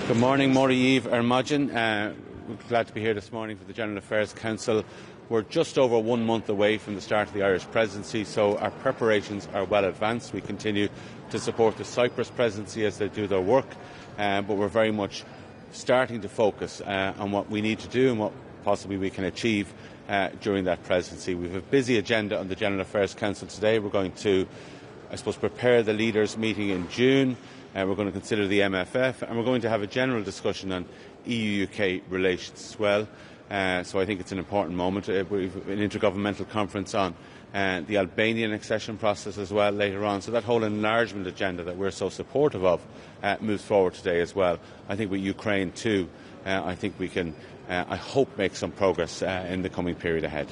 Good morning, Maury Eve Ermagin. We're glad to be here this morning for the General Affairs Council. We're just over 1 month away from the start of the Irish presidency, so our preparations are well advanced. We continue to support the Cyprus presidency as they do their work, but we're very much starting to focus on what we need to do and what possibly we can achieve during that presidency. We have a busy agenda on the General Affairs Council today. We're going to, prepare the leaders' meeting in June. We're going to consider the MFF, and we're going to have a general discussion on EU-UK relations as well. So I think it's an important moment. We have an intergovernmental conference on the Albanian accession process as well later on. So that whole enlargement agenda that we're so supportive of moves forward today as well. I think with Ukraine too, I think we can, I hope, make some progress in the coming period ahead.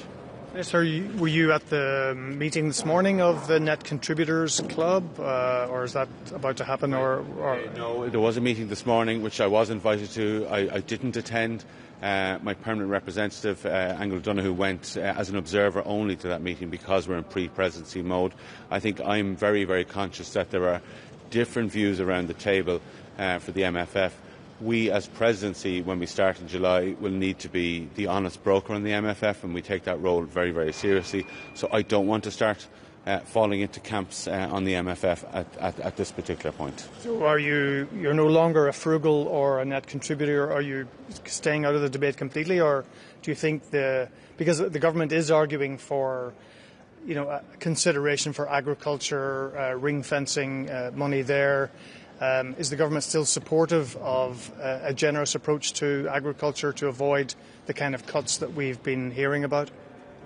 Sir, were you at the meeting this morning of the Net Contributors Club, or is that about to happen? No, there was a meeting this morning which I was invited to. I didn't attend. My permanent representative, Angela Donoghue, went as an observer only to that meeting because we're in pre-presidency mode. I think I'm very, very conscious that there are different views around the table for the MFF. We, as presidency, when we start in July, will need to be the honest broker on the MFF, and we take that role very, very seriously. So I don't want to start falling into camps on the MFF at this particular point. So you're no longer a frugal or a net contributor? Are you staying out of the debate completely, or do you think because the government is arguing for consideration for agriculture, ring fencing money there? Is the government still supportive of a generous approach to agriculture to avoid the kind of cuts that we've been hearing about?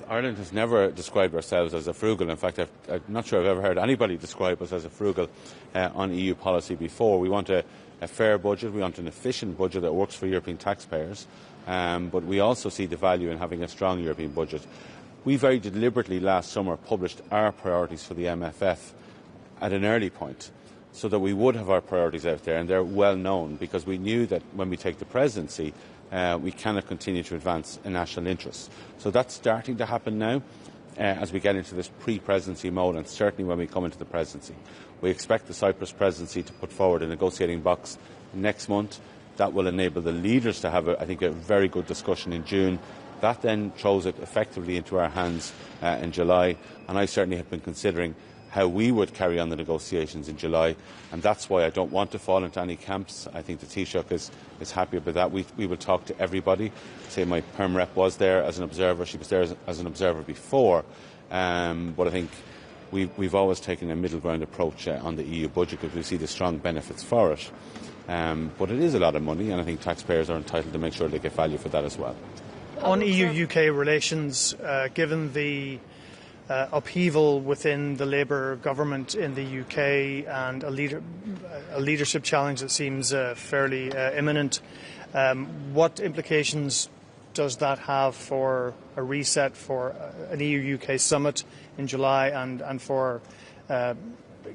Ireland has never described ourselves as a frugal. In fact, I'm not sure I've ever heard anybody describe us as a frugal on EU policy before. We want a fair budget. We want an efficient budget that works for European taxpayers. But we also see the value in having a strong European budget. We very deliberately last summer published our priorities for the MFF at an early point, so that we would have our priorities out there, and they're well known, because we knew that when we take the presidency, we cannot continue to advance a national interest. So that's starting to happen now as we get into this pre-presidency mode, and certainly when we come into the presidency. We expect the Cyprus presidency to put forward a negotiating box next month. That will enable the leaders to have, I think, a very good discussion in June. That then throws it effectively into our hands in July, and I certainly have been considering how we would carry on the negotiations in July, and that's why I don't want to fall into any camps. I think the Taoiseach is happy about that. We will talk to everybody. Say my Perm Rep was there as an observer. She was there as an observer before, but I think we've always taken a middle ground approach on the EU budget because we see the strong benefits for it. But it is a lot of money, and I think taxpayers are entitled to make sure they get value for that as well. On EU-UK relations, given the upheaval within the Labour government in the UK and a leadership challenge that seems fairly imminent, what implications does that have for a reset for an EU-UK summit in July and for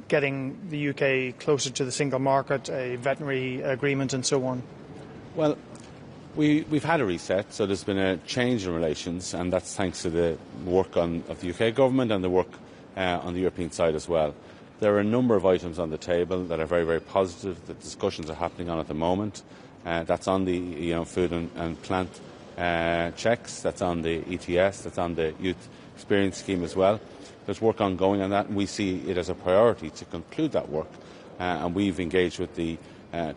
getting the UK closer to the single market, a veterinary agreement and so on? Well, We've had a reset, so there's been a change in relations, and that's thanks to the work of the UK government and the work on the European side as well. There are a number of items on the table that are very, very positive. The discussions are happening on at the moment. That's on the food and plant checks. That's on the ETS. That's on the youth experience scheme as well. There's work ongoing on that, and we see it as a priority to conclude that work. And we've engaged with the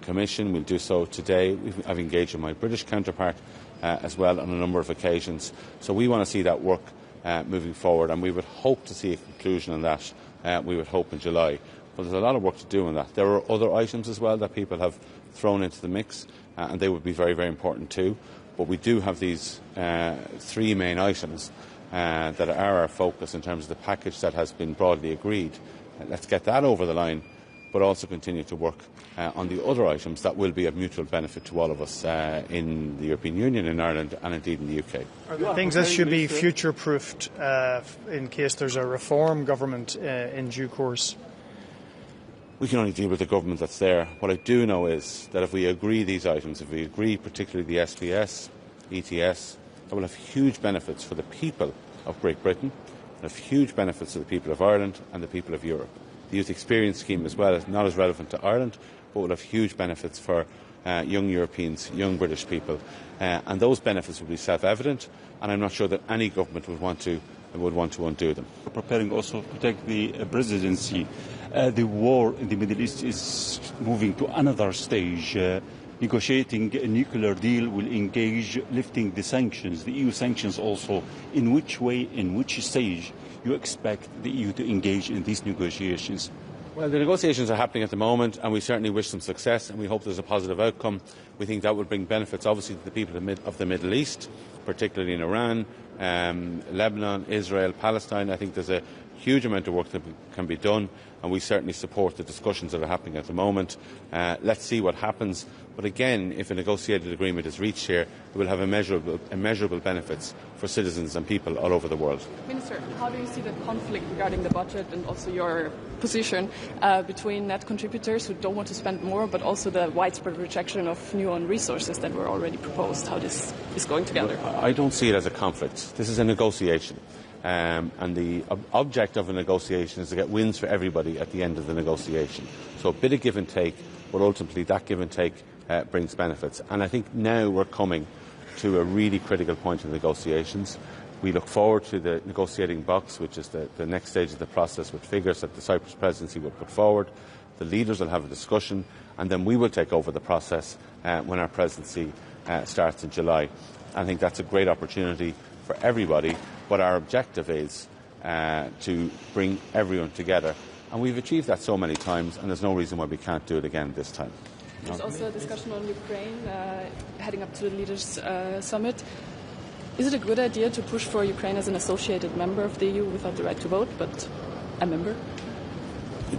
Commission. We'll do so today. I've engaged with my British counterpart as well on a number of occasions. So we want to see that work moving forward, and we would hope to see a conclusion on that. We would hope in July. But there's a lot of work to do on that. There are other items as well that people have thrown into the mix, and they would be very, very important too. But we do have these three main items that are our focus in terms of the package that has been broadly agreed. Let's get that over the line, but also continue to work on the other items that will be of mutual benefit to all of us in the European Union, in Ireland and indeed in the UK. Are there things that should be future-proofed in case there's a reform government in due course? We can only deal with the government that's there. What I do know is that if we agree these items, if we agree particularly the SPS, ETS, that will have huge benefits for the people of Great Britain, and have huge benefits to the people of Ireland and the people of Europe. The youth experience scheme as well is not as relevant to Ireland, but will have huge benefits for young Europeans, young British people, and those benefits will be self-evident, and I'm not sure that any government would want to undo them. Preparing also to take the presidency. The war in the Middle East is moving to another stage. Negotiating a nuclear deal will engage lifting the sanctions, the EU sanctions also. In which way, in which stage you expect the EU to engage in these negotiations? Well, the negotiations are happening at the moment, and we certainly wish them success, and we hope there's a positive outcome. We think that would bring benefits, obviously, to the people of the Middle East, particularly in Iran, Lebanon, Israel, Palestine. I think there's a huge amount of work that can be done, and we certainly support the discussions that are happening at the moment. Let's see what happens. But again, if a negotiated agreement is reached here, it will have immeasurable benefits for citizens and people all over the world. Minister, how do you see the conflict regarding the budget and also your position between net contributors who don't want to spend more, but also the widespread rejection of new own resources that were already proposed? How this is going together? I don't see it as a conflict. This is a negotiation. And the object of a negotiation is to get wins for everybody at the end of the negotiation. So a bit of give and take, but ultimately that give and take brings benefits. And I think now we're coming to a really critical point in negotiations. We look forward to the negotiating box, which is the next stage of the process with figures that the Cyprus presidency will put forward. The leaders will have a discussion, and then we will take over the process when our presidency starts in July. I think that's a great opportunity for everybody, but our objective is to bring everyone together. And we've achieved that so many times, and there's no reason why we can't do it again this time. There's also a discussion on Ukraine heading up to the Leaders' Summit. Is it a good idea to push for Ukraine as an associated member of the EU without the right to vote, but a member?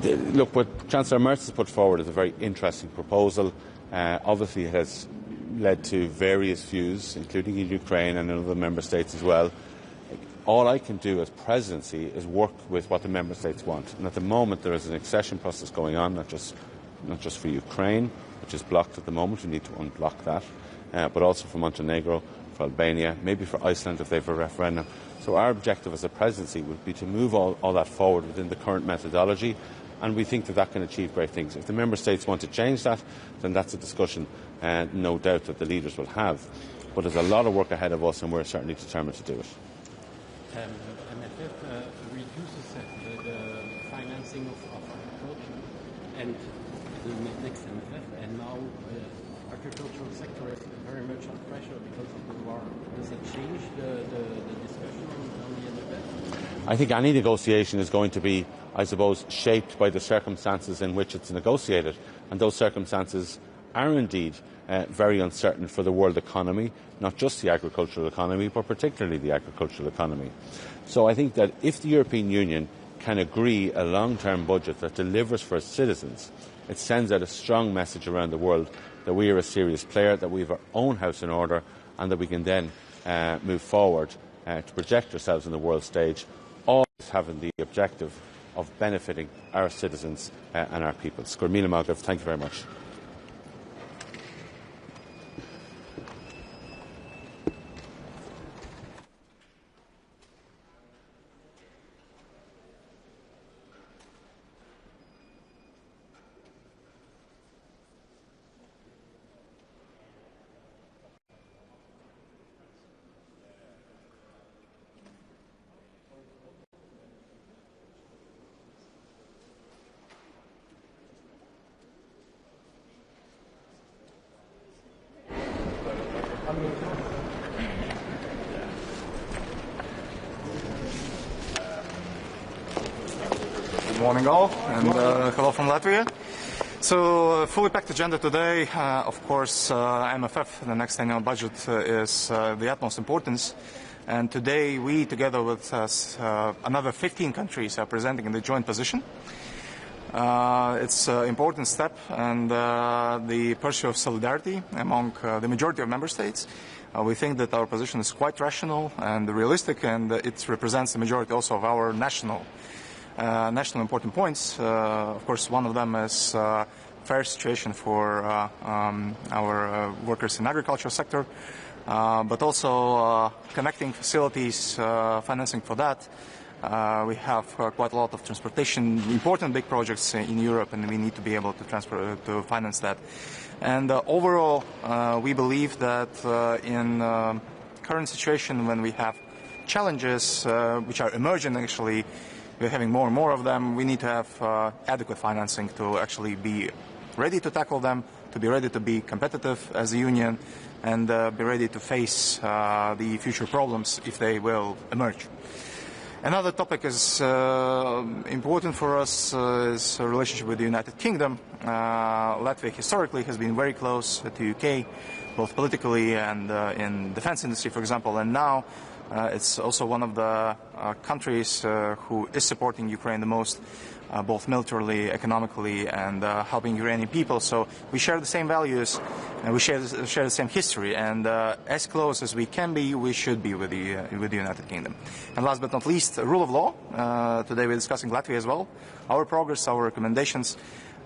Look, what Chancellor Merz has put forward is a very interesting proposal. Obviously, it has led to various views, including in Ukraine and in other member states as well. All I can do as presidency is work with what the member states want. And at the moment, there is an accession process going on, not just for Ukraine, which is blocked at the moment. We need to unblock that, but also for Montenegro, for Albania, maybe for Iceland if they have a referendum. So our objective as a presidency would be to move all that forward within the current methodology, and we think that can achieve great things. If the member states want to change that, then that's a discussion, no doubt, that the leaders will have. But there's a lot of work ahead of us, and we're certainly determined to do it. MFF reduces the financing of agriculture and the next MFF, and now the agricultural sector is very much on pressure because of the war. Does it change the discussion on the MFF? I think any negotiation is going to be, I suppose, shaped by the circumstances in which it's negotiated, and those circumstances are indeed very uncertain for the world economy, not just the agricultural economy, but particularly the agricultural economy. So I think that if the European Union can agree a long-term budget that delivers for its citizens, it sends out a strong message around the world that we are a serious player, that we have our own house in order, and that we can then move forward to project ourselves on the world stage, always having the objective of benefiting our citizens and our people. Skurmila Malgav, thank you very much. Good morning all, and hello from Latvia. So, fully packed agenda today. Of course, MFF, the next annual budget, is the utmost importance. And today we, together with another 15 countries, are presenting in the joint position. It's an important step, and the pursuit of solidarity among the majority of member states. We think that our position is quite rational and realistic, and it represents the majority also of our national important points. Of course, one of them is fair situation for our workers in agricultural sector, but also connecting facilities, financing for that, We have quite a lot of transportation, important big projects in Europe, and we need to be able to finance that. And overall, we believe that in current situation when we have challenges which are emerging, actually, we're having more and more of them, we need to have adequate financing to actually be ready to tackle them, to be ready to be competitive as a union, and be ready to face the future problems if they will emerge. Another topic is important for us is a relationship with the United Kingdom. Latvia historically has been very close to UK, both politically and in defense industry, for example, and now it's also one of the countries who is supporting Ukraine the most, both militarily, economically, and helping Ukrainian people. So we share the same values, and we share the same history. And as close as we can be, we should be with the United Kingdom. And last but not least, rule of law. Today we're discussing Latvia as well. Our progress, our recommendations.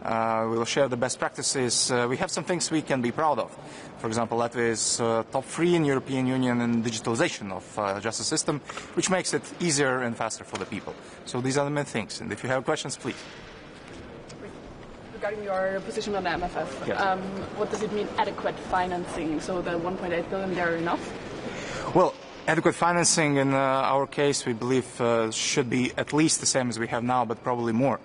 We'll share the best practices. We have some things we can be proud of. For example, Latvia is top 3 in European Union in digitalization of justice system, which makes it easier and faster for the people. So these are the main things. And if you have questions, please. Regarding your position on the MFF, yes. What does it mean, adequate financing? So the 1.8 billion, they're enough? Well, adequate financing in our case, we believe, should be at least the same as we have now, but probably more.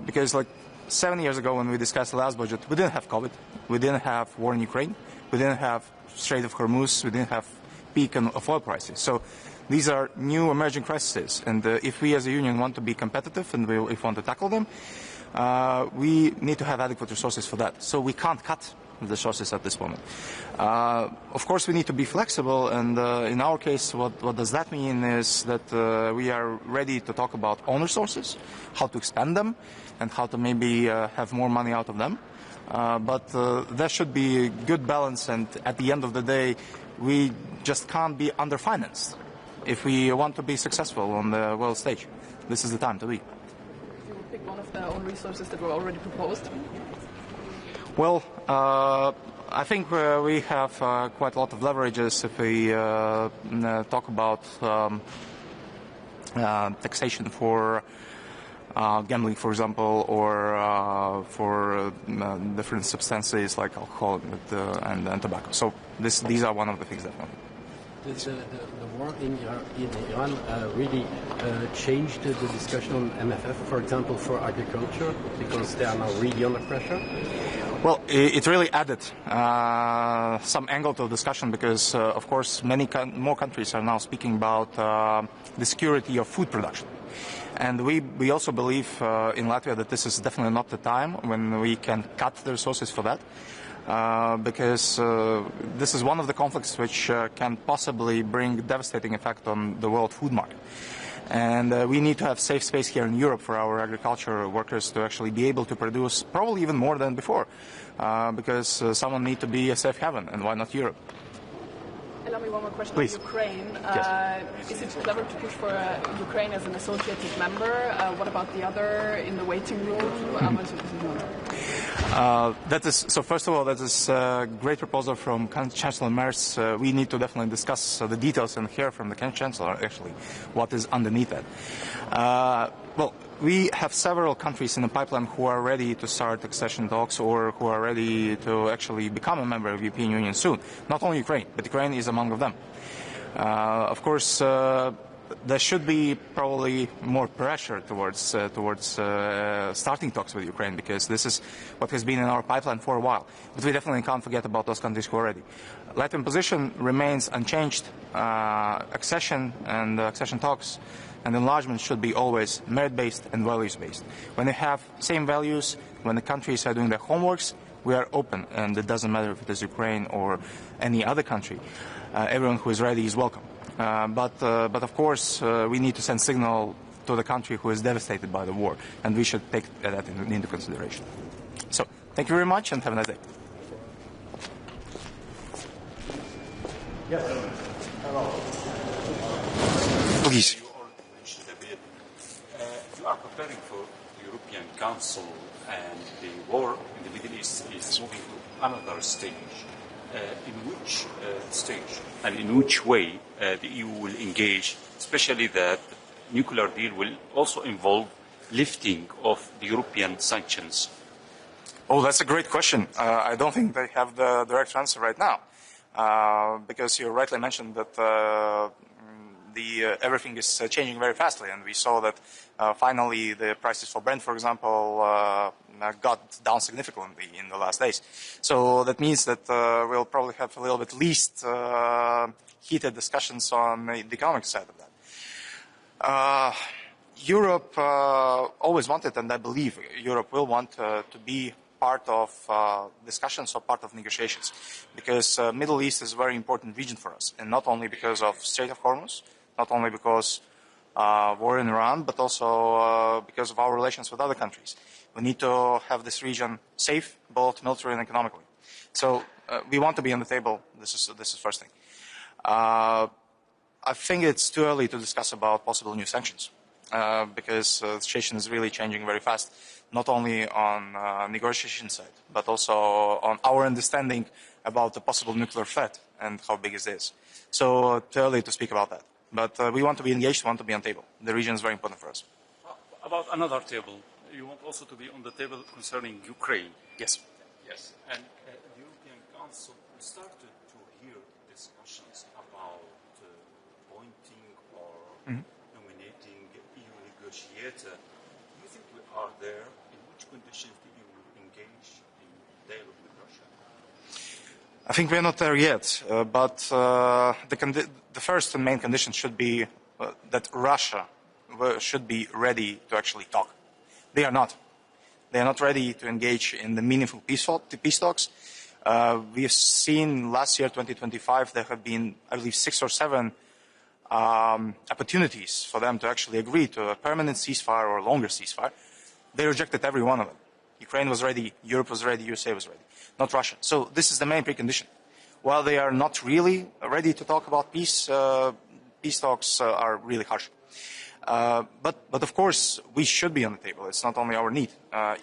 Because like 7 years ago when we discussed the last budget, we didn't have COVID, we didn't have war in Ukraine, we didn't have Strait of Hormuz, we didn't have peak of oil prices. So these are new emerging crises, and if we as a union want to be competitive and if we want to tackle them, we need to have adequate resources for that. So we can't cut the resources at this moment. Of course, we need to be flexible, and in our case, what does that mean is that we are ready to talk about own resources, how to expand them, and how to maybe have more money out of them. But there should be a good balance, and at the end of the day, we just can't be underfinanced if we want to be successful on the world stage. This is the time to be. You would pick one of the own resources that were already proposed? Well, I think we have quite a lot of leverages if we talk about taxation for gambling, for example, or for different substances like alcohol and tobacco. So these are one of the things that one. The war in Iran really changed the discussion on MFF, for example, for agriculture, because they are now really under pressure? Well, it really added some angle to the discussion because, of course, many more countries are now speaking about the security of food production. And we also believe in Latvia that this is definitely not the time when we can cut the resources for that. Because this is one of the conflicts which can possibly bring devastating effect on the world food market. And we need to have safe space here in Europe for our agriculture workers to actually be able to produce probably even more than before, because someone needs to be a safe haven, and why not Europe? Allow me one more question. Please. On Ukraine. Yes. Is it clever to push for Ukraine as an associated member? What about the other in the waiting room? That is, so first of all, that is a great proposal from Chancellor Merz. We need to definitely discuss the details and hear from the Chancellor actually what is underneath that. Well, we have several countries in the pipeline who are ready to start accession talks or who are ready to actually become a member of the European Union soon. Not only Ukraine, but Ukraine is among them. Of course, there should be probably more pressure towards starting talks with Ukraine, because this is what has been in our pipeline for a while. But we definitely can't forget about those countries who are ready. Latvian position remains unchanged. Accession and accession talks and enlargement should be always merit-based and values-based. When they have same values, when the countries are doing their homeworks, we are open, and it doesn't matter if it is Ukraine or any other country. Everyone who is ready is welcome. But of course, we need to send signal to the country who is devastated by the war, and we should take that into consideration. So, thank you very much, and have a nice day. Yes. Hello. Please. You are preparing for the European Council, and the war in the Middle East is moving to another stage. in which stage and in which way the EU will engage, especially that nuclear deal will also involve lifting of the European sanctions? Oh, that's a great question. I don't think they have the direct answer right now, because you rightly mentioned that everything is changing very fastly, and we saw that finally the prices for Brent, for example, got down significantly in the last days. So that means that we'll probably have a little bit least heated discussions on the economic side of that. Europe always wanted, and I believe Europe will want to be part of discussions or part of negotiations, because Middle East is a very important region for us, and not only because of Strait of Hormuz, not only because war in Iran, but also because of our relations with other countries. We need to have this region safe, both militarily and economically. So we want to be on the table. This is first thing. I think it's too early to discuss about possible new sanctions, because the situation is really changing very fast, not only on negotiation side, but also on our understanding about the possible nuclear threat and how big it is. So too early to speak about that. But we want to be engaged, we want to be on the table. The region is very important for us. About another table, you want also to be on the table concerning Ukraine. Yes. Yes. And the European Council started to hear discussions about appointing or nominating EU negotiator. Do you think we are there? In which conditions do you engage in dialogue with Russia? I think we're not there yet, but the first and main condition should be that Russia should be ready to actually talk. They are not. They are not ready to engage in the meaningful peace talks. We have seen last year, 2025, there have been, I believe, 6 or 7 opportunities for them to actually agree to a permanent ceasefire or longer ceasefire. They rejected every one of them. Ukraine was ready, Europe was ready, USA was ready, not Russia. So this is the main precondition. While they are not really ready to talk about peace, peace talks are really harsh. But of course, we should be on the table. It's not only our need.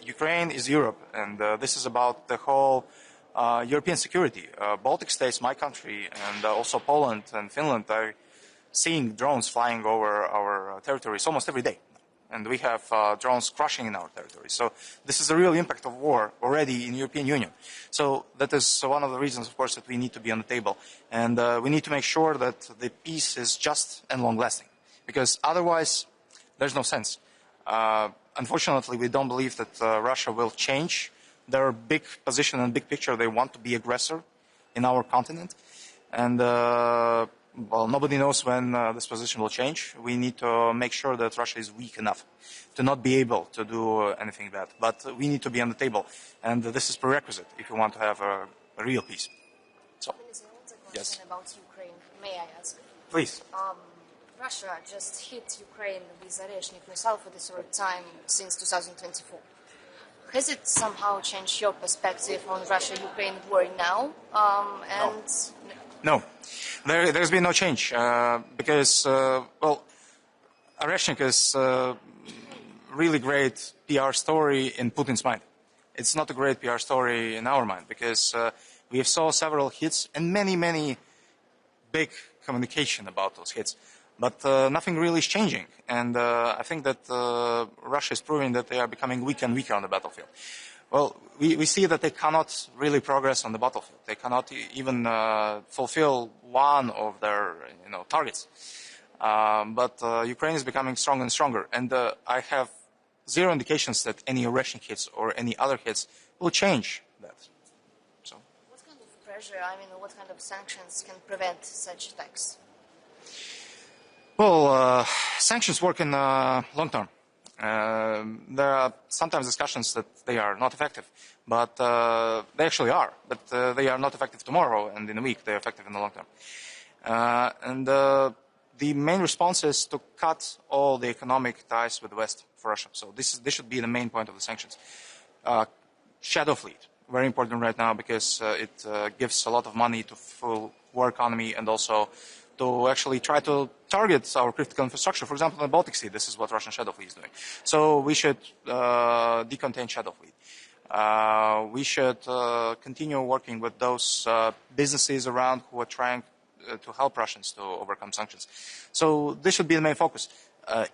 Ukraine is Europe, and this is about the whole European security. Baltic states, my country, and also Poland and Finland are seeing drones flying over our territories almost every day. And we have drones crashing in our territory. So this is a real impact of war already in the European Union. So that is one of the reasons, of course, that we need to be on the table. And we need to make sure that the peace is just and long-lasting. Because otherwise, there's no sense. Unfortunately, we don't believe that Russia will change their big position and big picture. They want to be aggressor in our continent. And well, nobody knows when this position will change. We need to make sure that Russia is weak enough to not be able to do anything bad. But we need to be on the table, and this is prerequisite if you want to have a real peace. So, yes. About Ukraine, may I ask? Please. Russia just hit Ukraine with Oreshnik missile for the third time since 2024. Has it somehow changed your perspective on Russia-Ukraine war now? No, there's been no change because, well, Oreshnik is a really great PR story in Putin's mind. It's not a great PR story in our mind because we saw several hits and many big communication about those hits. But nothing really is changing. And I think that Russia is proving that they are becoming weaker and weaker on the battlefield. Well, we see that they cannot really progress on the battlefield. They cannot even fulfill one of their targets. But Ukraine is becoming stronger and stronger. And I have zero indications that any Russian hits or any other hits will change that. So, what kind of pressure, what kind of sanctions can prevent such attacks? Well, sanctions work in long term. There are sometimes discussions that they are not effective, but they actually are. But they are not effective tomorrow, and in a week they are effective in the long term. And the main response is to cut all the economic ties with the West for Russia. So this should be the main point of the sanctions. Shadow fleet, very important right now because it gives a lot of money to full war economy and also to actually try to target our critical infrastructure. For example, in the Baltic Sea, this is what Russian Shadow Fleet is doing. So we should decontain Shadow Fleet. We should continue working with those businesses around who are trying to help Russians to overcome sanctions. So this should be the main focus.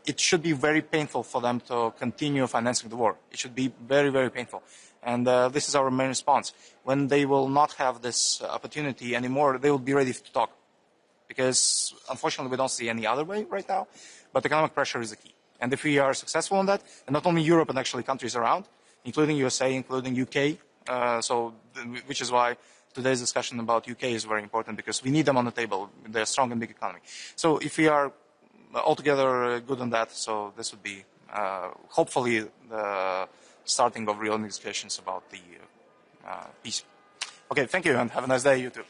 It should be very painful for them to continue financing the war. It should be very, very painful. And this is our main response. When they will not have this opportunity anymore, they will be ready to talk. Because unfortunately, we don't see any other way right now. But economic pressure is the key. And if we are successful in that, and not only Europe, but actually countries around, including USA, including UK, which is why today's discussion about UK is very important, because we need them on the table. They're a strong and big economy. So if we are altogether good on that, so this would be hopefully the starting of real negotiations about the peace. Okay, thank you, and have a nice day, you too.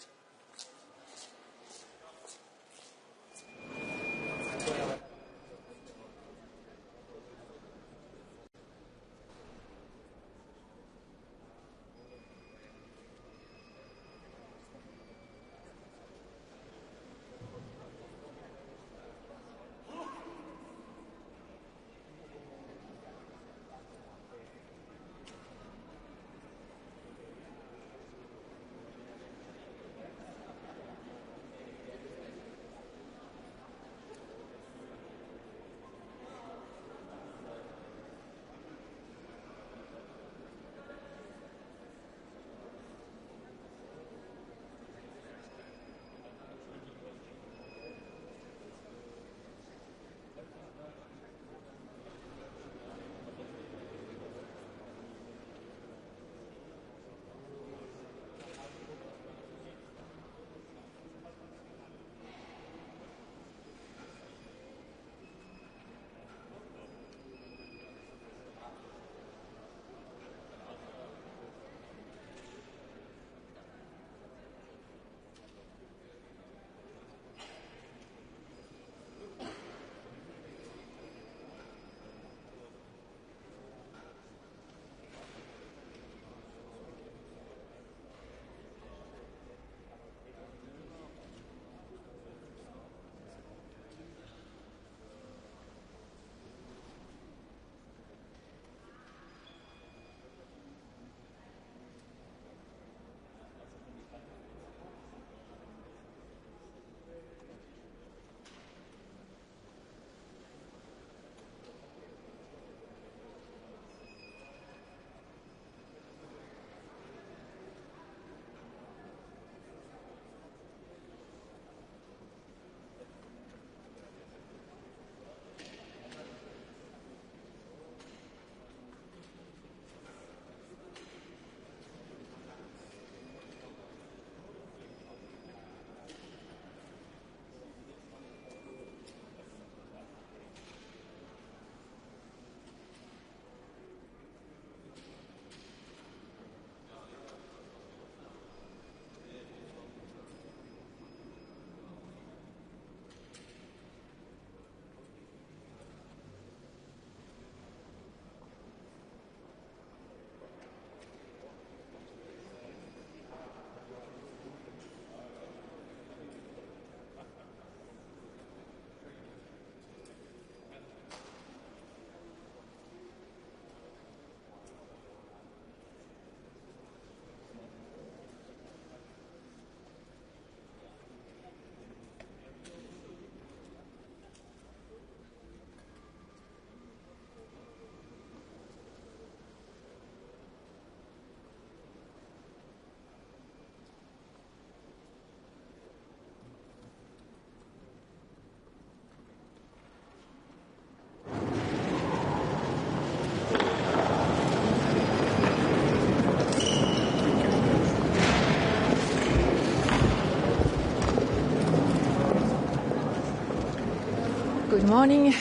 Good morning.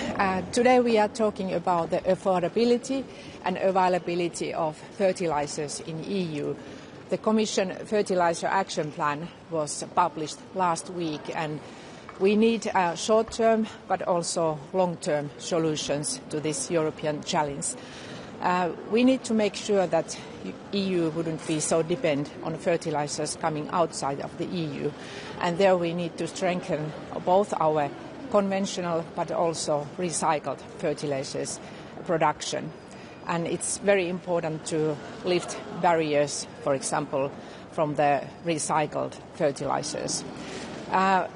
Today we are talking about the affordability and availability of fertilizers in EU. The Commission Fertilizer Action Plan was published last week, and we need short-term but also long-term solutions to this European challenge. We need to make sure that EU wouldn't be so dependent on fertilizers coming outside of the EU, and there we need to strengthen both our conventional but also recycled fertilizers production. and it's very important to lift barriers, for example, from the recycled fertilizers.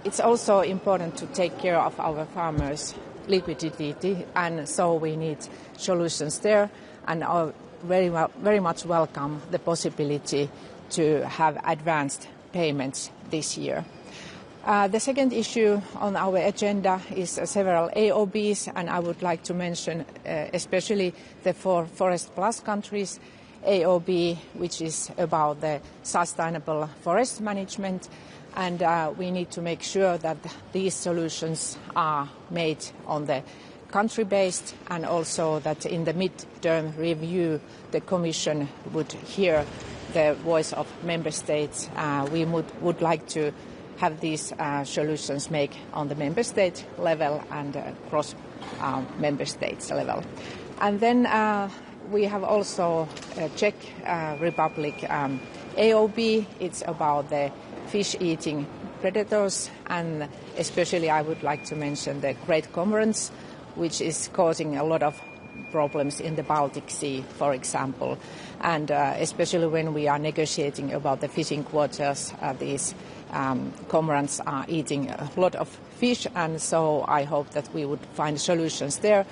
It's also important to take care of our farmers' liquidity, and so we need solutions there, and I very much welcome the possibility to have advanced payments this year. The second issue on our agenda is several AOBs, and I would like to mention especially the Forest Plus countries AOB, which is about the sustainable forest management, and we need to make sure that these solutions are made on the country-based, and also that in the mid-term review the Commission would hear the voice of Member States. We would like to have these solutions made on the Member State level and across Member States level. And then we have also Czech Republic AOB. It's about the fish-eating predators, and especially I would like to mention the great cormorants, which is causing a lot of problems in the Baltic Sea, for example. And especially when we are negotiating about the fishing quotas, these cormorants are eating a lot of fish, and so I hope that we would find solutions there.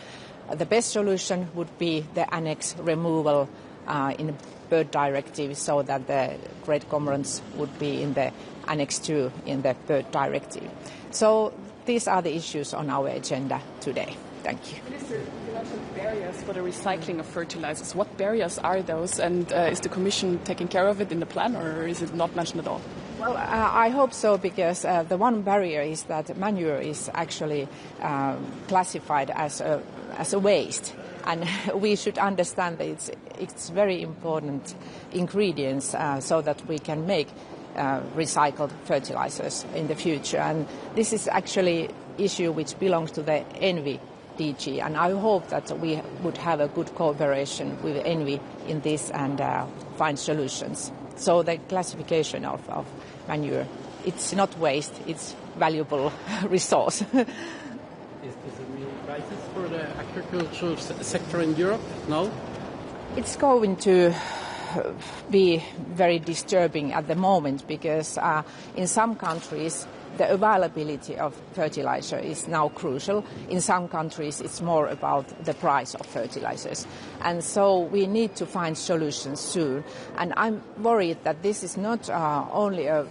The best solution would be the annex removal in the bird directive, so that the great cormorants would be in the annex 2 in the bird directive. So these are the issues on our agenda today. Thank you. Minister, you mentioned barriers for the recycling of fertilizers. What barriers are those, and is the Commission taking care of it in the plan, or is it not mentioned at all? Well, I hope so, because the one barrier is that manure is actually classified as a waste, and we should understand that it's very important ingredients so that we can make recycled fertilizers in the future. And this is actually issue which belongs to the ENVI DG, and I hope that we would have a good cooperation with ENVI in this and find solutions. So the classification of manure, it's not waste, it's valuable resource. Is this a real crisis for the agricultural sector in Europe now? It's going to be very disturbing at the moment, because in some countries the availability of fertilizer is now crucial. In some countries it's more about the price of fertilizers. And so we need to find solutions soon. And I'm worried that this is not only a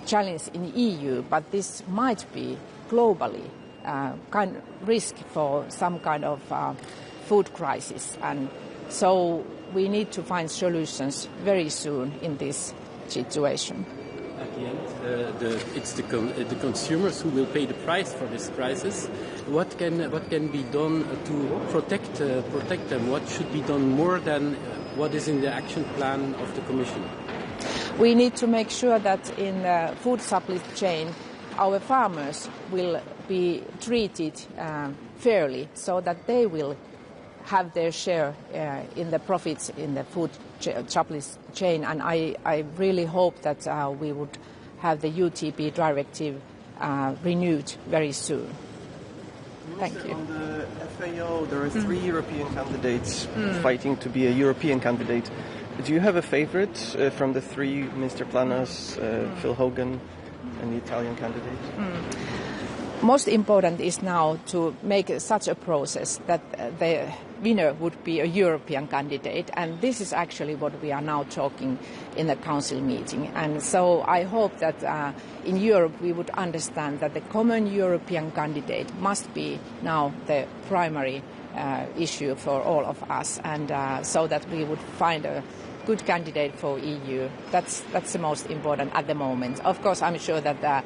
challenge in the EU, but this might be globally kind of risk for some kind of food crisis. And so we need to find solutions very soon in this situation. At the end, it's the consumers who will pay the price for this crisis. What can be done to protect them? What should be done more than what is in the action plan of the Commission? We need to make sure that in the food supply chain our farmers will be treated fairly, so that they will have their share in the profits in the food supply chain. And I really hope that we would have the UTP directive renewed very soon. Thank you. On the FAO, there are three European candidates fighting to be a European candidate. Do you have a favorite from the three, Mr. Planas, Phil Hogan, and the Italian candidate? Most important is now to make such a process that the winner would be a European candidate, and this is actually what we are now talking in the Council meeting. And so I hope that in Europe we would understand that the common European candidate must be now the primary issue for all of us, and so that we would find a good candidate for EU. That's the most important at the moment. Of course, I'm sure that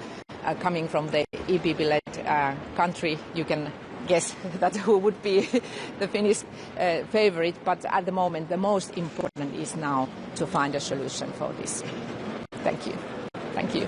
coming from the EPP-led country, you can guess that who would be the Finnish favorite, but at the moment the most important is now to find a solution for this. Thank you. Thank you.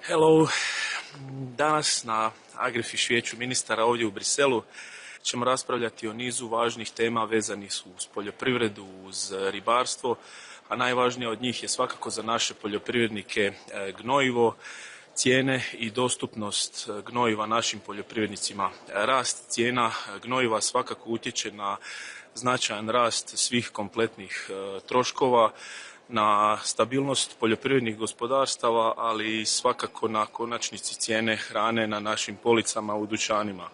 Hello. Danas na Agrifish vijeću ministara ovdje u Briselu ćemo raspravljati o nizu važnih tema vezanih uz poljoprivredu, uz ribarstvo, a najvažnija od njih je svakako za naše poljoprivrednike gnojivo, cijene i dostupnost gnojiva našim poljoprivrednicima. Rast cijena gnojiva svakako utječe na značajan rast svih kompletnih troškova, na stabilnost poljoprivrednih gospodarstava, ali i svakako na konačnici cijene hrane na našim policama u dućanima.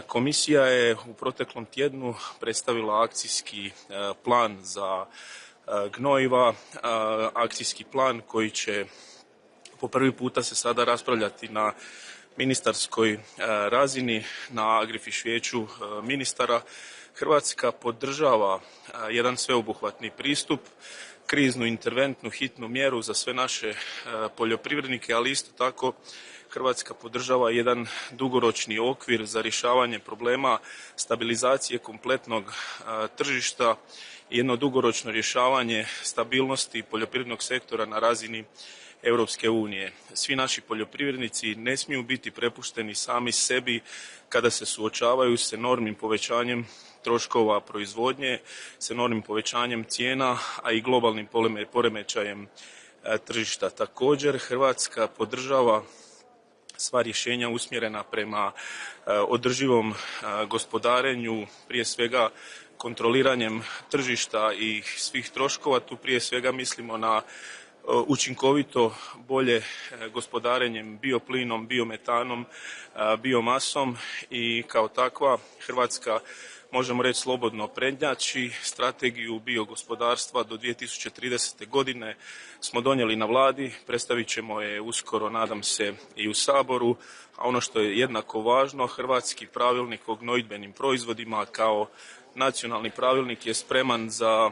Komisija je u proteklom tjednu predstavila akcijski plan za gnojiva, akcijski plan koji će po prvi puta se sada raspravljati na ministarskoj razini, na Agrifish vijeću ministara. Hrvatska podržava jedan sveobuhvatni pristup, kriznu, interventnu, hitnu mjeru za sve naše poljoprivrednike, ali isto tako Hrvatska podržava jedan dugoročni okvir za rješavanje problema stabilizacije kompletnog tržišta i jedno dugoročno rješavanje stabilnosti poljoprivrednog sektora na razini Europske unije. Svi naši poljoprivrednici ne smiju biti prepušteni sami sebi kada se suočavaju s enormnim povećanjem troškova proizvodnje, s enormnim povećanjem cijena, a i globalnim poremećajem tržišta. Također Hrvatska podržava sva rješenja usmjerena prema održivom gospodarenju, prije svega kontroliranjem tržišta i svih troškova. Tu prije svega mislimo na učinkovito bolje gospodarenjem bioplinom, biometanom, biomasom i kao takva Hrvatska, možemo reći slobodno, prednjači. Strategiju biogospodarstva do 2030. godine smo donijeli na vladi, predstavit ćemo je uskoro, nadam se, i u Saboru, a ono što je jednako važno, hrvatski pravilnik o gnojidbenim proizvodima kao nacionalni pravilnik je spreman za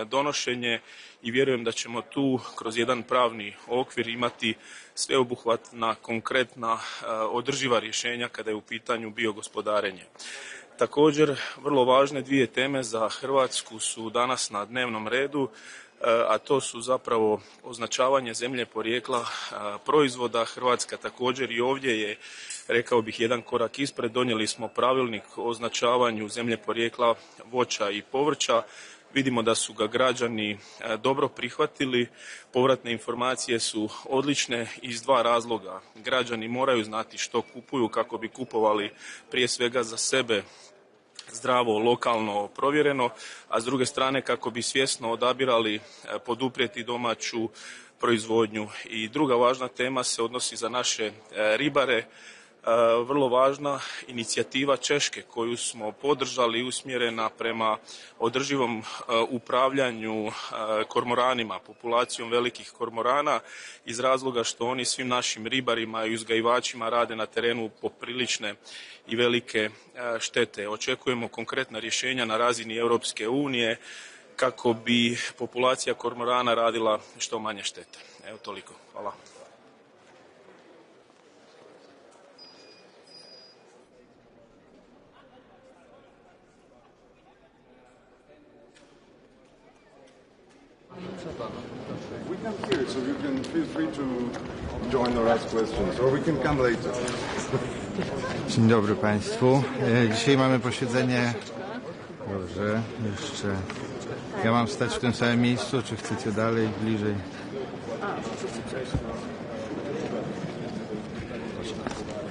donošenje i vjerujem da ćemo tu kroz jedan pravni okvir imati sveobuhvatna, konkretna, održiva rješenja kada je u pitanju biogospodarenje. Također, vrlo važne dvije teme za Hrvatsku su danas na dnevnom redu, a to su zapravo označavanje zemlje porijekla proizvoda. Hrvatska također i ovdje je, rekao bih, jedan korak ispred. Donijeli smo pravilnik o označavanju zemlje porijekla voća i povrća. Vidimo da su ga građani dobro prihvatili. Povratne informacije su odlične iz dva razloga. Građani moraju znati što kupuju kako bi kupovali prije svega za sebe zdravo, lokalno, provjereno, a s druge strane kako bi svjesno odabirali poduprijeti domaću proizvodnju. I druga važna tema se odnosi za naše ribare. Vrlo važna inicijativa Češke koju smo podržali, usmjerena prema održivom upravljanju kormoranima, populacijom velikih kormorana, iz razloga što oni svim našim ribarima i uzgajivačima rade na terenu poprilične i velike štete. Očekujemo konkretna rješenja na razini Europske unije kako bi populacija kormorana radila što manje štete. Evo toliko. Hvala. We come here, so you can feel free to join or ask questions, or we can come later. Dzień dobry Państwu. Dzisiaj mamy posiedzenie. Dobrze, jeszcze. Ja mam stać w tym samym miejscu, czy chcecie dalej, bliżej?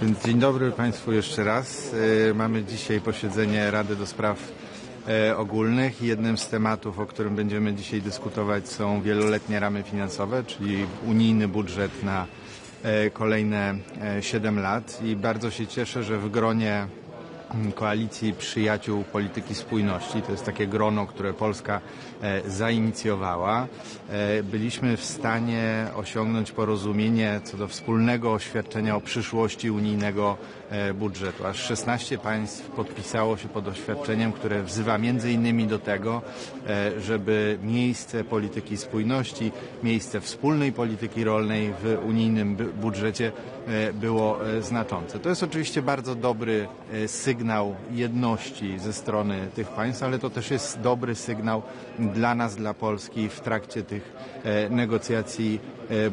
Więc dzień dobry Państwu jeszcze raz. Mamy dzisiaj posiedzenie Rady do Spraw Ogólnych i jednym z tematów, o którym będziemy dzisiaj dyskutować, są wieloletnie ramy finansowe, czyli unijny budżet na kolejne 7 lat i bardzo się cieszę, że w gronie Koalicji Przyjaciół Polityki Spójności, to jest takie grono, które Polska zainicjowała, byliśmy w stanie osiągnąć porozumienie co do wspólnego oświadczenia o przyszłości unijnego budżetu. Aż 16 państw podpisało się pod oświadczeniem, które wzywa między innymi do tego, żeby miejsce polityki spójności, miejsce wspólnej polityki rolnej w unijnym budżecie było znaczące. To jest oczywiście bardzo dobry sygnał jedności ze strony tych państw, ale to też jest dobry sygnał dla nas, dla Polski w trakcie tych negocjacji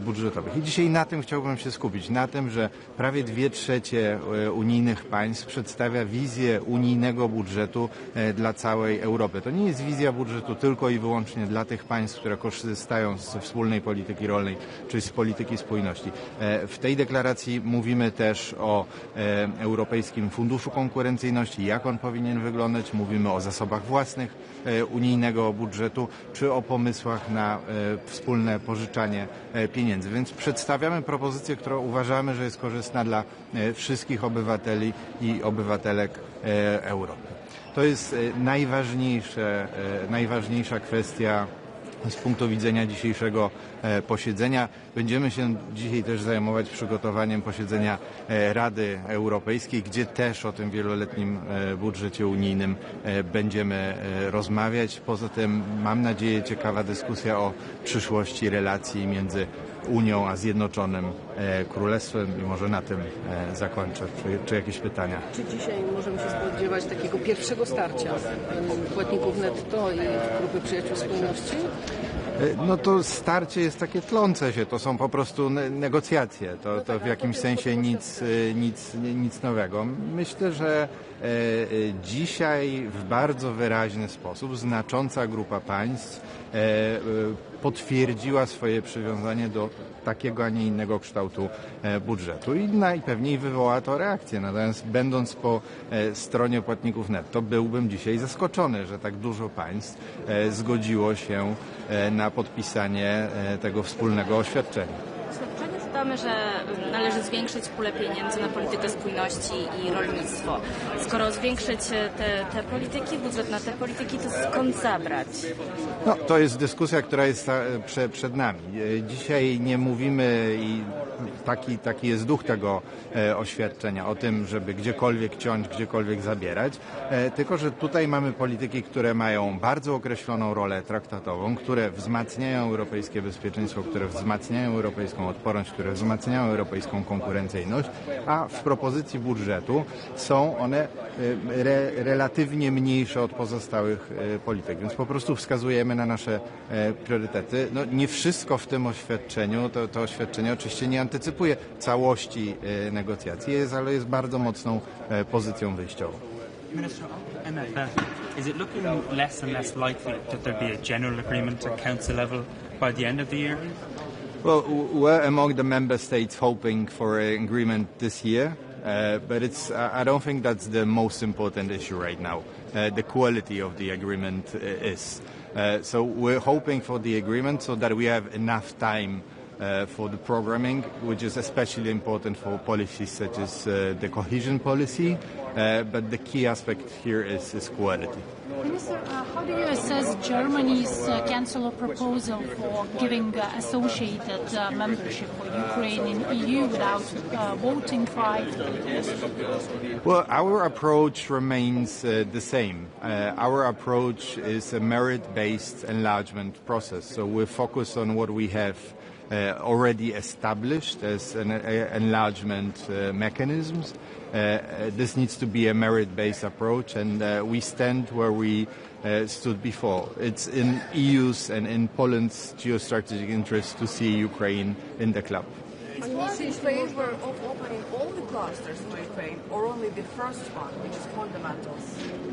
budżetowych. I dzisiaj na tym chciałbym się skupić, na tym, że prawie 2/3 unijnych państw przedstawia wizję unijnego budżetu dla całej Europy. To nie jest wizja budżetu tylko i wyłącznie dla tych państw, które korzystają ze wspólnej polityki rolnej, czy z polityki spójności. W tej deklaracji mówimy też o Europejskim Funduszu Konkurencyjności, jak on powinien wyglądać, mówimy o zasobach własnych unijnego budżetu, czy o pomysłach na wspólne pożyczanie pieniędzy. Więc przedstawiamy propozycję, która uważamy, że jest korzystna dla wszystkich obywateli i obywatelek Europy. To jest najważniejsza kwestia z punktu widzenia dzisiejszego posiedzenia. Będziemy się dzisiaj też zajmować przygotowaniem posiedzenia Rady Europejskiej, gdzie też o tym wieloletnim budżecie unijnym będziemy rozmawiać. Poza tym mam nadzieję ciekawa dyskusja o przyszłości relacji między Unią a Zjednoczonym Królestwem i może na tym zakończę. Czy jakieś pytania? Czy dzisiaj możemy się spodziewać takiego pierwszego starcia płatników netto i grupy przyjaciół spójności? No to starcie jest takie tlące się, to są po prostu negocjacje, to w jakimś sensie nic nowego. Myślę, że dzisiaj w bardzo wyraźny sposób znacząca grupa państw potwierdziła swoje przywiązanie do takiego, a nie innego kształtu budżetu i najpewniej wywoła to reakcję. Natomiast będąc po stronie płatników netto, byłbym dzisiaj zaskoczony, że tak dużo państw zgodziło się na podpisanie tego wspólnego oświadczenia. Czytamy, że należy zwiększyć pulę pieniędzy na politykę spójności i rolnictwo. Skoro zwiększyć te polityki, budżet na te polityki, to skąd zabrać? No, to jest dyskusja, która jest przed nami. Dzisiaj nie mówimy i taki jest duch tego oświadczenia o tym, żeby gdziekolwiek ciąć, gdziekolwiek zabierać, tylko że tutaj mamy polityki, które mają bardzo określoną rolę traktatową, które wzmacniają europejskie bezpieczeństwo, które wzmacniają europejską odporność, które wzmacniają europejską konkurencyjność, a w propozycji budżetu są one relatywnie mniejsze od pozostałych polityk. Więc po prostu wskazujemy na nasze priorytety. No, nie wszystko w tym oświadczeniu, to oświadczenie oczywiście nie antycypuje całości negocjacji, ale jest bardzo mocną pozycją wyjściową. Minister, MFF, is it looking less and less likely that there be a general agreement at council level by the end of the year? Well, we're among the member states hoping for an agreement this year, but I don't think that's the most important issue right now. The quality of the agreement is. So we're hoping for the agreement so that we have enough time for the programming, which is especially important for policies such as the cohesion policy, but the key aspect here is quality. Minister, how do you assess Germany's Council proposal for giving associated membership for Ukraine in EU without voting right? Well, our approach remains the same. Our approach is a merit-based enlargement process, so we're focused on what we have already established as enlargement mechanisms. This needs to be a merit-based approach, and we stand where we stood before. It's in EU's and in Poland's geostrategic interest to see Ukraine in the club. Are you in favor of opening all the clusters to Ukraine, or only the first one, which is fundamentals?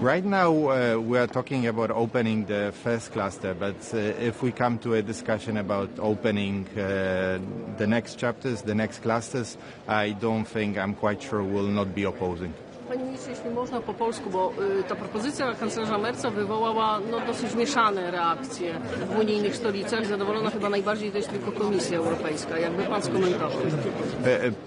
Right now, we are talking about opening the first cluster, but if we come to a discussion about opening the next chapters, the next clusters, I don't think, I'm quite sure, will not be opposing. Panie ministrze, jeśli można po polsku, bo ta propozycja kanclerza Merca wywołała dosyć mieszane reakcje w unijnych stolicach. Zadowolona chyba najbardziej to jest tylko Komisja Europejska. Jakby pan skomentował?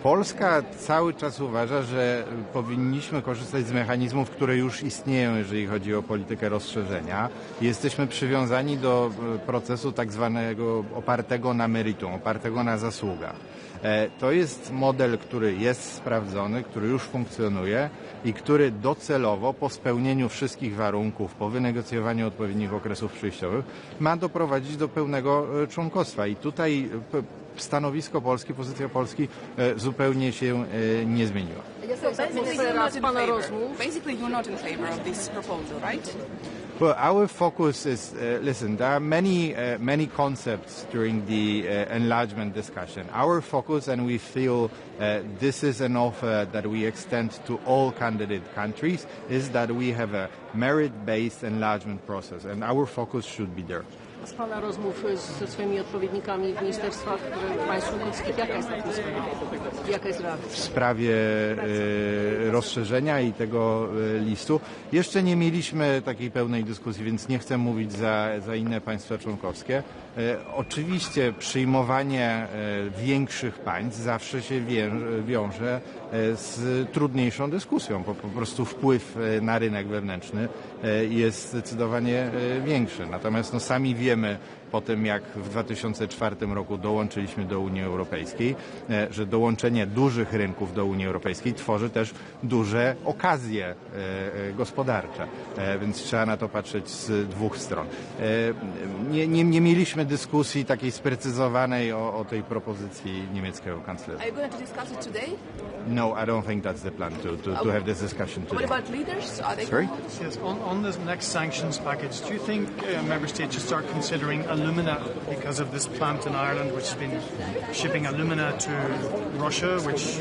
Polska cały czas uważa, że powinniśmy korzystać z mechanizmów, które już istnieją, jeżeli chodzi o politykę rozszerzenia. Jesteśmy przywiązani do procesu tak zwanego opartego na meritum, opartego na zasługach. To jest model, który jest sprawdzony, który już funkcjonuje i który docelowo po spełnieniu wszystkich warunków, po wynegocjowaniu odpowiednich okresów przejściowych ma doprowadzić do pełnego członkostwa. I tutaj stanowisko Polski, pozycja Polski zupełnie się nie zmieniła. Basically, you're not in favor of this proposal, right? Well, our focus is, listen, there are many concepts during the enlargement discussion. Our focus, and we feel this is an offer that we extend to all candidate countries, is that we have a merit-based enlargement process, and our focus should be there. Z Pana rozmów ze swoimi odpowiednikami w ministerstwach państw członkowskich, jaka jest atmosfera? Jaka jest reakcja? W sprawie rozszerzenia i tego listu jeszcze nie mieliśmy takiej pełnej dyskusji, więc nie chcę mówić za inne państwa członkowskie. Oczywiście przyjmowanie większych państw zawsze się wiąże z trudniejszą dyskusją, bo po prostu wpływ na rynek wewnętrzny jest zdecydowanie większy. Natomiast sami wiemy po tym, jak w 2004 roku dołączyliśmy do Unii Europejskiej, że dołączenie dużych rynków do Unii Europejskiej tworzy też duże okazje gospodarcze, więc trzeba na to patrzeć z dwóch stron. Nie mieliśmy dyskusji takiej sprecyzowanej o tej propozycji niemieckiego kanclerza. Are you going to discuss it today? No, I don't think that's the plan to have this discussion today. What about leaders? Are they Sorry? Yes, on this next sanctions package, do you think member states should start considering alumina because of this plant in Ireland, which has been shipping alumina to Russia, which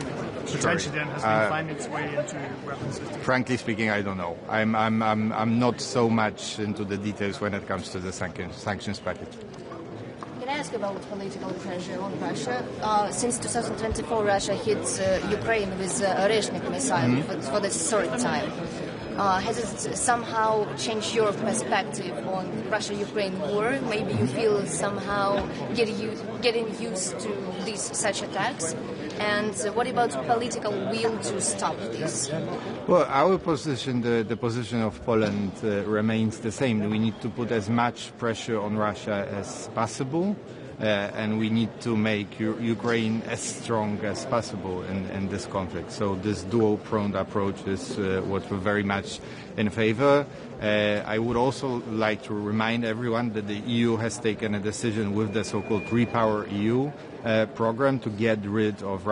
potentially then has been finding its way into weapons systems? Frankly speaking, I don't know. I'm not so much into the details when it comes to the sanctions package. Can I ask about political pressure on Russia? Since 2024, Russia hit Ukraine with Oreshnik missile for the third time. Has it somehow changed your perspective on Russia-Ukraine war? Maybe you feel somehow getting used to such attacks? And what about political will to stop this? Well, our position, the position of Poland remains the same. We need to put as much pressure on Russia as possible. And we need to make Ukraine as strong as possible in this conflict. So this dual-pronged approach is what we're very much in favor. I would also like to remind everyone that the EU has taken a decision with the so-called Repower EU program to get rid of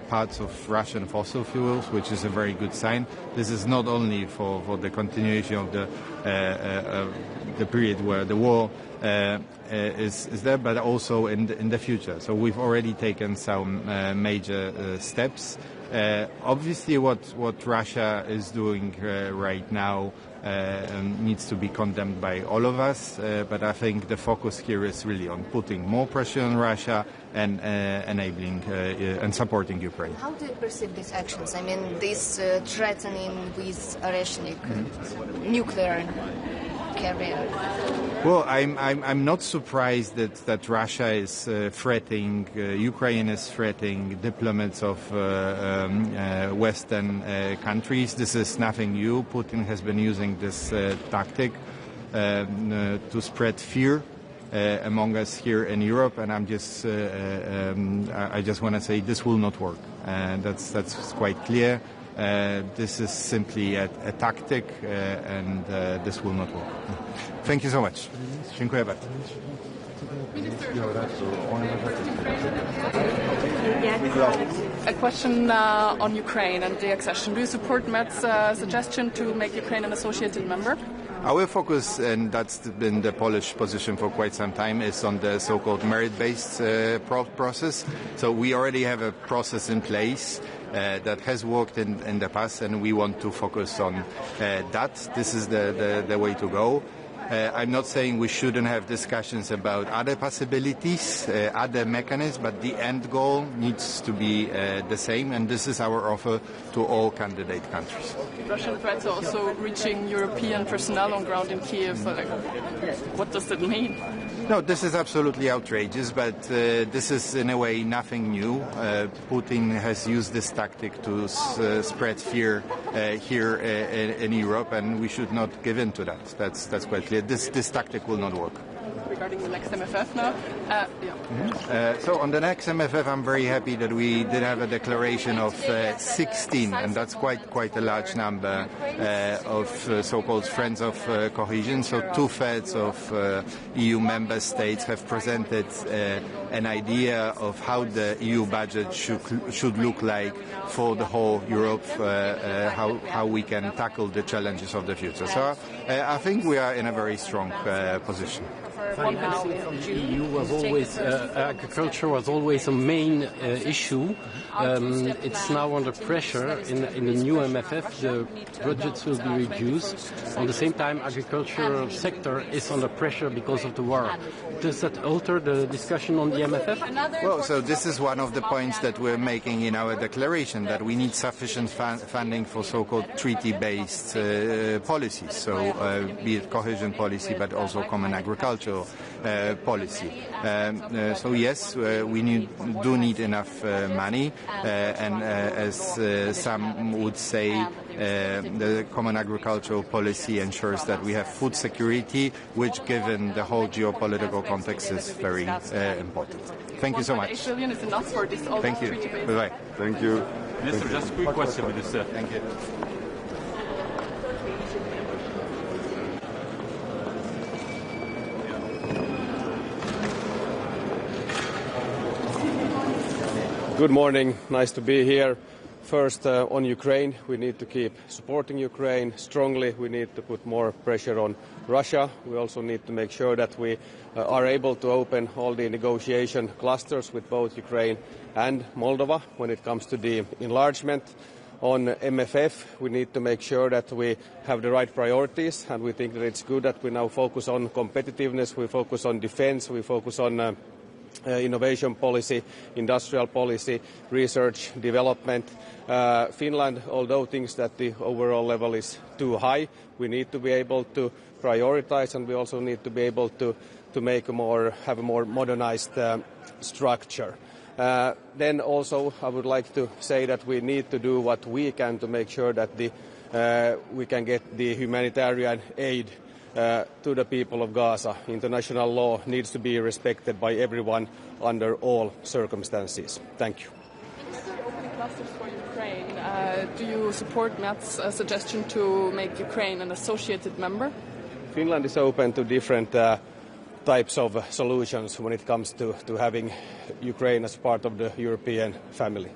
parts of Russian fossil fuels, which is a very good sign. This is not only for the continuation of the period where the war is there, but also in the future. So we've already taken some major steps. Obviously, what Russia is doing right now needs to be condemned by all of us, but I think the focus here is really on putting more pressure on Russia and enabling and supporting Ukraine. How do you perceive these actions? I mean, this threatening with Oreshnik nuclear carrier. Well, I'm not surprised that Russia is threatening, Ukraine is threatening diplomats of Western countries. This is nothing new. Putin has been using this tactic to spread fear among us here in Europe, and I just want to say this will not work. That's quite clear. This is simply a tactic, and this will not work. Thank you so much. Dziękuję bardzo. A question on Ukraine and the accession. Do you support Matt's suggestion to make Ukraine an associated member? Our focus, and that's been the Polish position for quite some time, is on the so-called merit-based process. So we already have a process in place that has worked in the past, and we want to focus on that. This is the way to go. I'm not saying we shouldn't have discussions about other possibilities, other mechanisms, but the end goal needs to be the same, and this is our offer to all candidate countries. Russian threats are also reaching European personnel on ground in Kiev. So, what does that mean? No, this is absolutely outrageous, but this is in a way nothing new. Putin has used this tactic to spread fear here in Europe, and we should not give in to that. That's quite clear. This tactic will not work. regarding the next MFF now. So on the next MFF, I'm very happy that we did have a declaration of 16, and that's quite a large number of so-called friends of cohesion. So 2/3 of EU member states have presented an idea of how the EU budget should look like for the whole Europe, how we can tackle the challenges of the future. So I think we are in a very strong position. Financing from the EU was always, agriculture was always a main issue. It's now under pressure. In the new MFF, the budgets will be reduced. At the same time, agricultural sector is under pressure because of the war. Does that alter the discussion on the MFF? Well, so this is one of the points that we're making in our declaration, that we need sufficient funding for so-called treaty-based policies, so be it cohesion policy, but also common agricultural policy. So yes, we do need enough money, and as some would say, the common agricultural policy ensures that we have food security, which, given the whole geopolitical context, is very important. Thank you so much. 1.8 billion is enough for this. Thank you. Bye-bye. Thank you. Minister, just a quick question, Minister. Thank you. Good morning. Nice to be here. First, on Ukraine, we need to keep supporting Ukraine strongly. We need to put more pressure on Russia. We also need to make sure that we are able to open all the negotiation clusters with both Ukraine and Moldova when it comes to the enlargement. On MFF, we need to make sure that we have the right priorities, and we think that it's good that we now focus on competitiveness, we focus on defense, we focus on innovation policy, industrial policy, research, development. Finland, although thinks that the overall level is too high, we need to be able to prioritize, and we also need to be able to have a more modernized structure. Then also I would like to say that we need to do what we can to make sure that we can get the humanitarian aid to the people of Gaza. International law needs to be respected by everyone under all circumstances. Thank you. Opening clusters for Ukraine. Do you support Matt's suggestion to make Ukraine an associated member? Finland is open to different types of solutions when it comes to having Ukraine as part of the European family.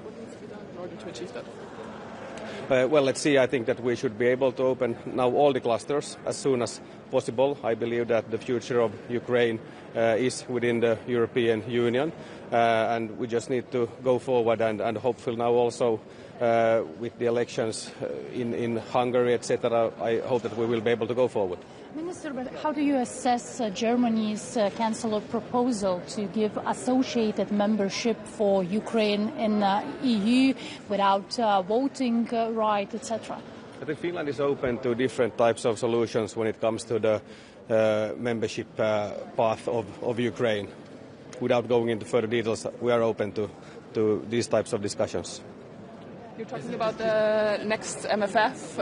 What needs to be done in order to achieve that? Well, let's see. I think that we should be able to open now all the clusters as soon as possible. I believe that the future of Ukraine is within the European Union, and we just need to go forward and hopefully now also with the elections in Hungary, etc., I hope that we will be able to go forward. Minister, but how do you assess Germany's Chancellor proposal to give associated membership for Ukraine in EU without voting right, etc.? I think Finland is open to different types of solutions when it comes to the membership path of Ukraine. Without going into further details, we are open to these types of discussions. You're talking about the next MFF,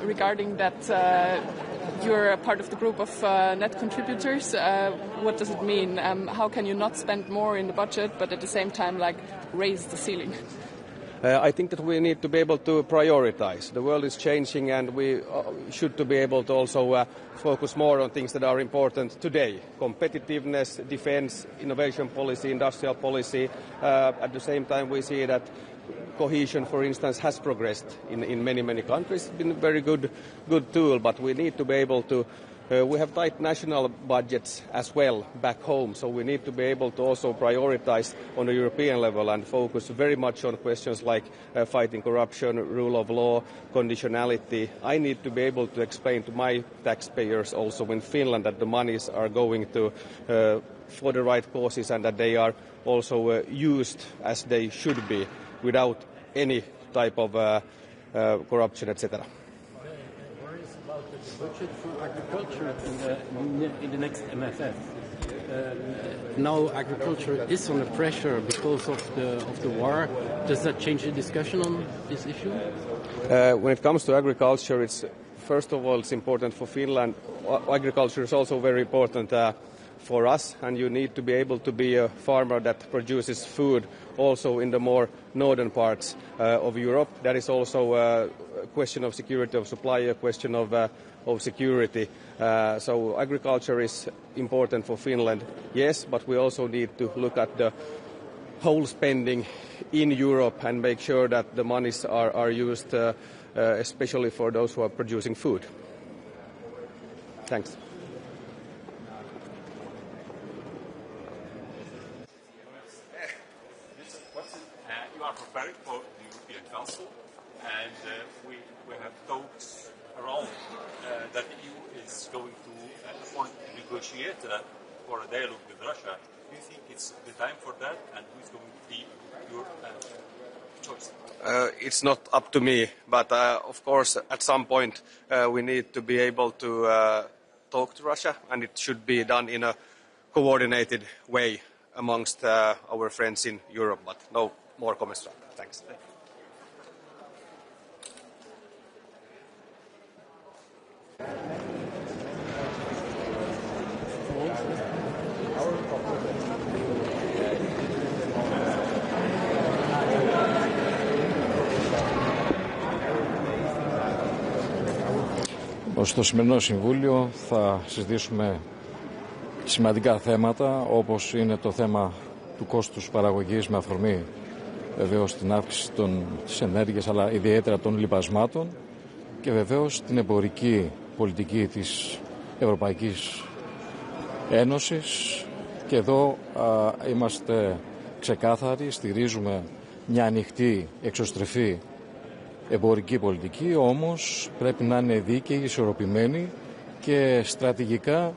regarding that you're part of the group of net contributors. What does it mean? How can you not spend more in the budget but at the same time raise the ceiling? I think that we need to be able to prioritize. The world is changing, and we should to be able to also focus more on things that are important today. Competitiveness, defense, innovation policy, industrial policy. At the same time, we see that cohesion, for instance, has progressed in many countries. It's been a very good tool, but we need to be able to we have tight national budgets as well back home, so we need to be able to also prioritize on the European level and focus very much on questions like fighting corruption, rule of law, conditionality. I need to be able to explain to my taxpayers also in Finland that the monies are going to for the right causes and that they are also used as they should be without any type of corruption, etc. Budget for agriculture in the next MFF. Now agriculture is under pressure because of the war. Does that change the discussion on this issue? When it comes to agriculture, it's first of all it's important for Finland. Agriculture is also very important for us, and you need to be able to be a farmer that produces food also in the more northern parts of Europe. That is also a question of security of supply, a question of security. So agriculture is important for Finland, yes, but we also need to look at the whole spending in Europe and make sure that the monies are used especially for those who are producing food. Thanks. You are preparing for the European Council, and we have talks around that the EU is going to negotiate for a dialogue with Russia. Do you think it's the time for that, and who is going to be your choice? It's not up to me, but of course at some point we need to be able to talk to Russia, and it should be done in a coordinated way amongst our friends in Europe, but no more comments on that. Thanks. Στο σημερινό Συμβούλιο θα συζητήσουμε σημαντικά θέματα, όπως είναι το θέμα του κόστους παραγωγής με αφορμή βεβαίως την αύξηση της ενέργειας, αλλά ιδιαίτερα των λιπασμάτων, και βεβαίως την εμπορική πολιτική της Ευρωπαϊκής Ένωσης. Και εδώ είμαστε ξεκάθαροι, στηρίζουμε μια ανοιχτή, εξωστρεφή εμπορική πολιτική, όμως πρέπει να είναι δίκαιη, ισορροπημένη και στρατηγικά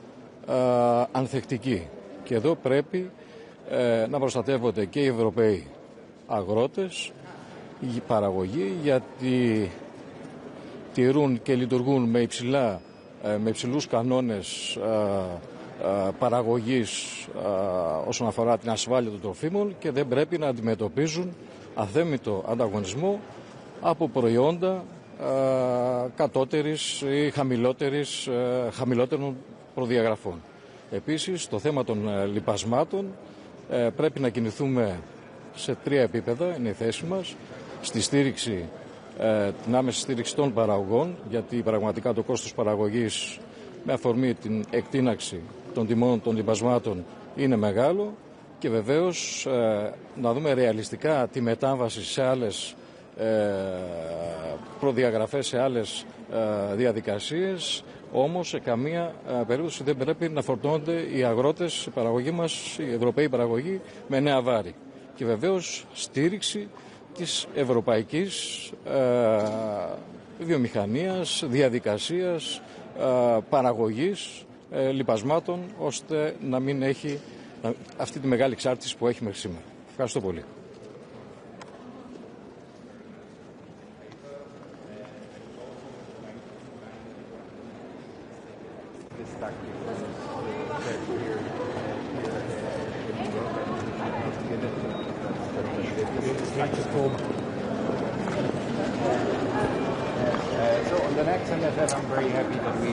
ανθεκτική. Και εδώ πρέπει να προστατεύονται και οι Ευρωπαίοι αγρότες, η παραγωγή, γιατί τηρούν και λειτουργούν με υψηλούς κανόνες παραγωγής όσον αφορά την ασφάλεια των τροφίμων, και δεν πρέπει να αντιμετωπίζουν αθέμητο ανταγωνισμό από προϊόντα κατώτερης ή χαμηλότερων προδιαγραφών. Επίσης, στο θέμα των λιπασμάτων πρέπει να κινηθούμε σε 3 επίπεδα, είναι η θέση μας: στη στήριξη, την άμεση στήριξη των παραγωγών, γιατί πραγματικά το κόστος παραγωγής με αφορμή την εκτείναξη των τιμών των λιπασμάτων είναι μεγάλο, και βεβαίως να δούμε ρεαλιστικά τη μετάβαση σε άλλες προδιαγραφές, σε άλλες διαδικασίες, όμως σε καμία περίπτωση δεν πρέπει να φορτώνονται οι αγρότες, η παραγωγή μας, οι Ευρωπαίοι παραγωγοί, με νέα βάρη. Και βεβαίως στήριξη της ευρωπαϊκής βιομηχανίας, διαδικασίας, παραγωγής λιπασμάτων, ώστε να μην έχει αυτή τη μεγάλη εξάρτηση που έχει μέχρι σήμερα. Ευχαριστώ πολύ.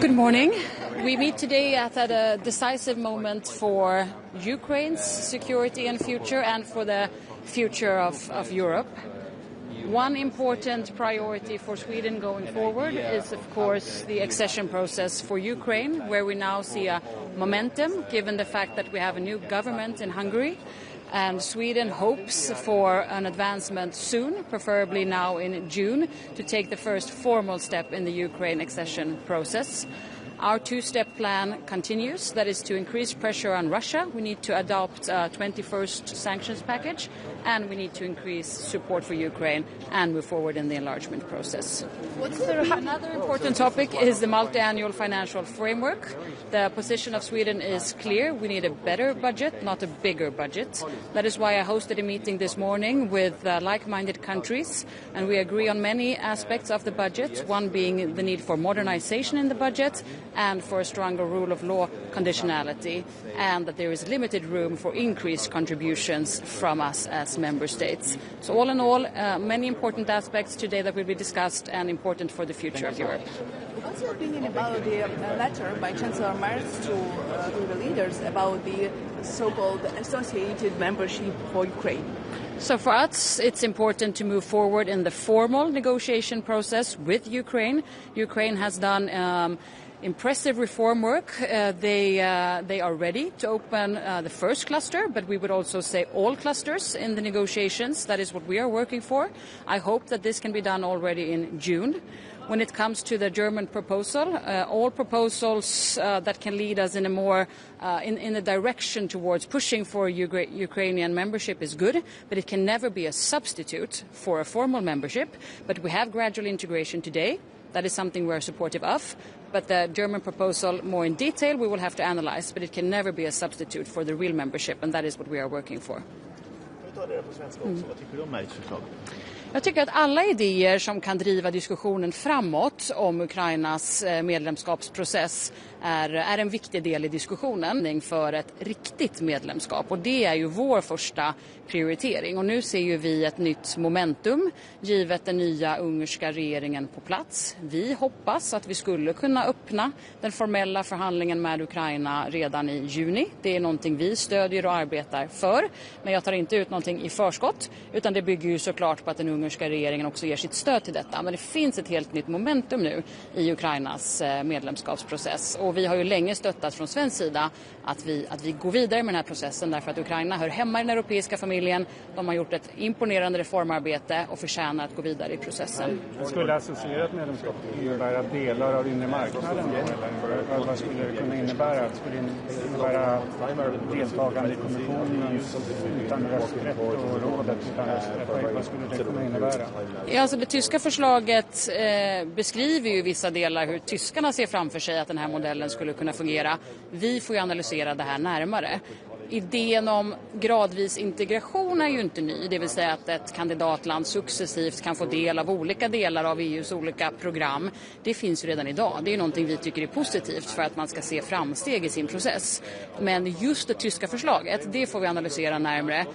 Good morning. We meet today at a decisive moment for Ukraine's security and future, and for the future of Europe. One important priority for Sweden going forward is, of course, the accession process for Ukraine, where we now see a momentum, given the fact that we have a new government in Hungary. And Sweden hopes for an advancement soon, preferably now in June, to take the first formal step in the Ukraine accession process. Our 2-step plan continues. That is to increase pressure on Russia. We need to adopt a 21st sanctions package, and we need to increase support for Ukraine and move forward in the enlargement process. Another important topic is the multi-annual financial framework. The position of Sweden is clear. We need a better budget, not a bigger budget. That is why I hosted a meeting this morning with like-minded countries, and we agree on many aspects of the budget, one being the need for modernization in the budget, and for a stronger rule of law conditionality, and that there is limited room for increased contributions from us as member states. So all in all, many important aspects today that will be discussed and important for the future of Europe. What's your opinion about the letter by Chancellor Merz to the leaders about the so-called associated membership for Ukraine? So for us, it's important to move forward in the formal negotiation process with Ukraine. Ukraine has done impressive reform work. They are ready to open the first cluster, but we would also say all clusters in the negotiations. That is what we are working for. I hope that this can be done already in June. When it comes to the German proposal, all proposals that can lead us in a more in a direction towards pushing for Ukrainian membership is good, but it can never be a substitute for a formal membership. But we have gradual integration today. That is something we are supportive of. But the German proposal, more in detail, we will have to analyze, but it can never be a substitute for the real membership, and that is what we are working for. Jag tycker att alla idéer som kan driva diskussionen framåt om Ukrainas medlemskapsprocess är en viktig del i diskussionen för ett riktigt medlemskap. Och det är ju vår första prioritering. Och nu ser ju vi ett nytt momentum givet den nya ungerska regeringen på plats. Vi hoppas att vi skulle kunna öppna den formella förhandlingen med Ukraina redan i juni. Det är någonting vi stödjer och arbetar för. Men jag tar inte ut någonting i förskott, utan det bygger ju såklart på att den ungerska regeringen också ger sitt stöd till detta. Men det finns ett helt nytt momentum nu i Ukrainas medlemskapsprocess. Och vi har ju länge stöttat från svensk sida att vi går vidare med den här processen, därför att Ukraina hör hemma i den europeiska familjen. De har gjort ett imponerande reformarbete och förtjänar att gå vidare i processen. Skulle associerat medlemskap innebära delar av inre marknaden då, eller vad skulle det kunna innebära? Skulle det innebära deltagande i kommissionen utan rösträtt och rådet utan rösträtt? Vad skulle det kunna innebära? Ja, alltså det tyska förslaget beskriver ju vissa delar hur tyskarna ser framför sig att den här modellen skulle kunna fungera. Vi får ju analysera det här närmare. Idén om gradvis integration är ju inte ny, det vill säga att ett kandidatland successivt kan få del av olika delar av EUs olika program. Det finns ju redan idag. Det är någonting vi tycker är positivt för att man ska se framsteg i sin process. Men just det tyska förslaget, det får vi analysera närmare.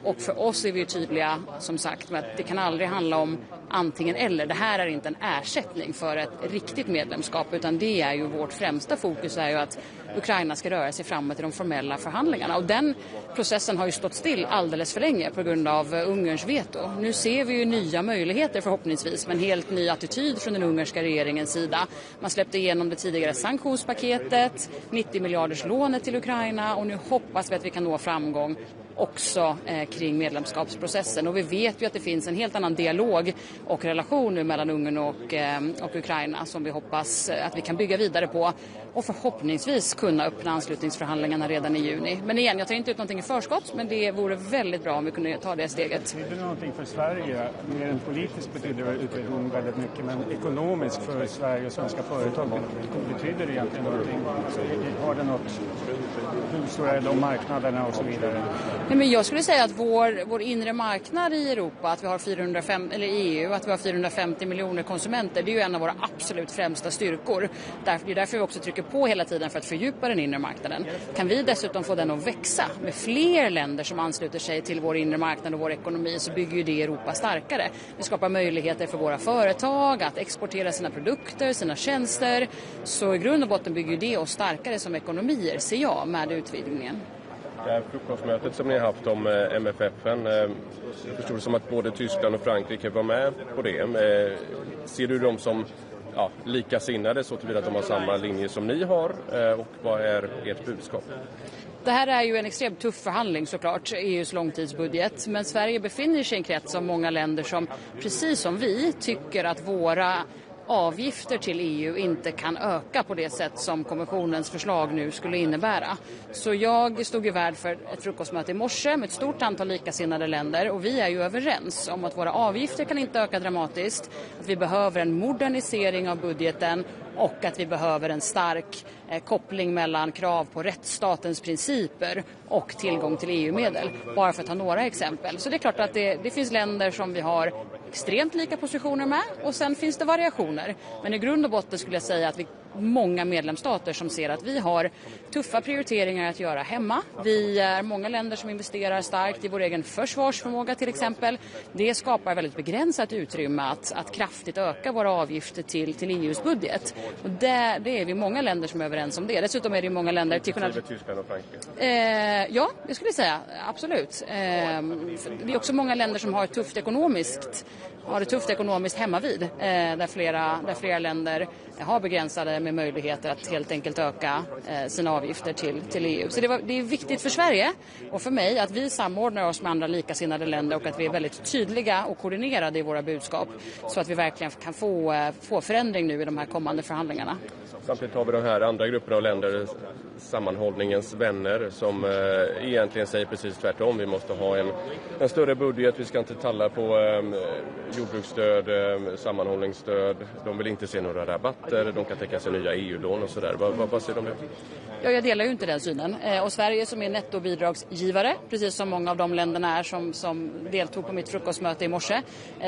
Och för oss är vi tydliga, som sagt, med att det kan aldrig handla om antingen eller. Det här är inte en ersättning för ett riktigt medlemskap, utan det är ju vårt främsta fokus är ju att Ukraina ska röra sig framåt i de formella förhandlingarna. Och den processen har ju stått still alldeles för länge på grund av Ungerns veto. Nu ser vi ju nya möjligheter förhoppningsvis, med en helt ny attityd från den ungerska regeringens sida. Man släppte igenom det tidigare sanktionspaketet, 90 miljarders lånet till Ukraina, och nu hoppas vi att vi kan nå framgång också kring medlemskapsprocessen. Och vi vet ju att det finns en helt annan dialog och relation nu mellan Ungern och Ukraina som vi hoppas att vi kan bygga vidare på och förhoppningsvis kunna öppna anslutningsförhandlingarna redan i juni. Men igen, jag tar inte ut någonting i förskott, men det vore väldigt bra om vi kunde ta det steget. Det är någonting för Sverige. Mer än politiskt betyder utvidgning väldigt mycket, men ekonomiskt för Sverige och svenska företag betyder det egentligen någonting? Har det något, hur stora är de marknaderna och så vidare? Nej, men jag skulle säga att vår inre marknad i Europa, att vi har EU, att vi har 450 miljoner konsumenter, det är ju en av våra absolut främsta styrkor. Det är därför vi också trycker på hela tiden för att fördjupa den inre marknaden. Kan vi dessutom få den att växa med fler länder som ansluter sig till vår inre marknad och vår ekonomi, så bygger ju det Europa starkare. Det skapar möjligheter för våra företag att exportera sina produkter, sina tjänster. Så i grund och botten bygger det oss starkare som ekonomier, ser jag, med utvidgningen. Det här frukostmötet som ni har haft om MFF:en, jag förstår det som att både Tyskland och Frankrike var med på det. Ser du dem som likasinnade så tillvida att de har samma linje som ni har, och vad är ert budskap? Det här är ju en extremt tuff förhandling såklart, EUs långtidsbudget. Men Sverige befinner sig i en krets av många länder som, precis som vi, tycker att våra avgifter till EU inte kan öka på det sätt som kommissionens förslag nu skulle innebära. Så jag stod ju värd för ett frukostmöte i morse med ett stort antal likasinnade länder, och vi är ju överens om att våra avgifter kan inte öka dramatiskt, att vi behöver en modernisering av budgeten och att vi behöver en stark koppling mellan krav på rättsstatens principer och tillgång till EU-medel, bara för att ta några exempel. Så det är klart att det finns länder som vi har extremt lika positioner med, och sen finns det variationer. Men i grund och botten skulle jag säga att vi många medlemsstater som ser att vi har tuffa prioriteringar att göra hemma. Vi är många länder som investerar starkt i vår egen försvarsförmåga till exempel. Det skapar väldigt begränsat utrymme att kraftigt öka våra avgifter till EUs budget. Och det är vi många länder som är överens om det. Dessutom är det många länder... Tyskland och Frankrike? Ja, det skulle jag säga. Absolut. Det är också många länder som har ett tufft ekonomiskt hemmavid. Där flera länder har begränsade med möjligheter att helt enkelt öka sina avgifter till EU. Så det är viktigt för Sverige och för mig att vi samordnar oss med andra likasinnade länder och att vi är väldigt tydliga och koordinerade i våra budskap så att vi verkligen kan få förändring nu i de här kommande förhandlingarna. Samtidigt har vi de här andra grupperna av länder, sammanhållningens vänner, som egentligen säger precis tvärtom. Vi måste ha en större budget, vi ska inte talla på jordbruksstöd, sammanhållningsstöd. De vill inte se några rabatter, de kan tänka sig nya EU-lån och sådär. Vad säger de nu? Ja, jag delar ju inte den synen. Och Sverige som är nettobidragsgivare, precis som många av de länderna är som deltog på mitt frukostmöte i morse.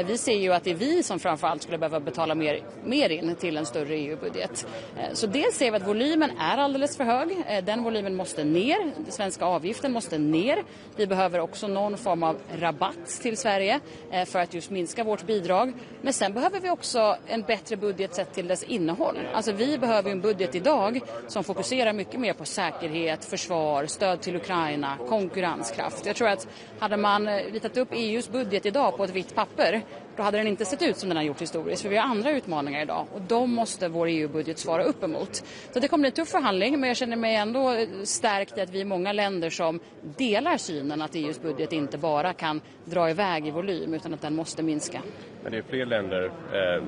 Vi ser ju att det är vi som framförallt skulle behöva betala mer in till en större EU-budget. Så dels ser vi att volymen är alldeles för hög. Den volymen måste ner. Den svenska avgiften måste ner. Vi behöver också någon form av rabatt till Sverige för att just minska vårt bidrag. Men sen behöver vi också en bättre budget sett till dess innehåll. Alltså vi behöver en budget idag som fokuserar mycket mer på säkerhet, försvar, stöd till Ukraina, konkurrenskraft. Jag tror att hade man ritat upp EUs budget idag på ett vitt papper, då hade den inte sett ut som den har gjort historiskt. För vi har andra utmaningar idag och de måste vår EU-budget svara upp emot. Så det kommer bli en tuff förhandling, men jag känner mig ändå stärkt i att vi är många länder som delar synen att EUs budget inte bara kan dra iväg i volym utan att den måste minska. Men det är fler länder.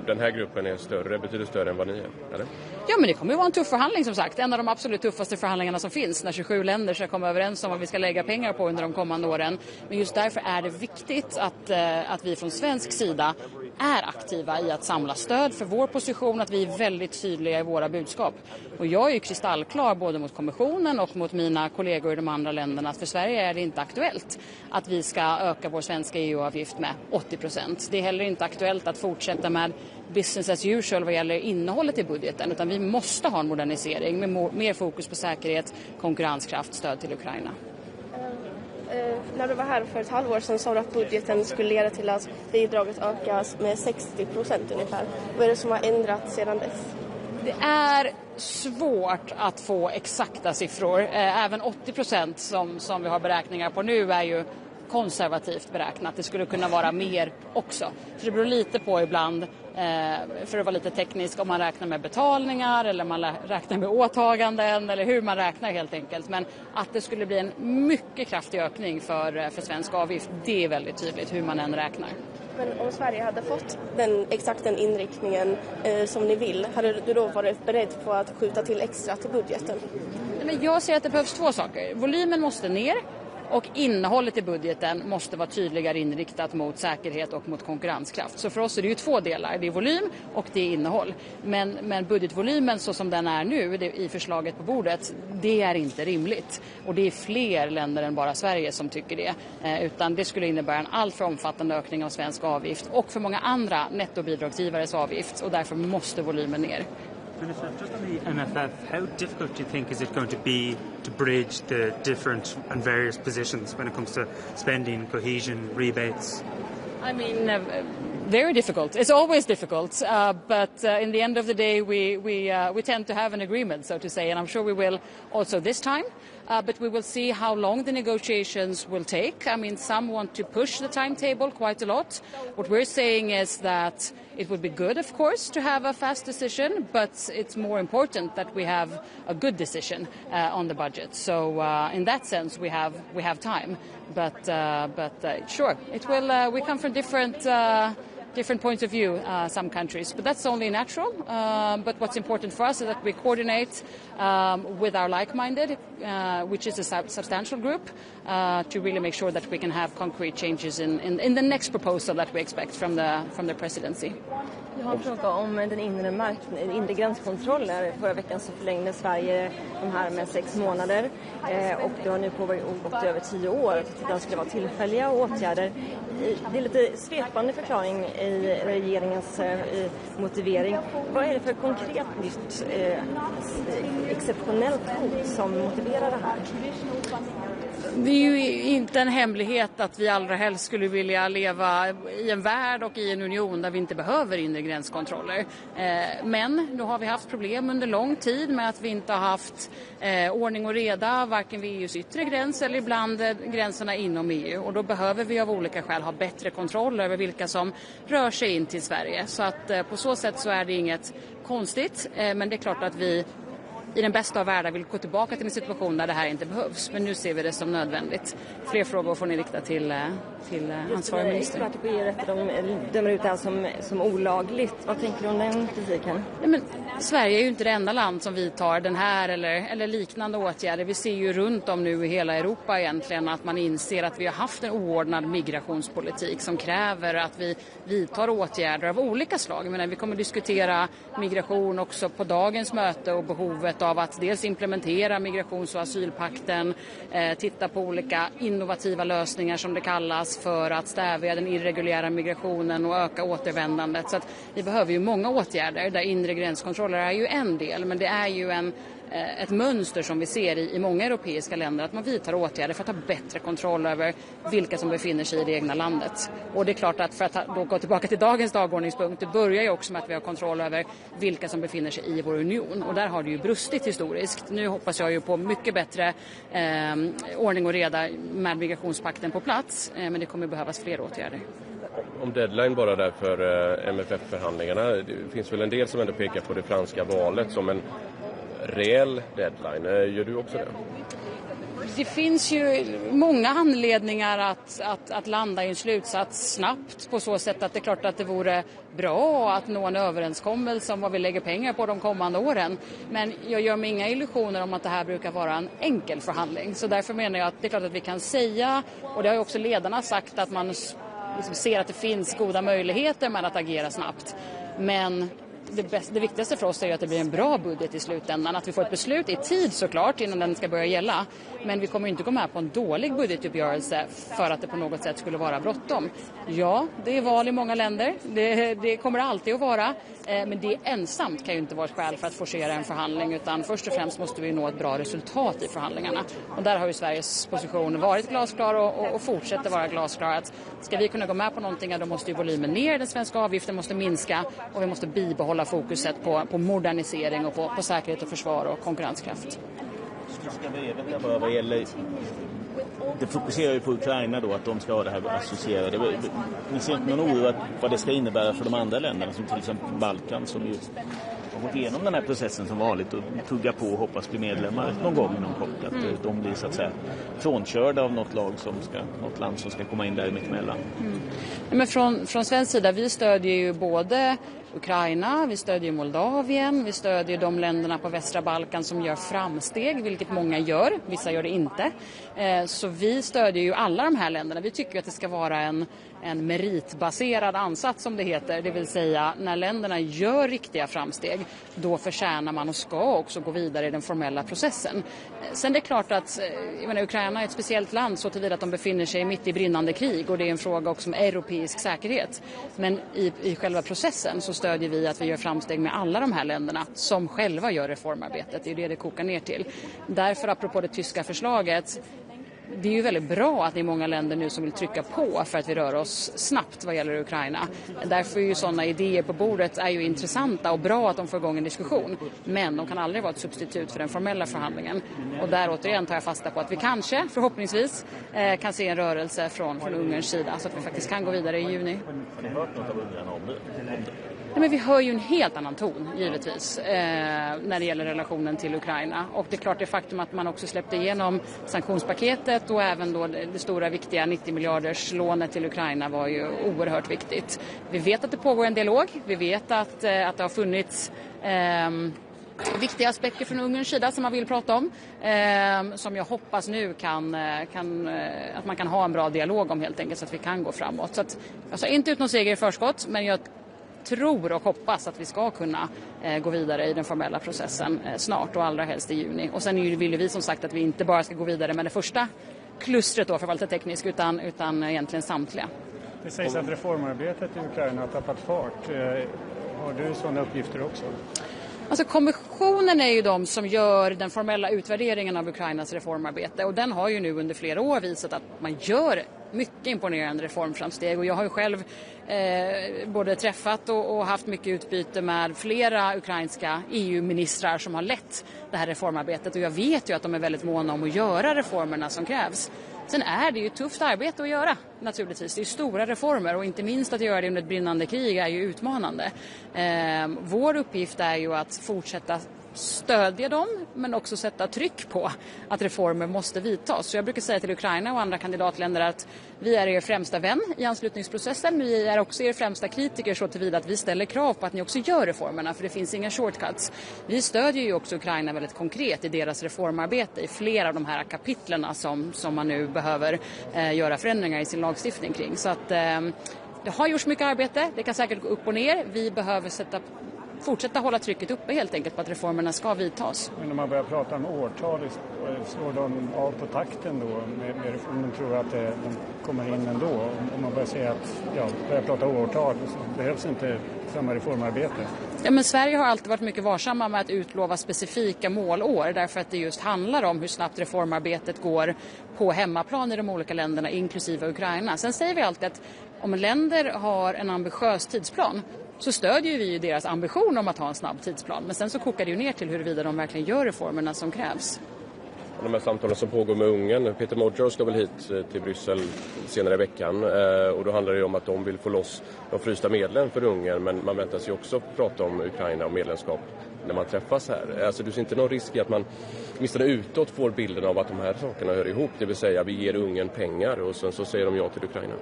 Den här gruppen är betydligt större än vad ni är, eller? Ja, men det kommer ju vara en tuff förhandling som sagt. En av de absolut tuffaste förhandlingarna som finns när 27 länder ska komma överens om vad vi ska lägga pengar på under de kommande åren. Men just därför är det viktigt att vi från svensk sida är aktiva i att samla stöd för vår position, att vi är väldigt tydliga i våra budskap. Och jag är ju kristallklar både mot kommissionen och mot mina kollegor i de andra länderna att för Sverige är det inte aktuellt att vi ska öka vår svenska EU-avgift med 80%. Det är heller inte aktuellt att fortsätta med business as usual vad gäller innehållet i budgeten, utan vi måste ha en modernisering med mer fokus på säkerhet, konkurrenskraft, stöd till Ukraina. När du var här för ett halvår sedan sa du att budgeten skulle leda till att bidraget ökas med 60% ungefär. Vad är det som har ändrats sedan dess? Det är svårt att få exakta siffror. Även 80% som vi har beräkningar på nu är ju konservativt beräknat. Det skulle kunna vara mer också. Så det beror lite på ibland, för att vara lite teknisk, om man räknar med betalningar eller man räknar med åtaganden eller hur man räknar helt enkelt. Men att det skulle bli en mycket kraftig ökning för svensk avgift, det är väldigt tydligt hur man än räknar. Men om Sverige hade fått exakt den inriktningen som ni vill, hade du då varit beredd på att skjuta till extra till budgeten? Men jag ser att det behövs två saker. Volymen måste ner. Och innehållet i budgeten måste vara tydligare inriktat mot säkerhet och mot konkurrenskraft. Så för oss är det ju två delar. Det är volym och det är innehåll. Men budgetvolymen så som den är nu i förslaget på bordet, det är inte rimligt. Och det är fler länder än bara Sverige som tycker det. Utan det skulle innebära en alltför omfattande ökning av svensk avgift och för många andra nettobidragsgivares avgift. Och därför måste volymen ner. Minister, just on the MFF, how difficult do you think is it going to be to bridge the different and various positions when it comes to spending, cohesion, rebates? I mean, very difficult. It's always difficult, but in the end of the day, we tend to have an agreement, so to say, and I'm sure we will also this time. But we will see how long the negotiations will take. I mean, some want to push the timetable quite a lot. What we're saying is that it would be good, of course, to have a fast decision, but it's more important that we have a good decision on the budget. So in that sense, we have time. But sure, it will. We come from different points of view, some countries, but that's only natural. But what's important for us is that we coordinate with our like-minded, which is a substantial group, to really make sure that we can have concrete changes in the next proposal that we expect from the presidency. Jag har en fråga om den inre gränskontroller. Förra veckan så förlängde Sverige de här med 6 månader och det har nu pågått över 10 år. Den skulle vara tillfälliga åtgärder. Det är lite svepande förklaring i regeringens motivering. Vad är det för konkret nytt exceptionellt hot som motiverar det här? Det är ju inte en hemlighet att vi allra helst skulle vilja leva i en värld och i en union där vi inte behöver inre gränskontroller. Men då har vi haft problem under lång tid med att vi inte har haft ordning och reda varken vid EUs yttre gräns eller ibland gränserna inom EU. Och då behöver vi av olika skäl ha bättre kontroll över vilka som rör sig in till Sverige. Så att på så sätt så är det inget konstigt, men det är klart att vi i den bästa av världar vill gå tillbaka till en situation där det här inte behövs. Men nu ser vi det som nödvändigt. Fler frågor får ni rikta till ansvarig minister. Experter på EU-rätt dömer ut det här som olagligt. Vad tänker du om den kritiken? Nej, men Sverige är ju inte det enda land som vidtar den här eller liknande åtgärder. Vi ser ju runt om nu i hela Europa egentligen att man inser att vi har haft en oordnad migrationspolitik som kräver att vi vidtar åtgärder av olika slag. Jag menar, vi kommer diskutera migration också på dagens möte och behovet av att dels implementera migrations- och asylpakten, titta på olika innovativa lösningar som det kallas för att stävja den irreguljära migrationen och öka återvändandet. Så att vi behöver ju många åtgärder där inre gränskontroller är ju en del, men det är ju ett mönster som vi ser i många europeiska länder att man vidtar åtgärder för att ha bättre kontroll över vilka som befinner sig i det egna landet. Och det är klart att för att då gå tillbaka till dagens dagordningspunkt, det börjar ju också med att vi har kontroll över vilka som befinner sig i vår union. Och där har det ju brustit historiskt. Nu hoppas jag ju på mycket bättre ordning och reda med migrationspakten på plats, men det kommer behövas fler åtgärder. Om deadline bara där för MFF-förhandlingarna, det finns väl en del som ändå pekar på det franska valet som en reell deadline. Gör du också det? Det finns ju många anledningar att landa i en slutsats snabbt på så sätt att det är klart att det vore bra att nå en överenskommelse om vad vi lägger pengar på de kommande åren. Men jag gör mig inga illusioner om att det här brukar vara en enkel förhandling. Så därför menar jag att det är klart att vi kan säga, och det har ju också ledarna sagt, att man liksom ser att det finns goda möjligheter med att agera snabbt. Men det viktigaste för oss är ju att det blir en bra budget i slutändan. Att vi får ett beslut i tid såklart innan den ska börja gälla. Men vi kommer inte gå med på en dålig budgetuppgörelse för att det på något sätt skulle vara bråttom. Ja, det är val i många länder. Det kommer alltid att vara. Men det ensamt kan ju inte vara ett skäl för att forcera en förhandling. Utan först och främst måste vi nå ett bra resultat i förhandlingarna. Och där har ju Sveriges position varit glasklar och fortsätter vara glasklar. Att ska vi kunna gå med på någonting, då måste ju volymen ner, den svenska avgiften måste minska och vi måste bibehålla fokuset på modernisering och på säkerhet och försvar och konkurrenskraft. Vad gäller, det fokuserar ju på Ukraina då, att de ska ha det här associerade. Ni ser inte någon oro vad det ska innebära för de andra länderna, som till exempel Balkan, som ju har gått igenom den här processen som vanligt och tuggar på och hoppas bli medlemmar någon gång inom kort. Att de blir så att säga frånkörda av något land som ska komma in där mittemellan. Men från svensk sida, vi stödjer ju både Ukraina, vi stödjer Moldavien, vi stödjer de länderna på västra Balkan som gör framsteg, vilket många gör, vissa gör det inte. Så vi stödjer ju alla de här länderna. Vi tycker att det ska vara en meritbaserad ansats som det heter, det vill säga när länderna gör riktiga framsteg, då förtjänar man och ska också gå vidare i den formella processen. Sen det är klart att Ukraina är ett speciellt land så tillvida att de befinner sig mitt i brinnande krig och det är en fråga också om europeisk säkerhet. Men i själva processen så stödjer vi att vi gör framsteg med alla de här länderna som själva gör reformarbetet. Det är det kokar ner till. Därför, apropå det tyska förslaget, det är ju väldigt bra att det är många länder nu som vill trycka på för att vi rör oss snabbt vad gäller Ukraina. Därför är ju sådana idéer på bordet är ju intressanta och bra att de får igång en diskussion. Men de kan aldrig vara ett substitut för den formella förhandlingen. Och där återigen tar jag fasta på att vi kanske, förhoppningsvis, kan se en rörelse från Ungerns sida så att vi faktiskt kan gå vidare i juni. Har ni hört något av ungrarna om det? Nej, men vi hör ju en helt annan ton, givetvis, när det gäller relationen till Ukraina. Och det är klart det faktum att man också släppte igenom sanktionspaketet och även då det stora viktiga 90 miljarders lånet till Ukraina var ju oerhört viktigt. Vi vet att det pågår en dialog. Vi vet att det har funnits viktiga aspekter från Ungerns sida som man vill prata om. Som jag hoppas nu att man kan ha en bra dialog om helt enkelt så att vi kan gå framåt. Så att, alltså, inte ut någon seger i förskott, men jag tror och hoppas att vi ska kunna gå vidare i den formella processen snart och allra helst i juni. Och sen vill vi som sagt att vi inte bara ska gå vidare med det första klustret då för att vara lite teknisk utan egentligen samtliga. Det sägs att reformarbetet i Ukraina har tappat fart. Har du sådana uppgifter också? Alltså kommissionen är ju de som gör den formella utvärderingen av Ukrainas reformarbete, och den har ju nu under flera år visat att man gör mycket imponerande reformframsteg, och jag har ju själv både träffat och haft mycket utbyte med flera ukrainska EU-ministrar som har lett det här reformarbetet, och jag vet ju att de är väldigt måna om att göra reformerna som krävs. Sen är det ju tufft arbete att göra naturligtvis. Det är stora reformer, och inte minst att göra det under ett brinnande krig är ju utmanande. Vår uppgift är ju att fortsätta stödja dem, men också sätta tryck på att reformer måste vidtas. Så jag brukar säga till Ukraina och andra kandidatländer att vi är er främsta vän i anslutningsprocessen. Vi är också er främsta kritiker så tillvida att vi ställer krav på att ni också gör reformerna, för det finns inga shortcuts. Vi stödjer ju också Ukraina väldigt konkret i deras reformarbete i flera av de här kapitlerna som man nu behöver göra förändringar i sin lagstiftning kring. Så att det har gjorts mycket arbete, det kan säkert gå upp och ner. Vi behöver fortsätta hålla trycket uppe helt enkelt på att reformerna ska vidtas. Men om man börjar prata om årtal, slår de av på takten då med reformen, tror att de kommer in ändå? Om man börjar säga att börjar prata årtal, så behövs inte samma reformarbete. Ja, men Sverige har alltid varit mycket varsamma med att utlova specifika målår, därför att det just handlar om hur snabbt reformarbetet går på hemmaplan i de olika länderna, inklusive Ukraina. Sen säger vi alltid att om länder har en ambitiös tidsplan så stödjer vi ju deras ambition om att ha en snabb tidsplan. Men sen så kokar det ju ner till huruvida de verkligen gör reformerna som krävs. De här samtalen som pågår med Ungern, Peter Modjor ska väl hit till Bryssel senare i veckan, och då handlar det ju om att de vill få loss de frysta medlen för Ungern, men man väntar sig också prata om Ukraina och medlemskap när man träffas här. Alltså du ser inte någon risk i att man åtminstone utåt får bilden av att de här sakerna hör ihop, det vill säga vi ger Ungern pengar och sen så säger de ja till Ukraina?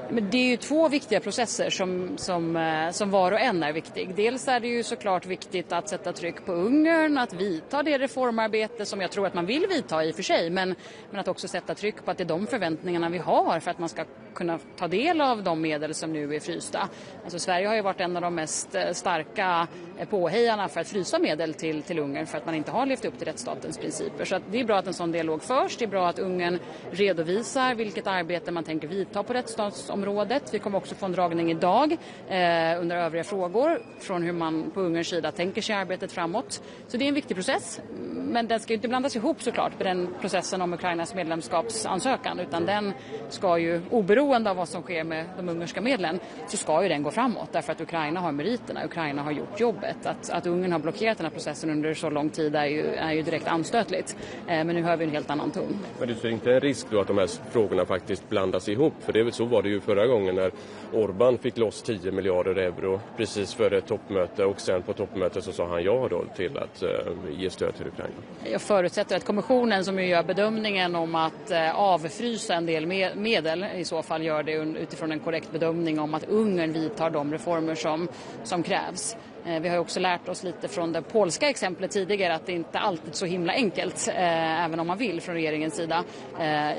Men det är ju två viktiga processer som var och en är viktig. Dels är det ju såklart viktigt att sätta tryck på Ungern, att vidta det reformarbete som jag tror att man vill vidta i och för sig, men att också sätta tryck på att det är de förväntningarna vi har för att man ska kunna ta del av de medel som nu är frysta. Alltså Sverige har ju varit en av de mest starka påhejarna för att frysa medel till Ungern för att man inte har levt upp till rättsstatens principer. Så att det är bra att en sån dialog förs. Det är bra att Ungern redovisar vilket arbete man tänker vidta på rättsstatsområdet. Vi kommer också få en dragning idag under övriga frågor från hur man på Ungerns sida tänker sig arbetet framåt. Så det är en viktig process, men den ska inte blandas ihop såklart med den processen om Ukrainas medlemskapsansökan, utan den ska ju, oberoende av vad som sker med de ungerska medlen, så ska ju den gå framåt därför att Ukraina har meriterna, Ukraina har gjort jobbet. Att Ungern har blockerat den här processen under så lång tid är ju direkt anstötligt, men nu hör vi en helt annan ton. Men du ser inte en risk då att de här frågorna faktiskt blandas ihop? För det är väl så var det ju förra gången när Orbán fick loss 10 miljarder euro precis före ett toppmöte, och sen på toppmötet så sa han ja då till att ge stöd till Ukraina. Jag förutsätter att kommissionen som ju gör bedömningen om att avfrysa en del medel i så fall gör det utifrån en korrekt bedömning om att Ungern vidtar de reformer som krävs. Vi har också lärt oss lite från det polska exemplet tidigare att det inte alltid är så himla enkelt, även om man vill från regeringens sida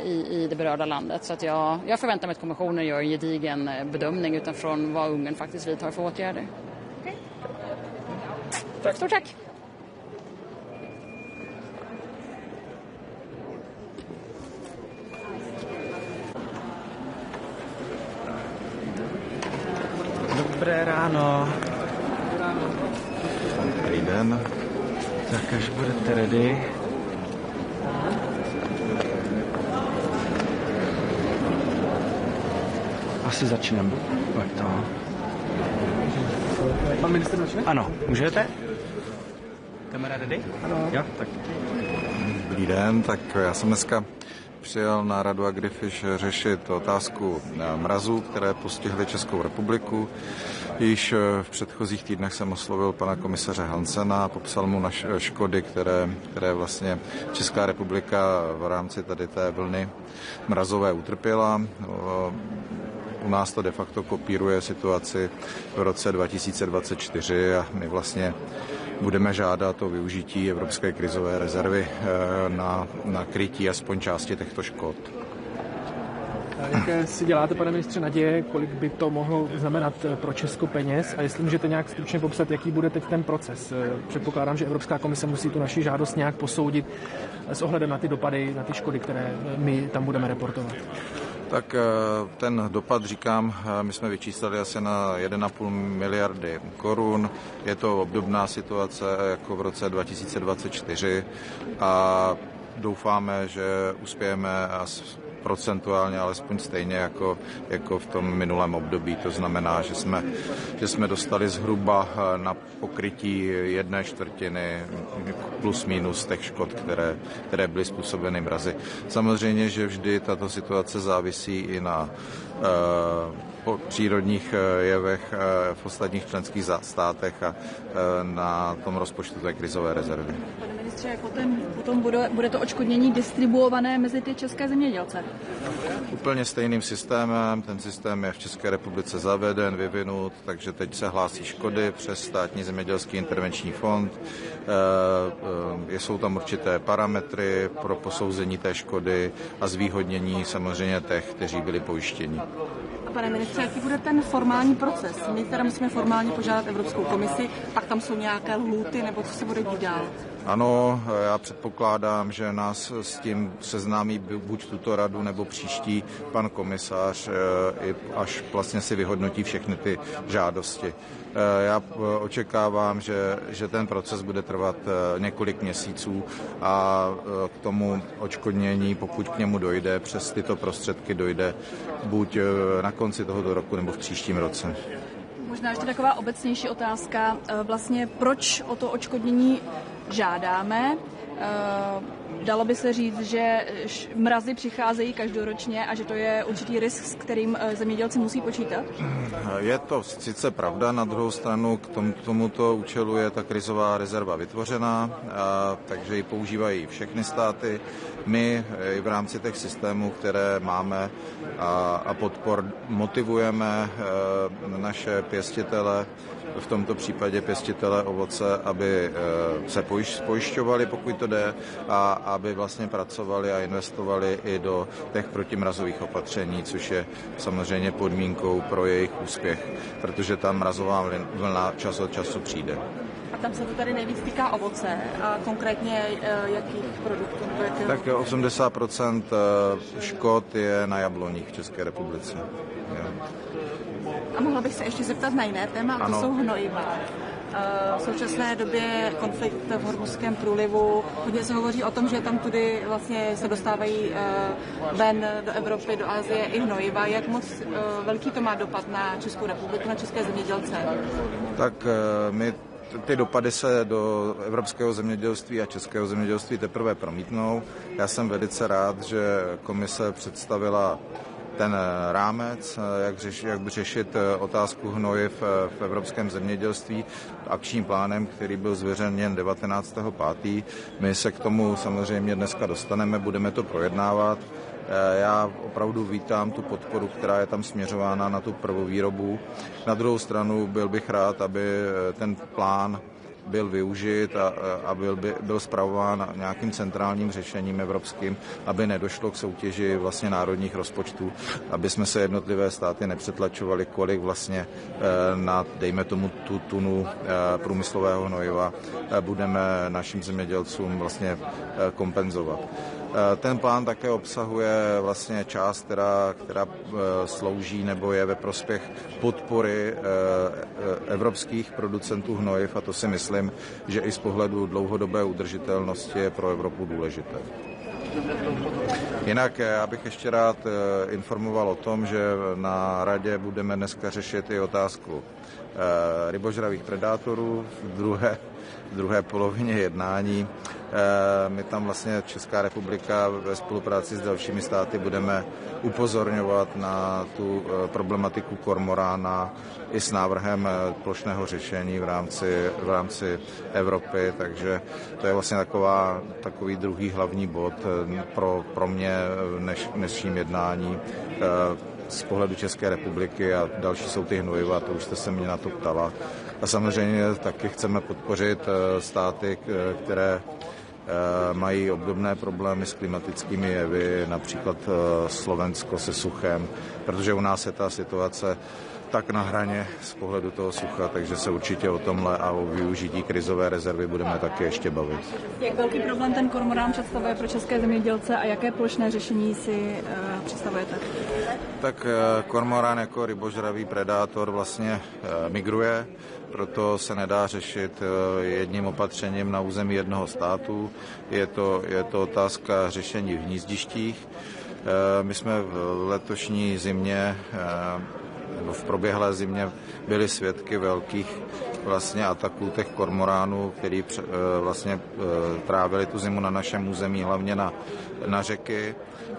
i det berörda landet. Så att jag förväntar mig att kommissionen gör en gedigen bedömning utifrån vad Ungern faktiskt vidtar för åtgärder. Tack. Stort tack! Dobré ráno. Dobrý den. Tak až budete ready. Asi začneme. Pojď to. Pan ministr začne? Ano, můžete? Kamera ready? Ano. Jo, tak. Dobrý den, tak já jsem dneska přijel na Radu Agrifish řešit otázku mrazů, které postihly Českou republiku. Již v předchozích týdnech jsem oslovil pana komisaře Hansena a popsal mu škody, které vlastně Česká republika v rámci tady té vlny mrazové utrpěla. U nás to de facto kopíruje situaci v roce 2024 a my vlastně budeme žádat o využití Evropské krizové rezervy na krytí aspoň části těchto škod. Jaké si děláte, pane ministře, naděje, kolik by to mohlo znamenat pro Česko peněz, a jestli můžete nějak stručně popsat, jaký bude teď ten proces? Předpokládám, že Evropská komise musí tu naši žádost nějak posoudit s ohledem na ty dopady, na ty škody, které my tam budeme reportovat. Tak ten dopad, říkám, my jsme vyčíslili asi na 1,5 miliardy korun. Je to obdobná situace jako v roce 2024 a doufáme, že uspějeme procentuálně alespoň stejně jako v tom minulém období. To znamená, že jsme dostali zhruba na pokrytí 1/4 plus minus těch škod, které byly způsobeny mrazy. Samozřejmě, že vždy tato situace závisí i na přírodních jevech v ostatních členských státech a na tom rozpočtu té krizové rezervy. Pane ministře, jak potom bude to odškodnění distribuované mezi ty české zemědělce? Úplně stejným systémem. Ten systém je v České republice zaveden, vyvinut, takže teď se hlásí škody přes Státní zemědělský intervenční fond. Jsou tam určité parametry pro posouzení té škody a zvýhodnění samozřejmě těch, kteří byli pojištěni. Pane ministře, jaký bude ten formální proces? My teda musíme formálně požádat Evropskou komisi, pak tam jsou nějaké lhůty, nebo co se bude dít dál? Ano, já předpokládám, že nás s tím seznámí buď tuto radu, nebo příští pan komisař, až vlastně si vyhodnotí všechny ty žádosti. Já očekávám, že ten proces bude trvat několik měsíců a k tomu odškodnění, pokud k němu dojde, přes tyto prostředky dojde buď na konci tohoto roku, nebo v příštím roce. Možná ještě taková obecnější otázka. Vlastně proč o to odškodnění žádáme? Dalo by se říct, že mrazy přicházejí každoročně a že to je určitý risk, s kterým zemědělci musí počítat? Je to sice pravda, na druhou stranu k tomuto účelu je ta krizová rezerva vytvořená, takže ji používají všechny státy. My i v rámci těch systémů, které máme a podpor, motivujeme naše pěstitele, v tomto případě pěstitele ovoce, aby se pojišťovali, pokud to jde, a aby vlastně pracovali a investovali i do těch protimrazových opatření, což je samozřejmě podmínkou pro jejich úspěch, protože ta mrazová vlna čas od času přijde. A tam se to tady nejvíc týká ovoce a konkrétně jakých produktů? Tak 80% škod je na jabloních v České republice. A mohla bych se ještě zeptat na jiné téma, a to jsou hnojiva. V současné době konflikt v Hormuzském průlivu. Hodně se hovoří o tom, že tam tudy vlastně se dostávají ven do Evropy, do Asie i hnojiva. Jak moc velký to má dopad na Českou republiku, na české zemědělce? Tak my ty dopady se do evropského zemědělství a českého zemědělství teprve promítnou. Já jsem velice rád, že komise představila ten rámec, jak by řešit otázku hnojiv v evropském zemědělství akčním plánem, který byl zveřejněn 19.5. My se k tomu samozřejmě dneska dostaneme, budeme to projednávat. Já opravdu vítám tu podporu, která je tam směřována na tu prvovýrobu. Na druhou stranu byl bych rád, aby ten plán byl využit a byl spravován nějakým centrálním řešením evropským, aby nedošlo k soutěži vlastně národních rozpočtů, aby jsme se jednotlivé státy nepřetlačovali, kolik vlastně na, dejme tomu, tu tunu průmyslového hnojiva budeme našim zemědělcům vlastně kompenzovat. Ten plán také obsahuje vlastně část, která slouží nebo je ve prospěch podpory evropských producentů hnojiv, a to si myslím, že i z pohledu dlouhodobé udržitelnosti je pro Evropu důležité. Jinak já bych ještě rád informoval o tom, že na radě budeme dneska řešit i otázku rybožravých predátorů v druhé polovině jednání. My tam vlastně Česká republika ve spolupráci s dalšími státy budeme upozorňovat na tu problematiku kormorána i s návrhem plošného řešení v rámci Evropy, takže to je vlastně takový druhý hlavní bod pro mě v dnešním jednání z pohledu České republiky, a další jsou ty hnojiva, to už jste se mě na to ptala. A samozřejmě taky chceme podpořit státy, které mají obdobné problémy s klimatickými jevy, například Slovensko se suchem, protože u nás je ta situace tak na hraně z pohledu toho sucha, takže se určitě o tomhle a o využití krizové rezervy budeme také ještě bavit. Jak velký problém ten kormorán představuje pro české zemědělce a jaké plošné řešení si představujete? Tak kormorán jako rybožravý predátor vlastně migruje, proto se nedá řešit jedním opatřením na území jednoho státu. Je to otázka řešení v hnízdištích. My jsme v letošní zimě nebo v proběhlé zimě byli svědky velkých vlastně ataků těch kormoránů, který vlastně trávili tu zimu na našem území, hlavně na řeky.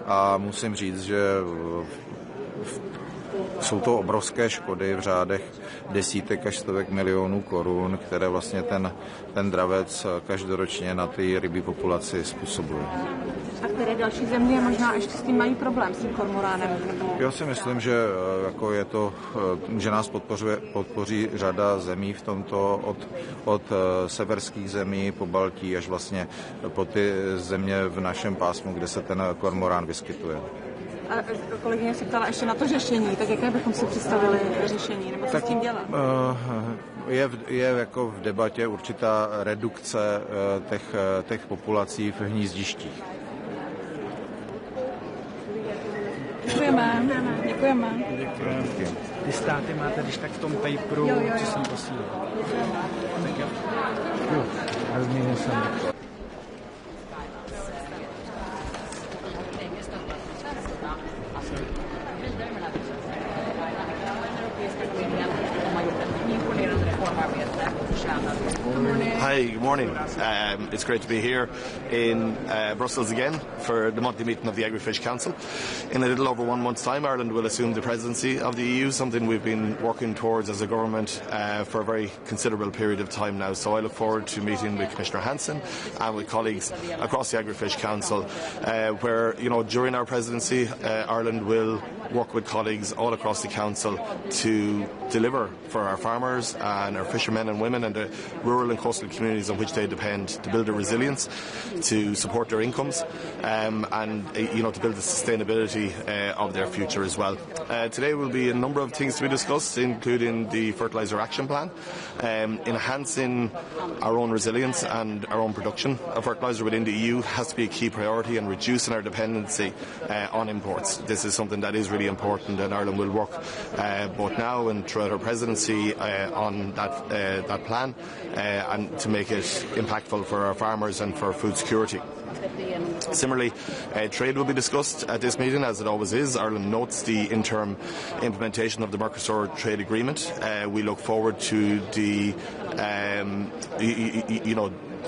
A musím říct, že jsou to obrovské škody v řádech desítek až stovek milionů korun, které vlastně ten dravec každoročně na ty rybí populaci způsobuje. A které další země možná ještě s tím mají problém, s tím kormoránem? Já si myslím, že jako je to, že nás podpoří řada zemí v tomto, od severských zemí po Baltí až vlastně po ty země v našem pásmu, kde se ten kormorán vyskytuje. A kolegyně se ptala ještě na to řešení, tak jaké bychom si představili řešení, nebo co s tím dělat? Je jako v debatě určitá redukce těch populací v hnízdištích. Děkujeme. Ty státy máte když tak v tom paperu, co jsem posílal. Tak jo. A změnil jsem. Hi, good morning. It's great to be here in Brussels again for the monthly meeting of the Agri-Fish Council. In a little over 1 month's time, Ireland will assume the presidency of the EU, something we've been working towards as a government for a very considerable period of time now. So I look forward to meeting with Commissioner Hansen and with colleagues across the Agri-Fish Council, where, during our presidency, Ireland will work with colleagues all across the council to deliver for our farmers and our fishermen and women and the rural and coastal communities on which they depend, to build their resilience, to support their incomes, and to build the sustainability of their future as well. Today will be a number of things to be discussed, including the Fertiliser Action Plan, enhancing our own resilience and our own production of fertiliser within the EU has to be a key priority, and reducing our dependency on imports. This is something that is really important, and Ireland will work both now and throughout our presidency on that plan and to make it impactful for our farmers and for food security. Similarly, trade will be discussed at this meeting, as it always is. Ireland notes the interim implementation of the Mercosur trade agreement. We look forward to the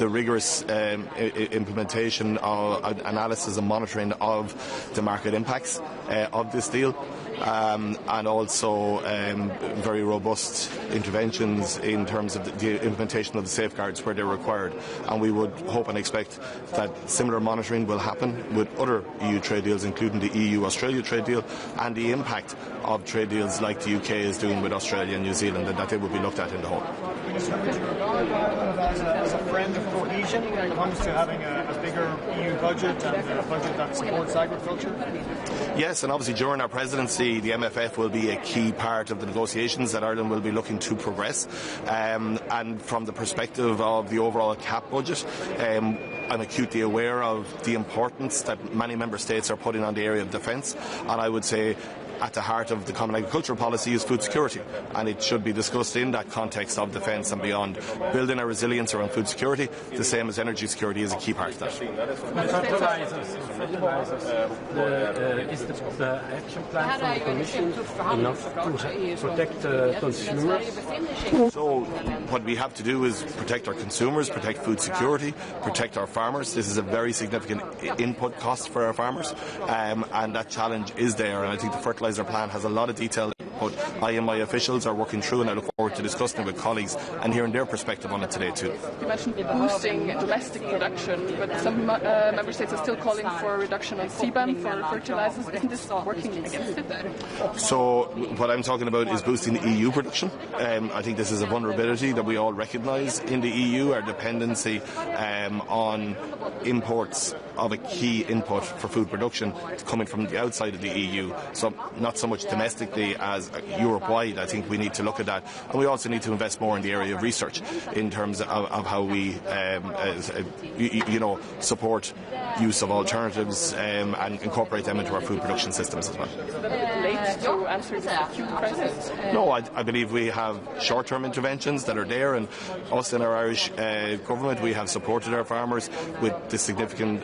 rigorous implementation of analysis and monitoring of the market impacts of this deal. And also very robust interventions in terms of the implementation of the safeguards where they're required. And we would hope and expect that similar monitoring will happen with other EU trade deals, including the EU-Australia trade deal, and the impact of trade deals like the UK is doing with Australia and New Zealand, and that they will be looked at in the whole. As a friend of cohesion when it comes to having a bigger EU budget and a budget that supports agriculture? Yes, and obviously during our presidency the MFF will be a key part of the negotiations that Ireland will be looking to progress, and from the perspective of the overall CAP budget, I'm acutely aware of the importance that many member states are putting on the area of defence, and I would say at the heart of the common agricultural policy is food security, and it should be discussed in that context of defence and beyond. Building our resilience around food security, the same as energy security, is a key part of that. Is the action plan from the Commission enough to protect consumers? So what we have to do is protect our consumers, protect food security, protect our farmers. This is a very significant input cost for our farmers, and that challenge is there, and I think the fertiliser plan has a lot of detail but I and my officials are working through, and I look forward to discussing it with colleagues and hearing their perspective on it today too. You mentioned boosting domestic production, but some member states are still calling for a reduction on CBAM for fertilizers. Isn't this working against it? So what I'm talking about is boosting the EU production. I think this is a vulnerability that we all recognise in the EU, our dependency on imports of a key input for food production coming from the outside of the EU. So not so much domestically as Europe-wide. I think we need to look at that. And we also need to invest more in the area of research in terms of how we support use of alternatives and incorporate them into our food production systems as well. To answer the acute crisis? No, I believe we have short-term interventions that are there, and us in our Irish government, we have supported our farmers with the significant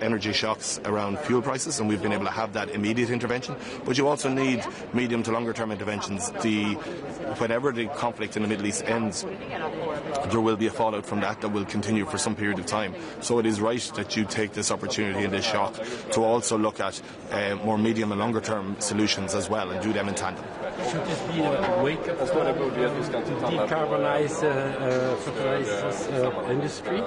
energy shocks around fuel prices, and we've been able to have that immediate intervention. But you also need medium to longer-term interventions. Whenever the conflict in the Middle East ends, there will be a fallout from that will continue for some period of time. So it is right that you take this opportunity and this shock to also look at more medium and longer-term solutions as well and do them in tandem. Should this be a wake-up call to decarbonize fertilizers industry?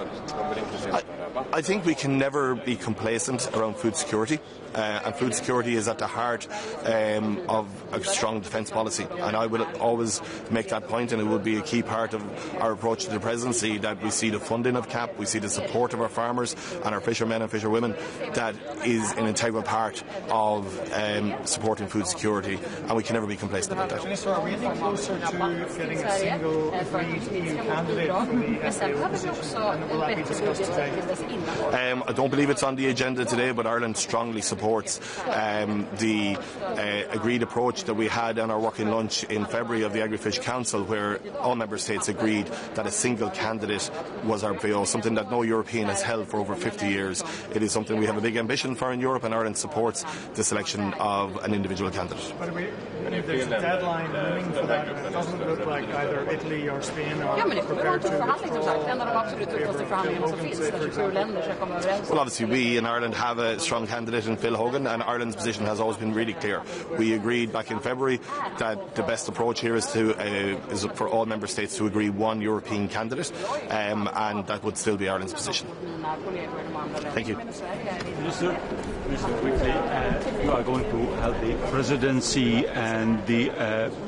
I think we can never be complacent around food security. And food security is at the heart of a strong defence policy. And I will always make that point, and it will be a key part of our approach to the presidency, that we see the funding of CAP, we see the support of our farmers and our fishermen and fisherwomen. That is an integral part of supporting food security, and we can never be complacent about that. Minister, are we getting closer to getting a single agreed EU candidate for the FAO position, and will that be discussed today? I don't believe it's on the agenda today, but Ireland strongly supports the agreed approach that we had on our working lunch in February of the Agri-Fish Council, where all member states agreed that a single candidate was our PO, something that no European has held for over 50 years. It is something we have a big ambition for in Europe, and Ireland supports the selection of an individual candidate. But there's a deadline looming for that. It doesn't look like either Italy or Spain are prepared to Well, obviously we in Ireland have a strong candidate in Phil Hogan, and Ireland's position has always been really clear. We agreed back in February that the best approach here is for all member states to agree one European candidate, and that would still be Ireland's position. Thank you. Minister, quickly, you are going to have the presidency, and the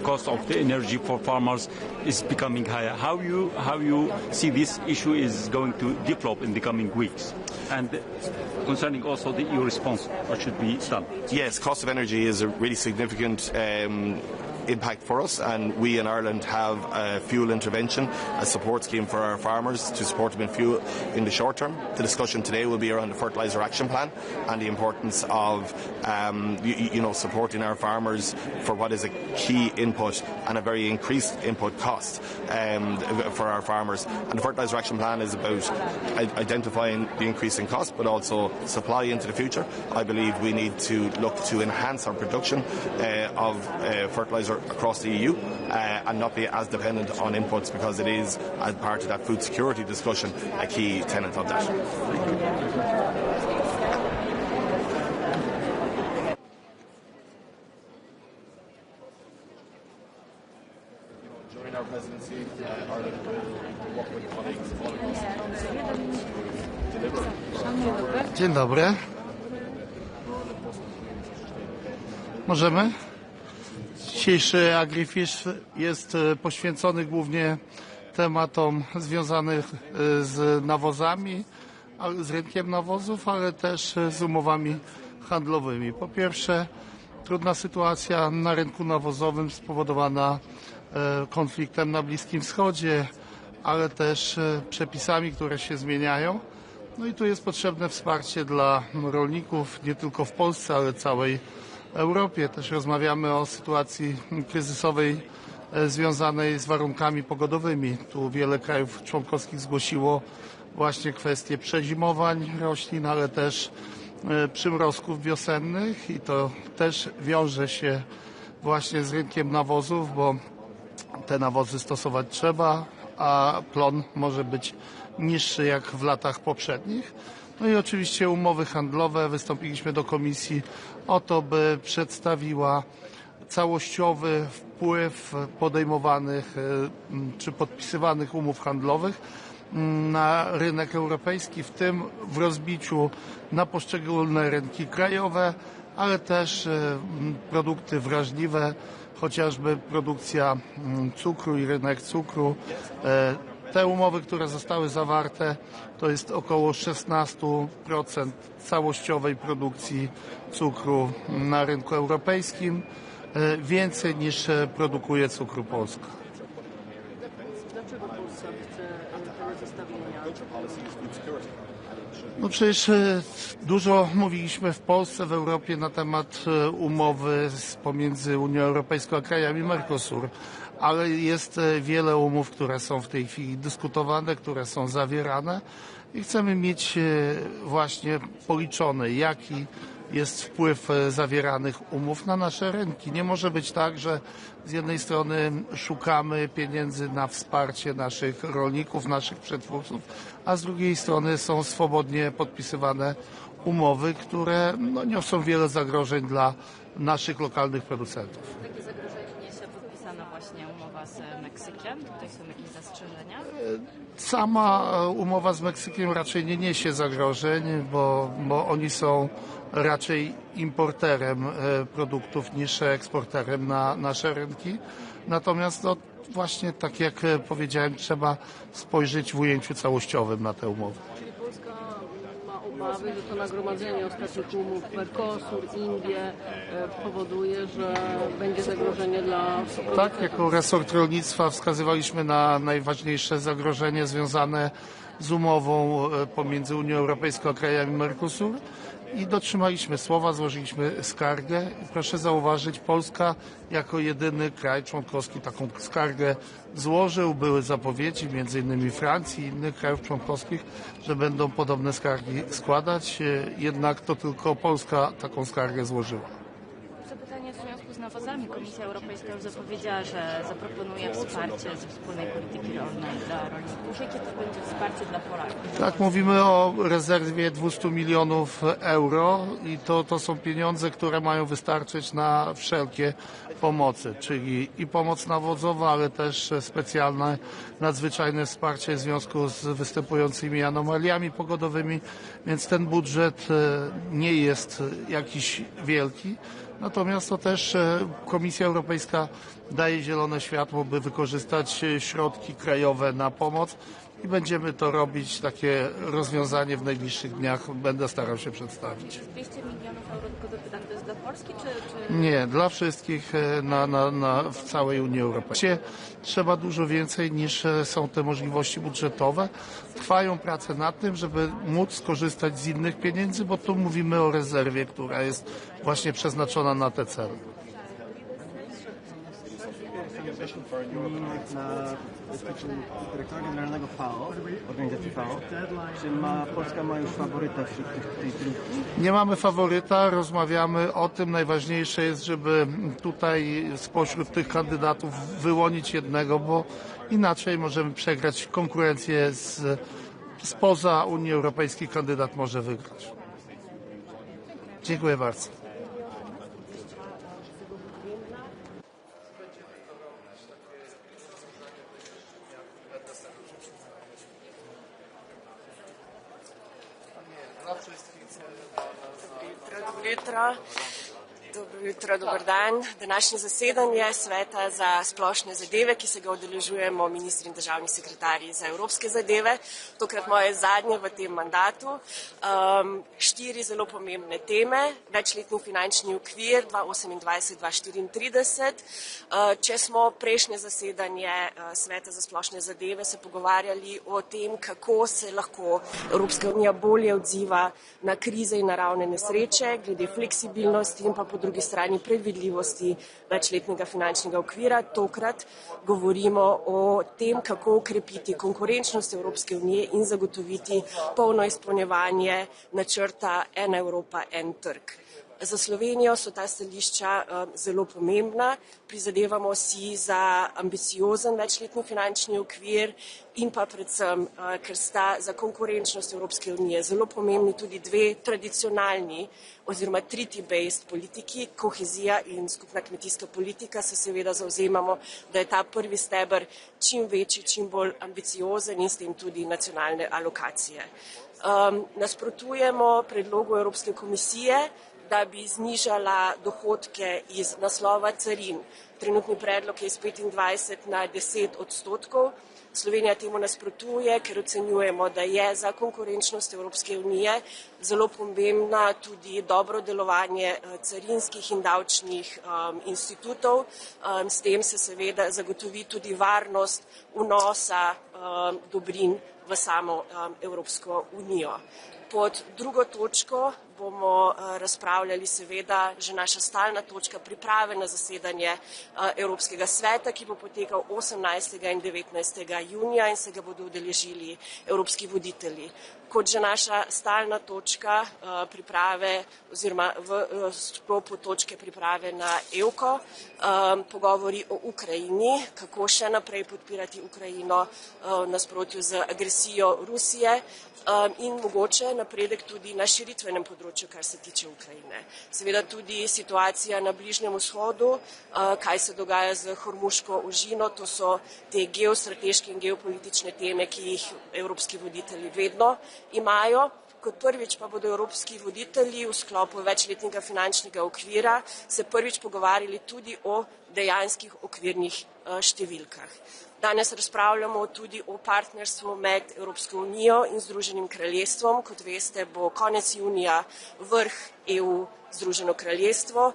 cost of the energy for farmers is becoming higher. How you see this issue is going to develop in the coming weeks? And concerning also the EU response, what should be done? Yes, cost of energy is a really significant impact for us, and we in Ireland have a fuel intervention, a support scheme for our farmers to support them in fuel in the short term. The discussion today will be around the fertiliser action plan and the importance of supporting our farmers for what is a key input and a very increased input cost for our farmers. And the fertiliser action plan is about identifying the increase in cost, but also supply into the future. I believe we need to look to enhance our production of fertiliser across the EU and not be as dependent on inputs, because it is, as part of that food security discussion, a key tenet of that. During our presidency, Ireland will work with colleagues all across the country. Dzień dobry. Możemy? Dzisiejszy Agri-Fish jest poświęcony głównie tematom związanym z nawozami, z rynkiem nawozów, ale też z umowami handlowymi. Po pierwsze, trudna sytuacja na rynku nawozowym spowodowana konfliktem na Bliskim Wschodzie, ale też przepisami, które się zmieniają. No i tu jest potrzebne wsparcie dla rolników, nie tylko w Polsce, ale całej Europie. Też rozmawiamy o sytuacji kryzysowej związanej z warunkami pogodowymi. Tu wiele krajów członkowskich zgłosiło właśnie kwestie przezimowań roślin, ale też przymrozków wiosennych, i to też wiąże się właśnie z rynkiem nawozów, bo te nawozy stosować trzeba, a plon może być niższy jak w latach poprzednich. No i oczywiście umowy handlowe. Wystąpiliśmy do Komisji o to, by przedstawiła całościowy wpływ podejmowanych czy podpisywanych umów handlowych na rynek europejski, w tym w rozbiciu na poszczególne rynki krajowe, ale też produkty wrażliwe, chociażby produkcja cukru i rynek cukru, Te umowy, które zostały zawarte, to jest około 16% całościowej produkcji cukru na rynku europejskim, więcej niż produkuje cukru Polska. Dlaczego Polska chce tego zestawienia? No przecież dużo mówiliśmy w Polsce, w Europie na temat umowy pomiędzy Unią Europejską a krajami Mercosur, ale jest wiele umów, które są w tej chwili dyskutowane, które są zawierane i chcemy mieć właśnie policzone, jaki jest wpływ zawieranych umów na nasze rynki. Nie może być tak, że z jednej strony szukamy pieniędzy na wsparcie naszych rolników, naszych przetwórców, a z drugiej strony są swobodnie podpisywane umowy, które niosą wiele zagrożeń dla naszych lokalnych producentów. Jakie zagrożenie niesie podpisana właśnie umowa z Meksykiem? Tutaj są jakieś zastrzeżenia? Sama umowa z Meksykiem raczej nie niesie zagrożeń, bo oni są raczej importerem produktów niż eksporterem na nasze rynki. Natomiast właśnie tak jak powiedziałem, trzeba spojrzeć w ujęciu całościowym na tę umowę. Czyli Polska ma obawy, że to nagromadzenie ostatnich umów Mercosur, Indie powoduje, że będzie zagrożenie dla... Tak, jako resort rolnictwa wskazywaliśmy na najważniejsze zagrożenie związane z umową pomiędzy Unią Europejską a krajami Mercosur i dotrzymaliśmy słowa, złożyliśmy skargę. Proszę zauważyć, Polska jako jedyny kraj członkowski taką skargę złożył. Były zapowiedzi między innymi Francji i innych krajów członkowskich, że będą podobne skargi składać, jednak to tylko Polska taką skargę złożyła. Pytanie w związku z nawozami. Komisja Europejska już zapowiedziała, że zaproponuje wsparcie ze wspólnej polityki rolnej dla rolników. Jakie to będzie wsparcie dla Polaków? Tak, mówimy o rezerwie 200 milionów euro i to są pieniądze, które mają wystarczyć na wszelkie pomocy, czyli i pomoc nawozowa, ale też specjalne, nadzwyczajne wsparcie w związku z występującymi anomaliami pogodowymi, więc ten budżet nie jest jakiś wielki. Natomiast to też Komisja Europejska daje zielone światło, by wykorzystać środki krajowe na pomoc i będziemy to robić. Takie rozwiązanie w najbliższych dniach będę starał się przedstawić. 200 milionów euro, tylko dopytam, to jest dla Polski czy... Nie, dla wszystkich w całej Unii Europejskiej. Trzeba dużo więcej niż są te możliwości budżetowe. Trwają prace nad tym, żeby móc skorzystać z innych pieniędzy, bo tu mówimy o rezerwie, która jest właśnie przeznaczona na te cele. Na dyrektora generalnego FAO, organizacji FAO, czy Polska ma już faworyta wśród tej trójki? Nie mamy faworyta, rozmawiamy o tym. Najważniejsze jest, żeby tutaj spośród tych kandydatów wyłonić jednego, bo inaczej możemy przegrać konkurencję spoza Unii Europejskiej. Kandydat może wygrać. Dziękuję bardzo. Dobro jutro, dober dan. Današnje zasedanje Sveta za splošne zadeve, ki se ga udeležujemo ministri in državni sekretarji za evropske zadeve, tokrat moje zadnje v tem mandatu. 4 zelo pomembne teme, večletni finančni okvir 2028-2034. Če smo prejšnje zasedanje Sveta za splošne zadeve se pogovarjali o tem, kako se lahko Evropska unija bolje odziva na krize in naravne nesreče, glede fleksibilnosti in pa po drugi strani predvidljivosti večletnega finančnega okvira. Tokrat govorimo o tem, kako ukrepiti konkurenčnost Evropske unije in zagotoviti polno izpolnjevanje načrta Ena Evropa, en trg. Za Slovenijo so ta stališča zelo pomembna. Prizadevamo si za ambiciozen večletni finančni okvir in pa predvsem, ker sta za konkurenčnost Evropske unije zelo pomembni tudi dve tradicionalni oziroma treaty-based politiki, kohezija in skupna kmetijska politika, se seveda zavzemamo, da je ta prvi steber čim večji, čim bolj ambiciozen in s tem tudi nacionalne alokacije. Nasprotujemo predlogu Evropske komisije, da bi znižala dohodke iz naslova carin. Trenutni predlog je iz 25 na 10%. Slovenija temu nasprotuje, ker ocenjujemo, da je za konkurenčnost Evropske unije zelo pomembna tudi dobro delovanje carinskih in davčnih institutov. S tem se seveda zagotovi tudi varnost vnosa dobrin v samo Evropsko unijo. Pod drugo točko bomo razpravljali seveda že naša stalna točka priprave na zasedanje Evropskega sveta, ki bo potekal 18. in 19. junija in se ga bodo udeležili evropski voditelji. Kot že naša stalna točka priprave oziroma v sklopu točke priprave na EUKO, pogovori o Ukrajini, kako še naprej podpirati Ukrajino v nasprotju z agresijo Rusije in mogoče napredek tudi na širitvenem področju, kar se tiče Ukrajine. Seveda tudi situacija na Bližnjem vzhodu, kaj se dogaja z Hormuško ožino, to so te geostrateške in geopolitične teme, ki jih evropski voditelji vedno imajo. Kot prvič pa bodo evropski voditelji v sklopu večletnega finančnega okvira se prvič pogovarjali tudi o dejanskih okvirnih številkah. Danes razpravljamo tudi o partnerstvu med Evropsko unijo in Združenim kraljestvom. Kot veste, bo konec junija vrh EU Združeno kraljestvo.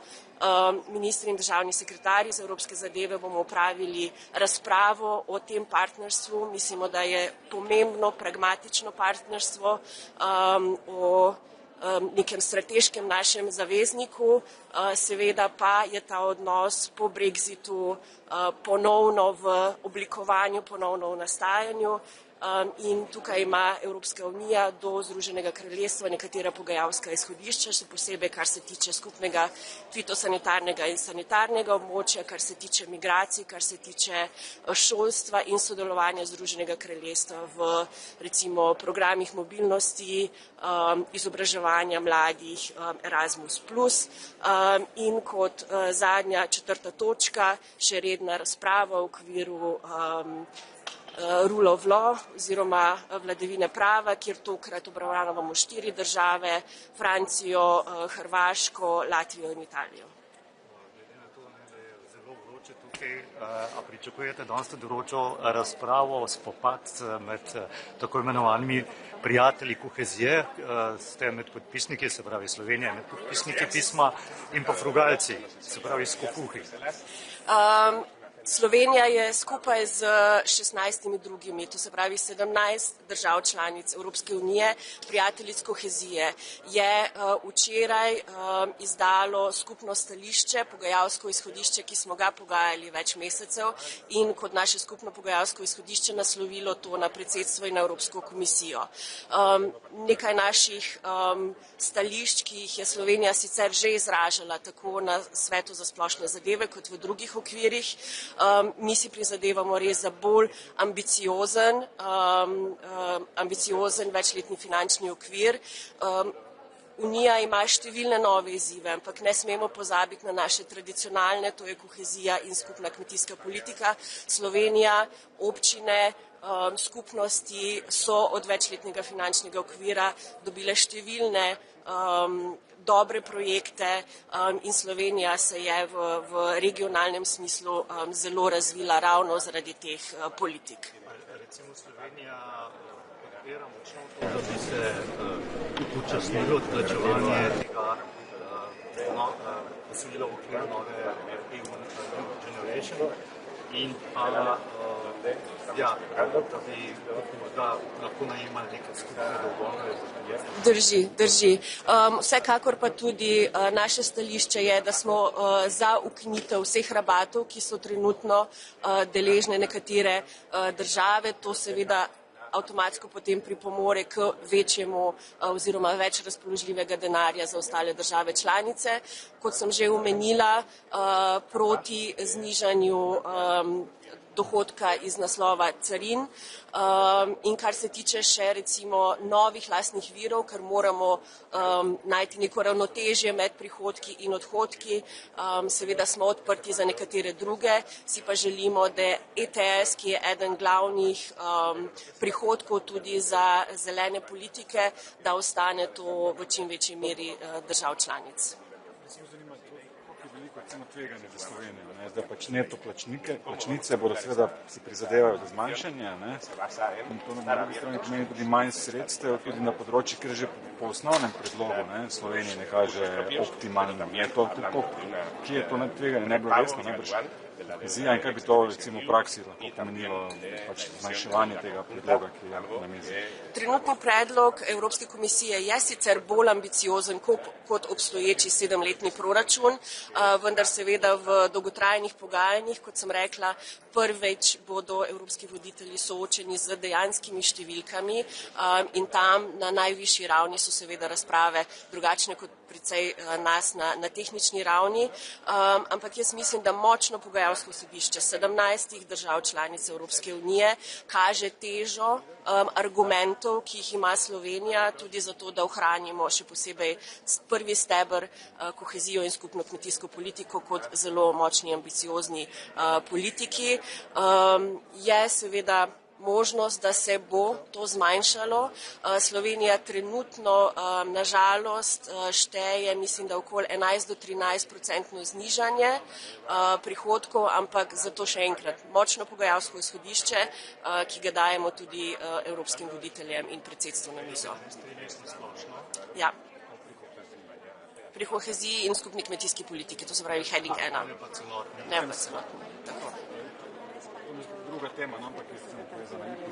Ministri in državni sekretarji za evropske zadeve bomo opravili razpravo o tem partnerstvu. Mislimo, da je pomembno, pragmatično partnerstvo o nekem strateškem našem zavezniku, seveda pa je ta odnos po Brexitu ponovno v oblikovanju, ponovno v nastajanju in tukaj ima Evropska unija do Združenega kraljestva nekatera pogajalska izhodišča, še posebej kar se tiče skupnega fitosanitarnega in sanitarnega območja, kar se tiče migracij, kar se tiče šolstva in sodelovanja Združenega kraljestva v recimo programih mobilnosti, izobraževanja mladih, Erasmus+. In kot zadnja četrta točka še redna razprava v okviru rule of law oziroma vladavine prava, kjer tokrat obravnavamo 4 države, Francijo, Hrvaško, Latvijo in Italijo. A pričakujete danes določo razpravo, spopad med tako imenovanimi prijatelji kohezije, ste med podpisniki, se pravi Slovenija, med podpisniki pisma in pa frugalci, se pravi skopuhi? Slovenija je skupaj z 16 drugimi, to se pravi 17 držav članic Evropske unije, prijateljic kohezije, je včeraj izdalo skupno stališče, pogajalsko izhodišče, ki smo ga pogajali več mesecev in kot naše skupno pogajalsko izhodišče naslovilo to na predsedstvo in na Evropsko komisijo. Nekaj naših stališč, ki jih je Slovenija sicer že izražala tako na Svetu za splošne zadeve kot v drugih okvirih, mi si prizadevamo res za bolj ambiciozen večletni finančni okvir. Unija ima številne nove izzive, ampak ne smemo pozabiti na naše tradicionalne, to je kohezija in skupna kmetijska politika. Slovenija, občine, skupnosti so od večletnega finančnega okvira dobile številne dobre projekte in Slovenija se je v regionalnem smislu zelo razvila ravno zaradi teh politik. Recimo Slovenija podpira močno to, da bi se upočasnilo odplačevanje tega posojila v okviru nove EU Generation in pa da bi morda lahko najemali neke skupne dolgove. Drži. Vsekakor pa tudi naše stališče je, da smo za ukinitev vseh rabatov, ki so trenutno deležne nekatere države. To seveda avtomatsko potem pripomore k večjemu oziroma več razpoložljivega denarja za ostale države članice. Kot sem že omenila, proti znižanju dohodka iz naslova carin in kar se tiče še recimo novih lastnih virov, ker moramo najti neko ravnotežje med prihodki in odhodki. Seveda smo odprti za nekatere druge, si pa želimo, da ETS, ki je eden glavnih prihodkov tudi za zelene politike, da ostane to v čim večji meri držav članic. tukaj veliko tveganje za Slovenijo. Zdaj pač neto plačnice bodo seveda si prizadevajo za zmanjšanje, in to na drugi strani pomeni tudi manj sredstev, tudi na področju, ker že po osnovnem predlogu Slovenije ne kaže optimalno. Kje je to tveganje najbolj resno, najbrž kohezija in kaj bi to recimo v praksi lahko pomenilo pač zmanjševanje tega predloga, ki je na mizi? Trenutni predlog Evropske komisije je sicer bolj ambiciozen kot obstoječi 7-letni proračun, vendar seveda v dolgotrajnih pogajanjih, kot sem rekla, prvič bodo evropski voditelji soočeni z dejanskimi številkami in tam na najvišji ravni so seveda razprave drugačne kot precej nas na tehnični ravni, ampak jaz mislim, da močno pogajalsko sodišče 17 držav članic Evropske unije kaže težo argumentov, ki jih ima Slovenija, tudi zato, da ohranimo še posebej prvi steber kohezijo in skupno kmetijsko politiko kot zelo močni ambiciozni politiki. Je seveda možnost, da se bo to zmanjšalo. Slovenija trenutno nažalost šteje, mislim, da okoli 11 do 13% znižanje prihodkov, ampak zato še enkrat močno pogajalsko izhodišče, ki ga dajemo tudi evropskim voditeljem in predsedstvu na mizo. Ja. Pri koheziji in skupni kmetijski politiki, to se pravi heading 1. Ne pa celotno. Tako. Druga tema, ampak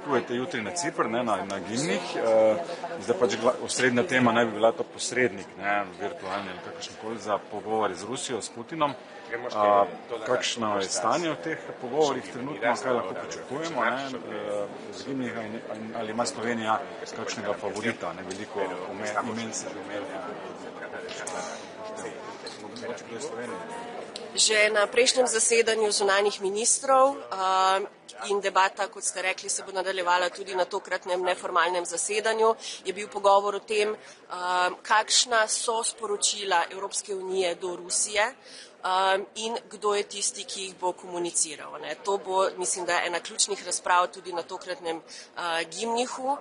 potujete jutri na Cipr, na Gimnih. Zdaj pač osrednja tema naj bi bila to posrednik, virtualni ali kakršenkoli za pogovore z Rusijo, s Putinom. Kakšno je stanje v teh pogovorih trenutno, kaj lahko pričakujemo z Gimnih, ali ima Slovenija kakšnega favorita, veliko imen se že omenja. Že na prejšnjem zasedanju zunanjih ministrov in debata, kot ste rekli, se bo nadaljevala tudi na tokratnem neformalnem zasedanju, je bil pogovor o tem, kakšna so sporočila Evropske unije do Rusije in kdo je tisti, ki jih bo komuniciral. To bo, mislim, da ena ključnih razprav tudi na tokratnem Gimnihu.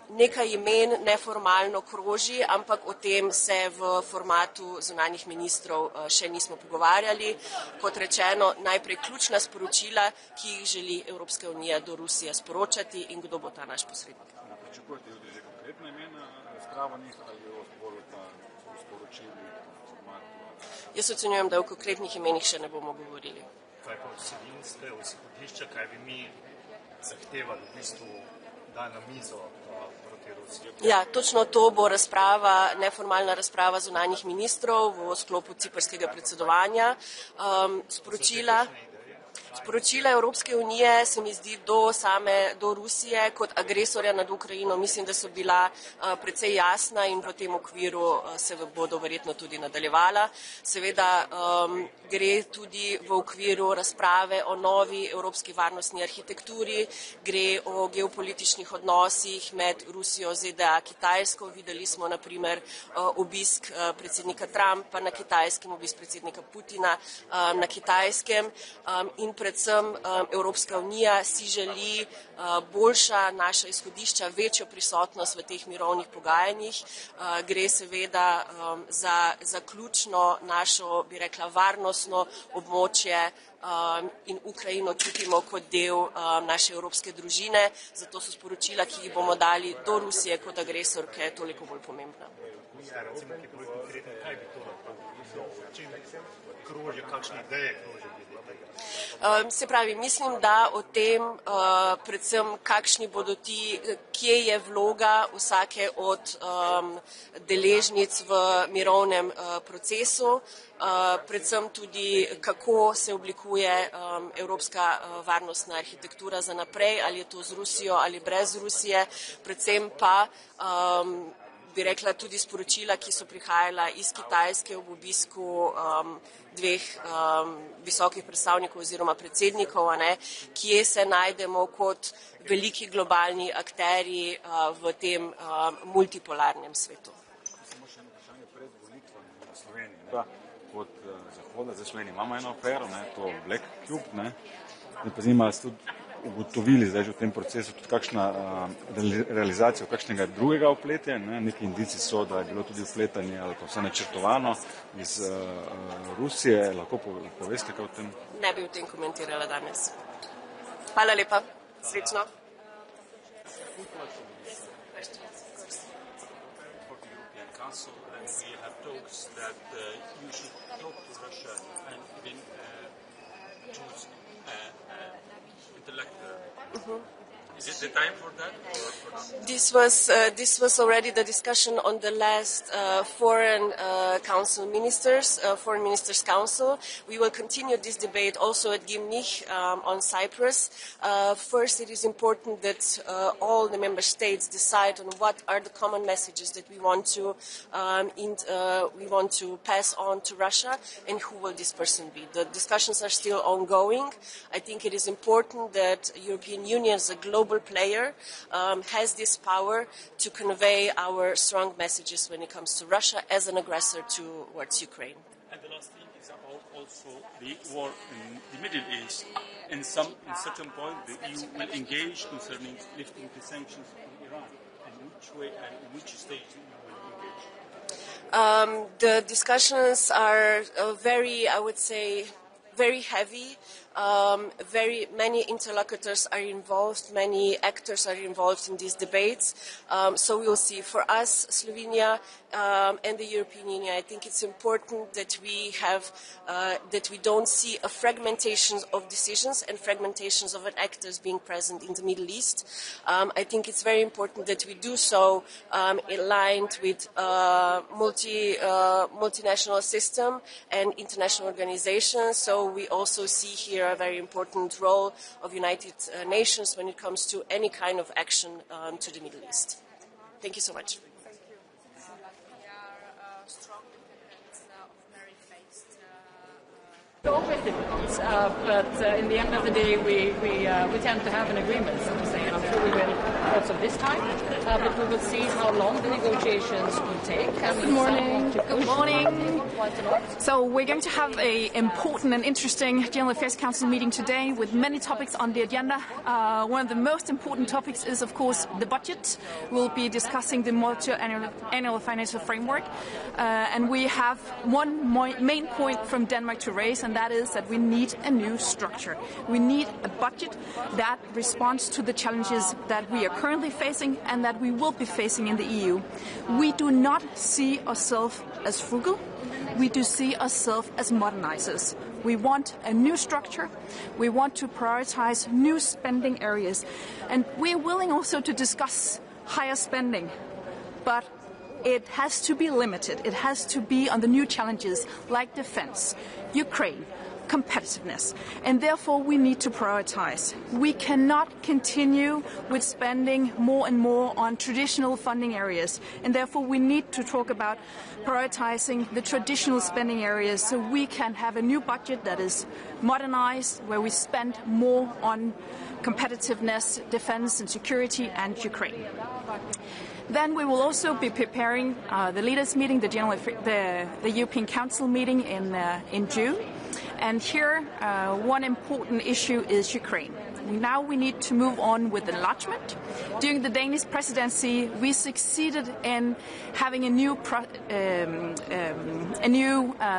Nekaj imen neformalno kroži, ampak o tem se v formatu zunanjih ministrov še nismo pogovarjali. Kot rečeno, najprej ključna sporočila, ki jih želi Evropska unija do Rusije sporočati in kdo bo ta naš posrednik. Pričakujete jutri že konkretna imena razpravljenih ali bolj pa sporočili? Jaz ocenjujem, da o konkretnih imenih še ne bomo govorili. Kaj pa vsebinske izhodišča, kaj bi mi zahtevali v bistvu, da na mizo proti Rusiji? Ja, točno to bo razprava, neformalna razprava zunanjih ministrov v sklopu ciprskega predsedovanja. Sporočila Evropske unije se mi zdi do Rusije kot agresorja nad Ukrajino, mislim, da so bila precej jasna in v tem okviru se bodo verjetno tudi nadaljevala. Seveda gre tudi v okviru razprave o novi evropski varnostni arhitekturi, gre o geopolitičnih odnosih med Rusijo, ZDA, Kitajsko. Videli smo na primer obisk predsednika Trumpa na Kitajskem, obisk predsednika Putina na Kitajskem in predvsem Evropska unija si želi boljša naša izhodišča, večjo prisotnost v teh mirovnih pogajanjih. Gre seveda za ključno našo, bi rekla, varnostno območje in Ukrajino čutimo kot del naše evropske družine, zato so sporočila, ki jih bomo dali do Rusije kot agresorke, toliko bolj pomembna. Kakšne ideje krožijo? Se pravi, mislim, da o tem predvsem kakšni bodo kje je vloga vsake od deležnic v mirovnem procesu, predvsem tudi kako se oblikuje evropska varnostna arhitektura za naprej, ali je to z Rusijo ali brez Rusije, predvsem pa bi rekla tudi sporočila, ki so prihajala iz Kitajske ob obisku dveh visokih predstavnikov oziroma predsednikov, kje se najdemo kot veliki globalni akterji v tem multipolarnem svetu. Samo še eno vprašanje pred volitvami v Sloveniji. Od Zahoda, zdaj Sloveniji imamo eno afero, to Black Cube, ne pa zanima vas tudi ugotovili zdaj že v tem procesu tudi kakšna realizacija kakšnega drugega vpletja. Neki indici so, da je bilo tudi vpletanje ali pa vse načrtovano iz Rusije. Lahko poveste kaj o tem? Ne bi o tem komentirala danes. Hvala lepa. Srečno. Council, and we have talks that you should talk to Russia and even choose intellectual. Is it the time for that? Or This was already the discussion on the last Foreign Ministers Council. We will continue this debate also at Gimnich on Cyprus. First, it is important that all the member states decide on what are the common messages that we want to pass on to Russia, and who will this person be. The discussions are still ongoing. I think it is important that the European Union as a global player has this power to convey our strong messages when it comes to Russia as an aggressor towards Ukraine. And the last thing is about also the war in the Middle East. In certain point, the EU will engage concerning lifting the sanctions on Iran. And which way and in which stage the EU will engage? The discussions are very heavy. Very many interlocutors are involved, many actors are involved in these debates. So we will see. For us, Slovenia and the European Union, I think it's important that we don't see a fragmentation of decisions and fragmentations of actors being present in the Middle East. I think it's very important that we do so aligned with multinational system and international organizations. So we also see here a very important role of United Nations when it comes to any kind of action to the Middle East. Thank you so much. Always difficult, but in the end of the day, we tend to have an agreement, so to say, and I'm sure we will also this time. But we will see how long the negotiations will take. Good morning. Good morning. So we're going to have an important and interesting General Affairs Council meeting today with many topics on the agenda. One of the most important topics is, of course, the budget. We'll be discussing the multi-annual financial framework, and we have one main point from Denmark to raise, and that is that we need a new structure. We need a budget that responds to the challenges that we are currently facing and that we will be facing in the EU. We do not see ourselves as frugal. We do see ourselves as modernizers. We want a new structure. We want to prioritize new spending areas. And we're willing also to discuss higher spending. But it has to be limited. It has to be on the new challenges like defense, Ukraine, competitiveness, and therefore we need to prioritize. We cannot continue with spending more and more on traditional funding areas, and therefore we need to talk about prioritizing the traditional spending areas so we can have a new budget that is modernized, where we spend more on competitiveness, defense and security and Ukraine. Then we will also be preparing the leaders' meeting, the European Council meeting in June. And here, one important issue is Ukraine. Now we need to move on with enlargement. During the Danish presidency, we succeeded in having a new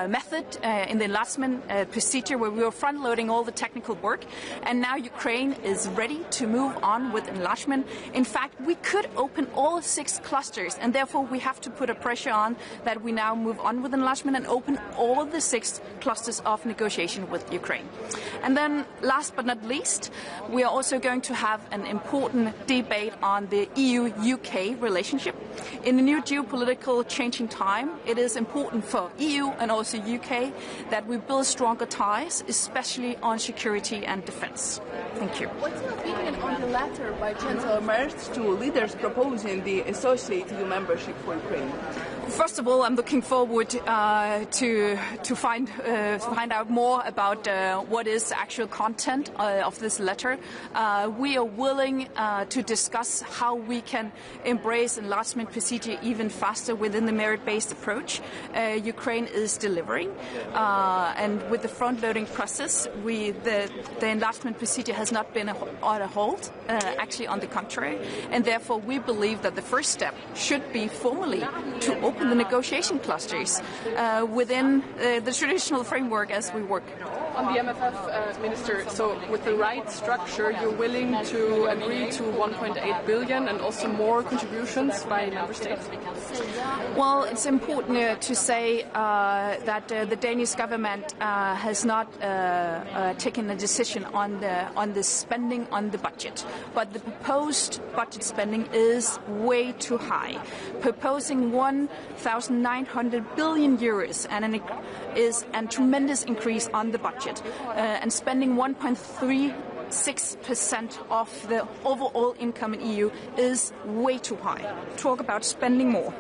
method in the enlargement procedure where we were front-loading all the technical work. And now Ukraine is ready to move on with enlargement. In fact, we could open all 6 clusters, and therefore we have to put a pressure on that we now move on with enlargement and open all the 6 clusters of negotiation with Ukraine. And then, last but not least, we are also going to have an important debate on the EU-UK relationship. In a new geopolitical changing time, it is important for EU and also UK that we build stronger ties, especially on security and defense. Thank you. What's your opinion on the letter by Chancellor Merz to leaders proposing the associate EU membership for Ukraine? First of all, I'm looking forward to find out more about what is the actual content of this letter. We are willing to discuss how we can embrace enlargement procedure even faster within the merit-based approach. Ukraine is delivering, and with the front-loading process, the enlargement procedure has not been on a hold. Actually, on the contrary, and therefore we believe that the first step should be formally to open the negotiation clusters within the traditional framework as we work. On the MFF, Minister, so with the right structure, you're willing to agree to 1.8 billion and also more contributions by member states? Well, it's important to say that the Danish government has not taken a decision on the spending on the budget, but the proposed budget spending is way too high. Proposing 1,900 billion euros is a tremendous increase on the budget. And spending 1.36% of the overall income in EU is way too high. Talk about spending more.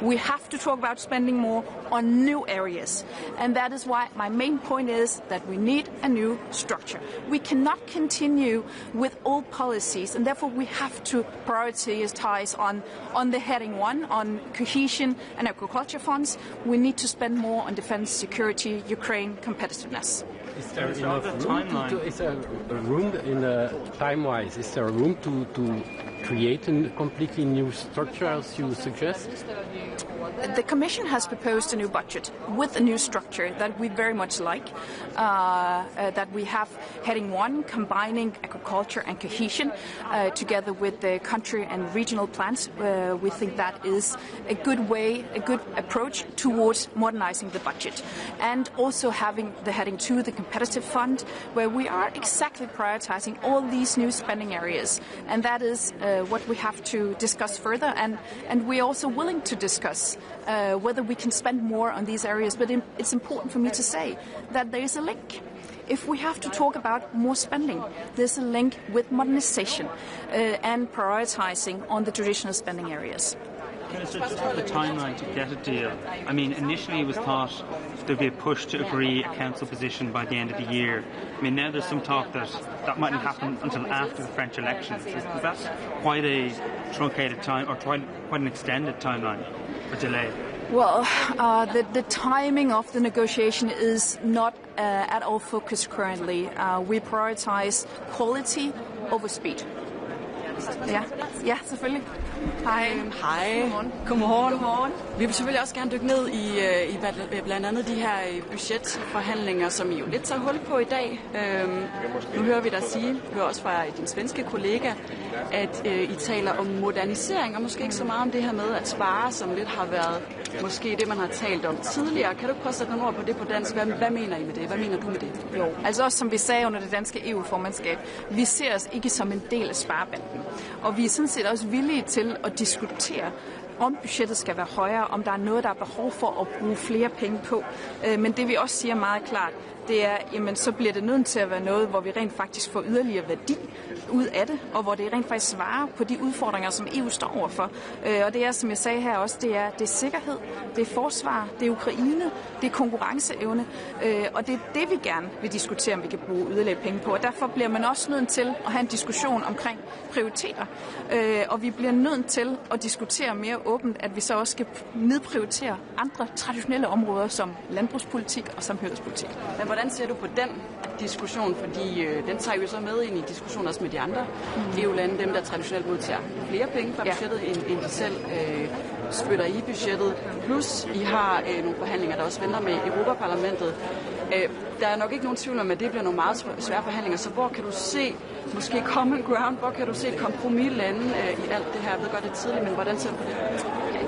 We have to talk about spending more on new areas. And that is why my main point is that we need a new structure. We cannot continue with old policies, and therefore we have to prioritize on the heading 1, on cohesion and agriculture funds. We need to spend more on defense, security, Ukraine, competitiveness. Is there enough room is there a room in time-wise? Is there a room to create a completely new structure as you suggest? The Commission has proposed a new budget with a new structure that we very much like, that we have heading 1 combining agriculture and cohesion together with the country and regional plans. We think that is a good way, a good approach towards modernizing the budget. And also having the heading 2, the competitive fund, where we are exactly prioritizing all these new spending areas. And that is what we have to discuss further. And we're also willing to discuss whether we can spend more on these areas. But it's important for me to say that there is a link. If we have to talk about more spending, there's a link with modernization and prioritizing on the traditional spending areas. Minister, just for the timeline to get a deal. I mean, initially it was thought there'd be a push to agree a council position by the end of the year. I mean, now there's some talk that mightn't happen until after the French elections. Is that quite a truncated time, or quite an extended timeline for delay? Well, the timing of the negotiation is not at all focused currently. We prioritize quality over speed. Ja, selvfølgelig. Hej. Godmorgen. Vi vil selvfølgelig også gerne dykke ned i blandt andet de her budgetforhandlinger, som I jo lidt tager hul på i dag. Nu hører vi dig sige, vi hører også fra din svenske kollega, at I taler om modernisering, og måske ikke så meget om det her med at spare, som lidt har været måske det, man har talt om tidligere. Kan du prøve at sætte nogle ord på det på dansk? Hvad mener I med det? Hvad mener du med det? Jo, altså også som vi sagde under det danske EU-formandskab, vi ser os ikke som en del af sparebanden. Og vi er sådan set også villige til at diskutere, om budgettet skal være højere, om der er noget, der er behov for at bruge flere penge på. Men det vi også siger meget klart, det er, jamen så bliver det nødt til at være noget, hvor vi rent faktisk får yderligere værdi ud af det, og hvor det rent faktisk svarer på de udfordringer, som EU står overfor. Og det er, som jeg sagde her også, det er sikkerhed, det er forsvar, det er Ukraine, det er konkurrenceevne, og det er det, vi gerne vil diskutere, om vi kan bruge yderligere penge på. Og derfor bliver man også nødt til at have en diskussion omkring prioriteter, og vi bliver nødt til at diskutere mere åbent, at vi så også skal nedprioritere andre traditionelle områder, som landbrugspolitik og samhørighedspolitik. Men hvordan ser du på den diskussion? Fordi den tager jo så med ind i diskussioner også med de andre EU-lande, dem der traditionelt modtager flere penge fra budgettet, end de selv spytter i budgettet. Plus I har nogle forhandlinger, der også venter med Europaparlamentet. Der er nok ikke nogen tvivl om, at det bliver nogle meget svære forhandlinger, så hvor kan du se måske common ground, hvor kan du se et kompromis lande i alt det her? Jeg ved godt, det er tidligt, men hvordan ser du på det?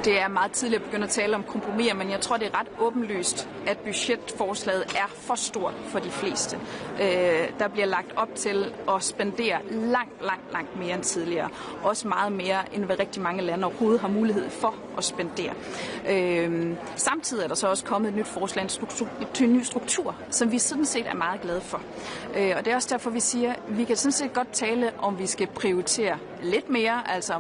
Det er meget tidligt at begynde at tale om kompromiser, men jeg tror, det er ret åbenlyst, at budgetforslaget er for stort for de fleste. Der bliver lagt op til at spendere langt mere end tidligere. Også meget mere, end hvad rigtig mange lande overhovedet har mulighed for at spendere. Samtidig er der så også kommet et nyt forslag til en ny struktur, som vi sådan set er meget glade for. Og det er også derfor, vi siger, at vi kan sådan set godt tale om, vi skal prioritere lidt mere, altså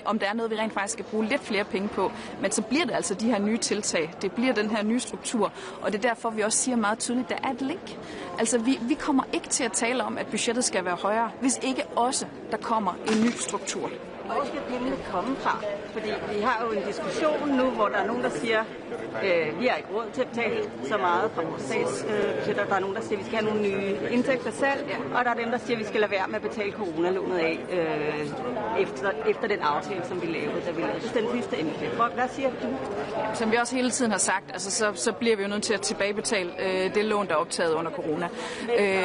om der er noget, vi rent faktisk skal bruge lidt flere penge på, men så bliver det altså de her nye tiltag, det bliver den her nye struktur, og det er derfor, vi også siger meget tydeligt, der er et link. Altså vi kommer ikke til at tale om, at budgettet skal være højere, hvis ikke også der kommer en ny struktur. Hvor skal pengene komme fra? Fordi vi har jo en diskussion nu, hvor der er nogen, der siger, vi har ikke råd til at betale så meget fra vores statsbudgetter. Der er nogen, der siger, at vi skal have nogle nye indtægter selv, og der er dem, der siger, at vi skal lade være med at betale coronalånet af efter den aftale, som vi lavede, da vi lavede den sidste MFF. Hvad siger du? Som vi også hele tiden har sagt, altså så bliver vi jo nødt til at tilbagebetale det lån, der er optaget under corona. Ja,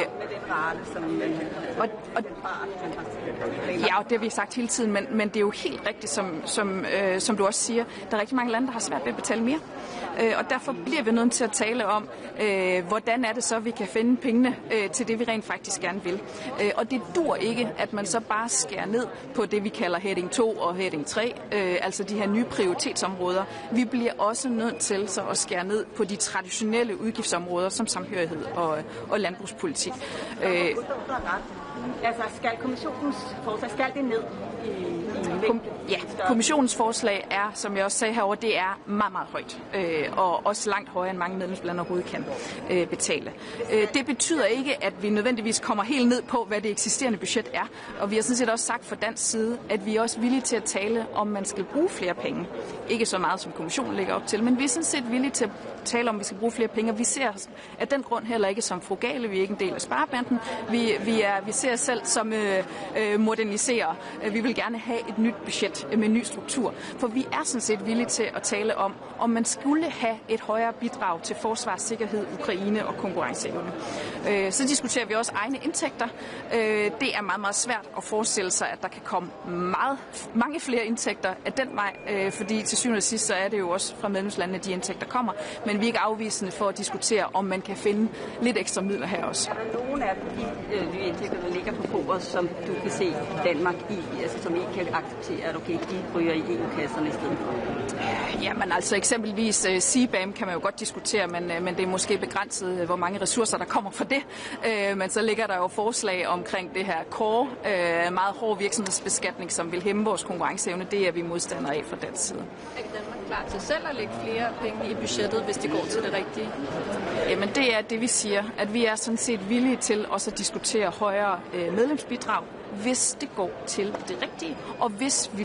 det har vi sagt hele tiden, men det er jo helt rigtigt, som du også siger. Der er rigtig mange lande, der har svært ved at betale mere. Og derfor bliver vi nødt til at tale om, hvordan er det så, vi kan finde pengene til det, vi rent faktisk gerne vil. Og det dur ikke, at man så bare skærer ned på det, vi kalder heading 2 og heading 3, altså de her nye prioritetsområder. Vi bliver også nødt til så at skære ned på de traditionelle udgiftsområder, som samhørighed og landbrugspolitik. Altså, skal kommissionens forslag, skal det ned Ja, kommissionens forslag er, som jeg også sagde herovre, det er meget, meget højt. Og også langt højere, end mange medlemslande overhovedet kan betale. Det betyder ikke, at vi nødvendigvis kommer helt ned på, hvad det eksisterende budget er. Og vi har sådan set også sagt fra dansk side, at vi er også villige til at tale, om man skal bruge flere penge. Ikke så meget, som kommissionen lægger op til, men vi er sådan set villige til at tale om, at vi skal bruge flere penge. Og vi ser af den grund heller ikke som frugale. Vi er ikke en del af sparebanden. Vi ser os selv som moderniserer. Vi vil gerne have et nyt budget med en ny struktur. For vi er sådan set villige til at tale om man skulle have et højere bidrag til forsvar, sikkerhed, Ukraine og konkurrenceevne. Så diskuterer vi også egne indtægter. Det er meget, meget svært at forestille sig, at der kan komme mange flere indtægter af den vej, fordi til syvende og sidst så er det jo også fra medlemslandene, de indtægter kommer. Men vi er ikke afvisende for at diskutere, om man kan finde lidt ekstra midler her også. Er der nogle af de indtægter, der ligger på bordet, som du kan se Danmark i, altså som ikke kan acceptere, at okay, de ryger i EU-kasserne i stedet for? Jamen altså eksempelvis CBAM kan man jo godt diskutere, men det er måske begrænset, hvor mange ressourcer der kommer fra det. Men så ligger der jo forslag omkring det her core, meget hård virksomhedsbeskatning, som vil hæmme vores konkurrenceevne. Det er vi modstandere af fra den side. Er Danmark klar til selv at lægge flere penge i budgettet, hvis det går til det rigtige? Jamen det er det, vi siger, at vi er sådan set villige til også at diskutere højere medlemsbidrag, hvis det går til det rigtige, og hvis vi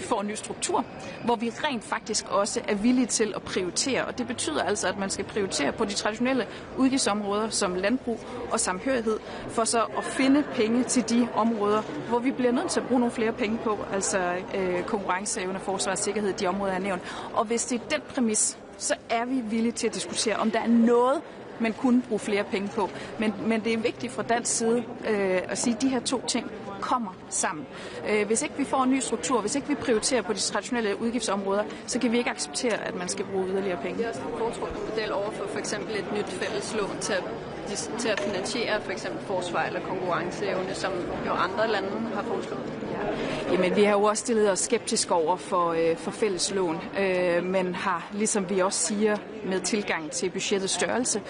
får en ny struktur, hvor vi rent faktisk også er villige til at prioritere. Og det betyder altså, at man skal prioritere på de traditionelle udgiftsområder som landbrug og samhørighed, for så at finde penge til de områder, hvor vi bliver nødt til at bruge nogle flere penge på, altså konkurrenceevne, forsvar og sikkerhed, de områder, jeg har nævnt. Og hvis det er den præmis, så er vi villige til at diskutere, om der er noget, man kunne bruge flere penge på. Men det er vigtigt fra dansk side at sige, at de her to ting kommer sammen. Hvis ikke vi får en ny struktur, hvis ikke vi prioriterer på de traditionelle udgiftsområder, så kan vi ikke acceptere, at man skal bruge yderligere penge. Det er også en foretrukket model over for eksempel et nyt fælles lån til at finansiere for eksempel forsvar eller konkurrenceevne, som jo andre lande har foreslået. Jamen, vi har jo også stillet os skeptisk over for fælles lån, men har, ligesom vi også siger, med tilgang til budgettets størrelse,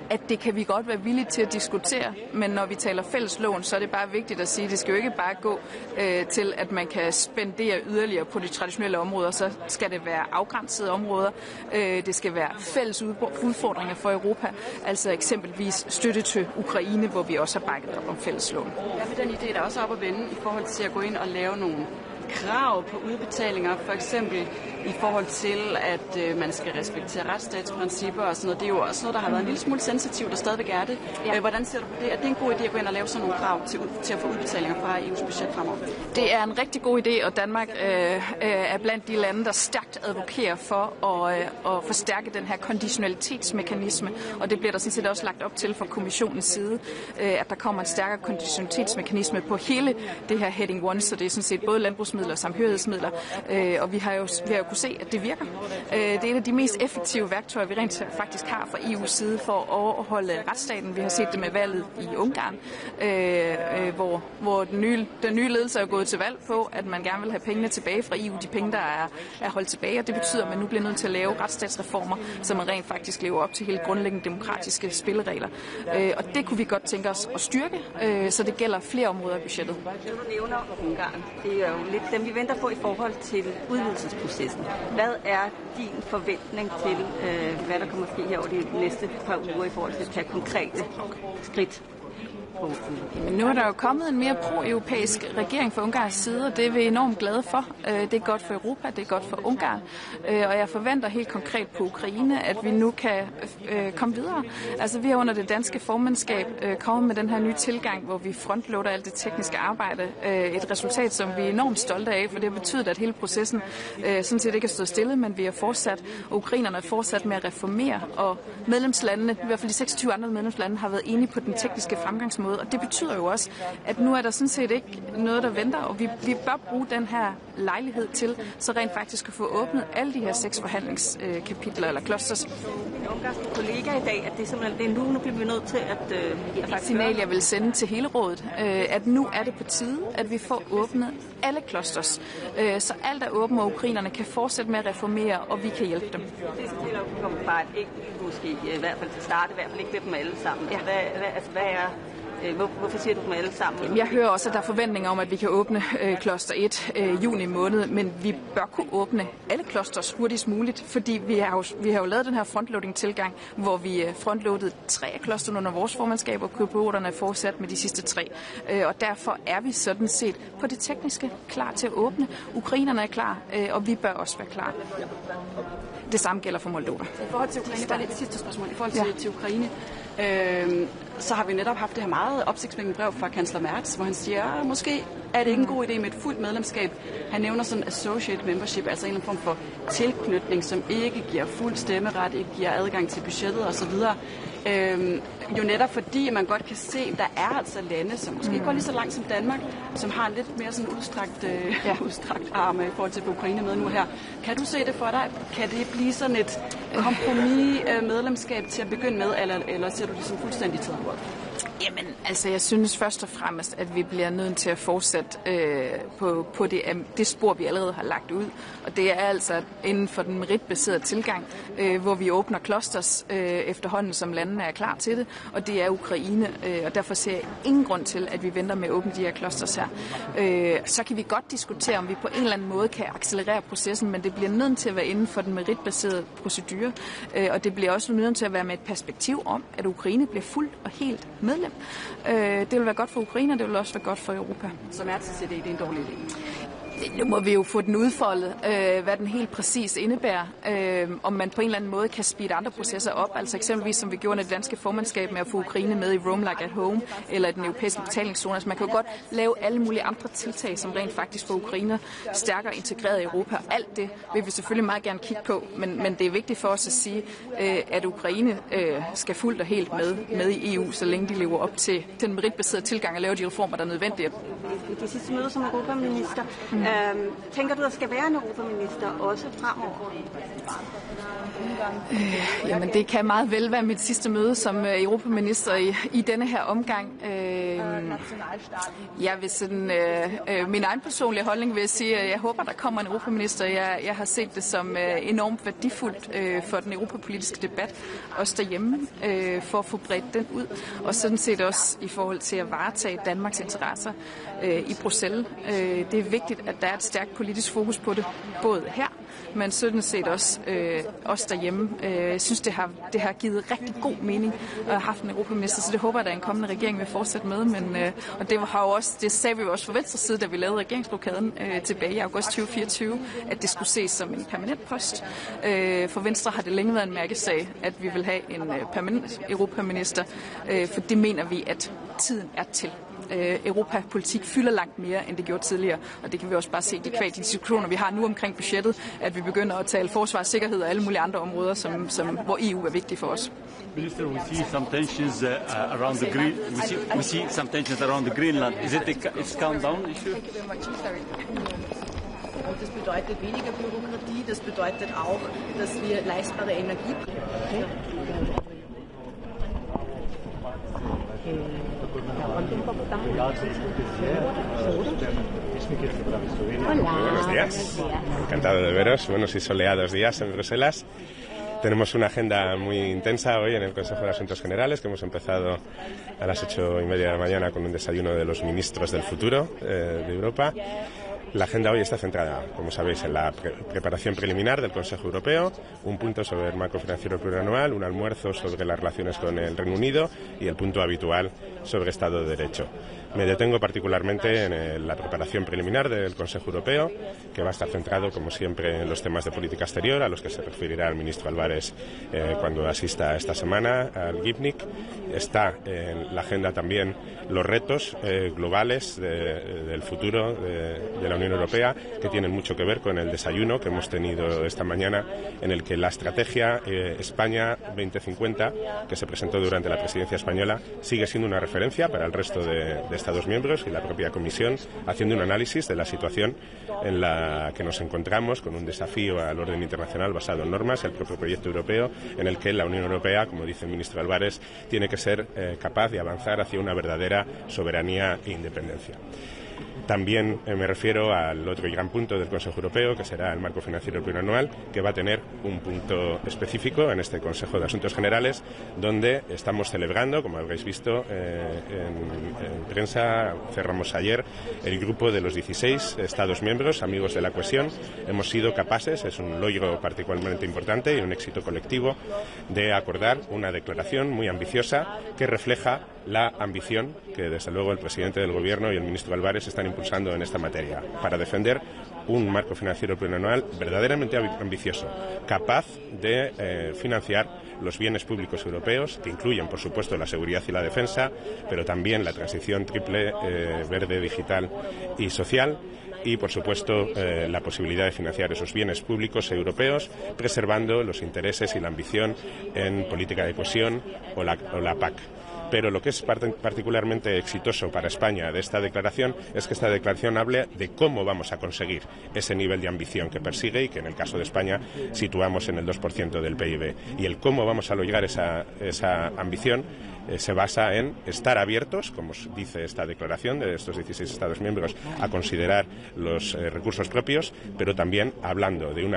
at det kan vi godt være villige til at diskutere, men når vi taler fælles lån, så er det bare vigtigt at sige, at det skal jo ikke bare gå til, at man kan spendere yderligere på de traditionelle områder, så skal det være afgrænsede områder. Det skal være fælles udfordringer for Europa, altså eksempelvis støtte til Ukraine, hvor vi også har bakket op om fælles lån. Ja, med den idé, der er også op at vende i forhold til at gå ind og lave nogle krav på udbetalinger, for eksempel i forhold til, at man skal respektere retsstatsprincipper og sådan noget. Det er jo også noget, der har været en lille smule sensitivt og stadigvæk er det. Ja. Hvordan ser du på det? Er det en god idé at gå ind og lave sådan nogle krav til at få udbetalinger fra EU's budget fremover? Det er en rigtig god idé, og Danmark er blandt de lande, der stærkt advokerer for at forstærke den her konditionalitetsmekanisme, og det bliver der sådan set også lagt op til fra kommissionens side, at der kommer en stærkere konditionalitetsmekanisme på hele det her heading 1, så det er sådan set både landbrugsmidler og samhørighedsmidler, og vi har jo kunne se, at det virker. Det er et af de mest effektive værktøjer, vi rent faktisk har fra EU's side for at overholde retsstaten. Vi har set det med valget i Ungarn, hvor den nye ledelse er gået til valg på, at man gerne vil have pengene tilbage fra EU, de penge, der er holdt tilbage, og det betyder, at man nu bliver nødt til at lave retsstatsreformer, så man rent faktisk lever op til helt grundlæggende demokratiske spilleregler. Og det kunne vi godt tænke os at styrke, så det gælder flere områder af budgettet. Du nævner Ungarn. Det er jo lidt dem, vi venter på i forhold til udvidelsesprocessen. Hvad er din forventning til, hvad der kommer at ske her over de næste par uger i forhold til at tage konkrete skridt? Men nu er der jo kommet en mere pro-europæisk regering fra Ungarns side, og det er vi enormt glade for. Det er godt for Europa, det er godt for Ungarn, og jeg forventer helt konkret på Ukraine, at vi nu kan komme videre. Altså vi har under det danske formandskab kommet med den her nye tilgang, hvor vi frontloader alt det tekniske arbejde. Et resultat, som vi er enormt stolte af, for det har betydet, at hele processen sådan set ikke er stået stille, men vi er fortsat, og ukrainerne er fortsat med at reformere, og medlemslandene, i hvert fald de 26 andre medlemslande, har været enige på den tekniske fremgangsmåde. Og det betyder jo også, at nu er der sådan set ikke noget, der venter, og vi bør bruge den her lejlighed til, så rent faktisk at få åbnet alle de her 6 forhandlingskapitler eller clusters. En ungarsk kollega i dag, at det simpelthen nu bliver vi nødt til at... Et signal, jeg vil sende til hele rådet, at nu er det på tide, at vi får åbnet alle clusters, så alt er åbent, og ukrainerne kan fortsætte med at reformere, og vi kan hjælpe dem. Det er selvfølgelig bare et enkelt, måske i hvert fald til start, i hvert fald ikke med dem alle sammen. Ja. Hvad er... Hvorfor siger du dem alle sammen? Jamen, jeg hører også, at der er forventninger om, at vi kan åbne kloster 1 juni måned, men vi bør kunne åbne alle klosters hurtigst muligt, fordi vi har jo lavet den her frontloading-tilgang, hvor vi frontloadede 3 af klosterne under vores formandskab, og kyprioterne er fortsat med de sidste 3. Og derfor er vi sådan set på det tekniske klar til at åbne. Ukrainerne er klar, og vi bør også være klar. Det samme gælder for Moldova. I forhold til Ukraine, bare et sidste spørgsmål. I forhold til Ukraine, så har vi netop haft det her meget opsigtsvækkende brev fra kansler Merz, hvor han siger, at måske er det ikke en god idé med et fuldt medlemskab. Han nævner sådan associate membership, altså en form for tilknytning, som ikke giver fuld stemmeret, ikke giver adgang til budgettet osv. Jo netop fordi man godt kan se, at der er altså lande, som måske går lige så langt som Danmark, som har en lidt mere sådan udstrakt arm i forhold til at få Ukraine med nu her. Kan du se det for dig? Kan det blive sådan et kompromis medlemskab til at begynde med, eller ser du det som fuldstændig taget bort? Jamen, altså jeg synes først og fremmest, at vi bliver nødt til at fortsætte på det spor, vi allerede har lagt ud. Og det er altså inden for den meritbaserede tilgang, hvor vi åbner clusters efterhånden, som landene er klar til det. Og det er Ukraine, og derfor ser jeg ingen grund til, at vi venter med at åbne de her clusters her. Så kan vi godt diskutere, om vi på en eller anden måde kan accelerere processen, men det bliver nødt til at være inden for den meritbaserede procedure. Og det bliver også nødt til at være med et perspektiv om, at Ukraine bliver fuldt og helt medlem. Det vil være godt for Ukraine, og det vil også være godt for Europa. Så Merz det er en dårlig idé. Nu må vi jo få den udfoldet, hvad den helt præcis indebærer. Om man på en eller anden måde kan speede andre processer op. Altså eksempelvis som vi gjorde i det danske formandskab med at få Ukraine med i Roam Like at Home, eller i den europæiske betalingszone. Altså man kan jo godt lave alle mulige andre tiltag, som rent faktisk får Ukraine stærkere integreret i Europa. Og alt det vil vi selvfølgelig meget gerne kigge på, men det er vigtigt for os at sige, at Ukraine skal fuldt og helt med i EU, så længe de lever op til den meritbaserede tilgang og laver de reformer, der er nødvendige. Det sidste møde som europaminister. Tænker du, der skal være en europaminister også fremover? Jamen, det kan meget vel være mit sidste møde som europaminister i denne her omgang. Jeg vil sådan, min egen personlige holdning vil sige, at jeg håber, der kommer en europaminister. Jeg har set det som enormt værdifuldt for den europapolitiske debat, også derhjemme, for at få bredt den ud. Og sådan set også i forhold til at varetage Danmarks interesser i Bruxelles. Det er vigtigt, at der er et stærkt politisk fokus på det, både her, men sådan set også derhjemme. Jeg synes, det har givet rigtig god mening at have haft en europaminister, så det håber jeg, at en kommende regering vil fortsætte med. Og det sagde vi jo også fra Venstres side, da vi lavede regeringsblokaden tilbage i august 2024, at det skulle ses som en permanent post. For Venstre har det længe været en mærkesag, at vi vil have en permanent europaminister, for det mener vi, at tiden er til. Europapolitik fylder langt mere, end det gjorde tidligere, og det kan vi også bare se de kvad diskussioner, vi har nu omkring budgettet, at vi begynder at tale forsvar, sikkerhed og alle mulige andre områder, hvor EU er vigtigt for os. Minister, we see some tensions around the green. We see some tensions around the Greenland. Is it a countdown issue? Thank you very much. Sorry. Das bedeutet weniger Bürokratie, das bedeutet auch, dass wir leistbare Energie. Buenos días. Encantado de veros. Buenos y soleados días en Bruselas. Tenemos una agenda muy intensa hoy en el Consejo de Asuntos Generales, que hemos empezado a las 8:30 de la mañana con un desayuno de los ministros del futuro de Europa. La agenda hoy está centrada, como sabéis, en la preparación preliminar del Consejo Europeo, un punto sobre el marco financiero plurianual, un almuerzo sobre las relaciones con el Reino Unido y el punto habitual sobre Estado de Derecho. Me detengo particularmente en la preparación preliminar del Consejo Europeo, que va a estar centrado, como siempre, en los temas de política exterior, a los que se referirá el ministro Álvarez cuando asista esta semana al GIPNIC. Está en la agenda también los retos globales del futuro de la Unión Europea, que tienen mucho que ver con el desayuno que hemos tenido esta mañana, en el que la estrategia España 2050, que se presentó durante la presidencia española, sigue siendo una referencia para el resto de Estados miembros y la propia Comisión, haciendo un análisis de la situación en la que nos encontramos, con un desafío al orden internacional basado en normas, el propio proyecto europeo, en el que la Unión Europea, como dice el ministro Álvarez, tiene que ser capaz de avanzar hacia una verdadera soberanía e independencia. También me refiero al otro gran punto del Consejo Europeo, que será el marco financiero plurianual, que va a tener un punto específico en este Consejo de Asuntos Generales, donde estamos celebrando, como habréis visto en prensa, cerramos ayer el grupo de los 16 Estados miembros, amigos de la cohesión. Hemos sido capaces, es un logro particularmente importante y un éxito colectivo, de acordar una declaración muy ambiciosa que refleja la ambición que, desde luego, el presidente del Gobierno y el ministro Álvarez están impulsando en esta materia, para defender un marco financiero plurianual verdaderamente ambicioso, capaz de financiar los bienes públicos europeos, que incluyen, por supuesto, la seguridad y la defensa, pero también la transición triple, verde, digital y social, y, por supuesto, la posibilidad de financiar esos bienes públicos europeos, preservando los intereses y la ambición en política de cohesión o la PAC. Pero lo que es particularmente exitoso para España de esta declaración es que esta declaración hable de cómo vamos a conseguir ese nivel de ambición que persigue y que en el caso de España situamos en el 2% del PIB. Y el cómo vamos a lograr esa ambición se basa en estar abiertos, como dice esta declaración de estos 16 Estados miembros, a considerar los recursos propios, pero también hablando de un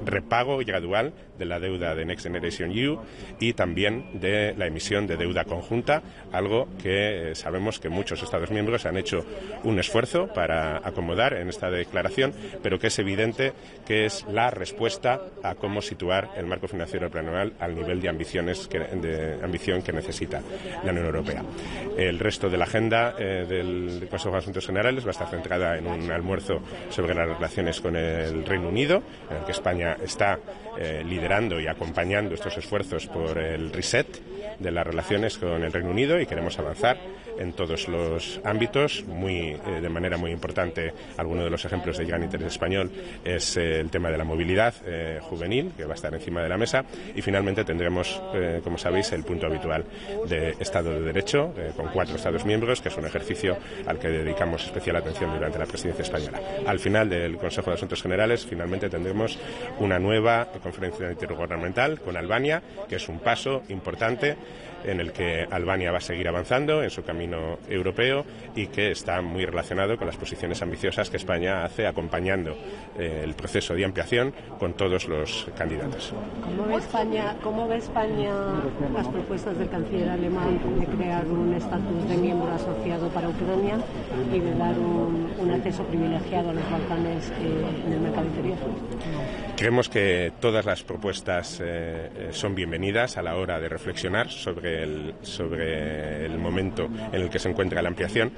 repago gradual de la deuda de Next Generation EU y también de la emisión de deuda conjunta, algo que sabemos que muchos Estados miembros han hecho un esfuerzo para acomodar en esta declaración, pero que es evidente que es la respuesta a cómo situar el marco financiero plurianual al nivel de ambición que necesita la Unión Europea. El resto de la agenda del Consejo de Asuntos Generales va a estar centrada en un almuerzo sobre las relaciones con el Reino Unido, en el que España está liderando y acompañando estos esfuerzos por el reset de las relaciones con el Reino Unido, y queremos avanzar en todos los ámbitos de manera muy importante. Alguno de los ejemplos de gran interés español es el tema de la movilidad juvenil, que va a estar encima de la mesa, y finalmente tendremos, como sabéis, el punto habitual de Estado de Derecho, con 4 Estados miembros, que es un ejercicio al que dedicamos especial atención durante la presidencia española. Al final del Consejo de Asuntos Generales, finalmente tendremos una nueva conferencia intergubernamental con Albania, que es un paso importante en el que Albania va a seguir avanzando en su camino europeo y que está muy relacionado con las posiciones ambiciosas que España hace acompañando el proceso de ampliación con todos los candidatos. ¿Cómo ve España las propuestas del canciller alemán de crear un estatus de miembro asociado para Ucrania y de dar un acceso privilegiado a los Balcanes en el mercado interior? Creemos que todas las propuestas son bienvenidas a la hora de reflexionar sobre el momento en el que se encuentra la ampliación,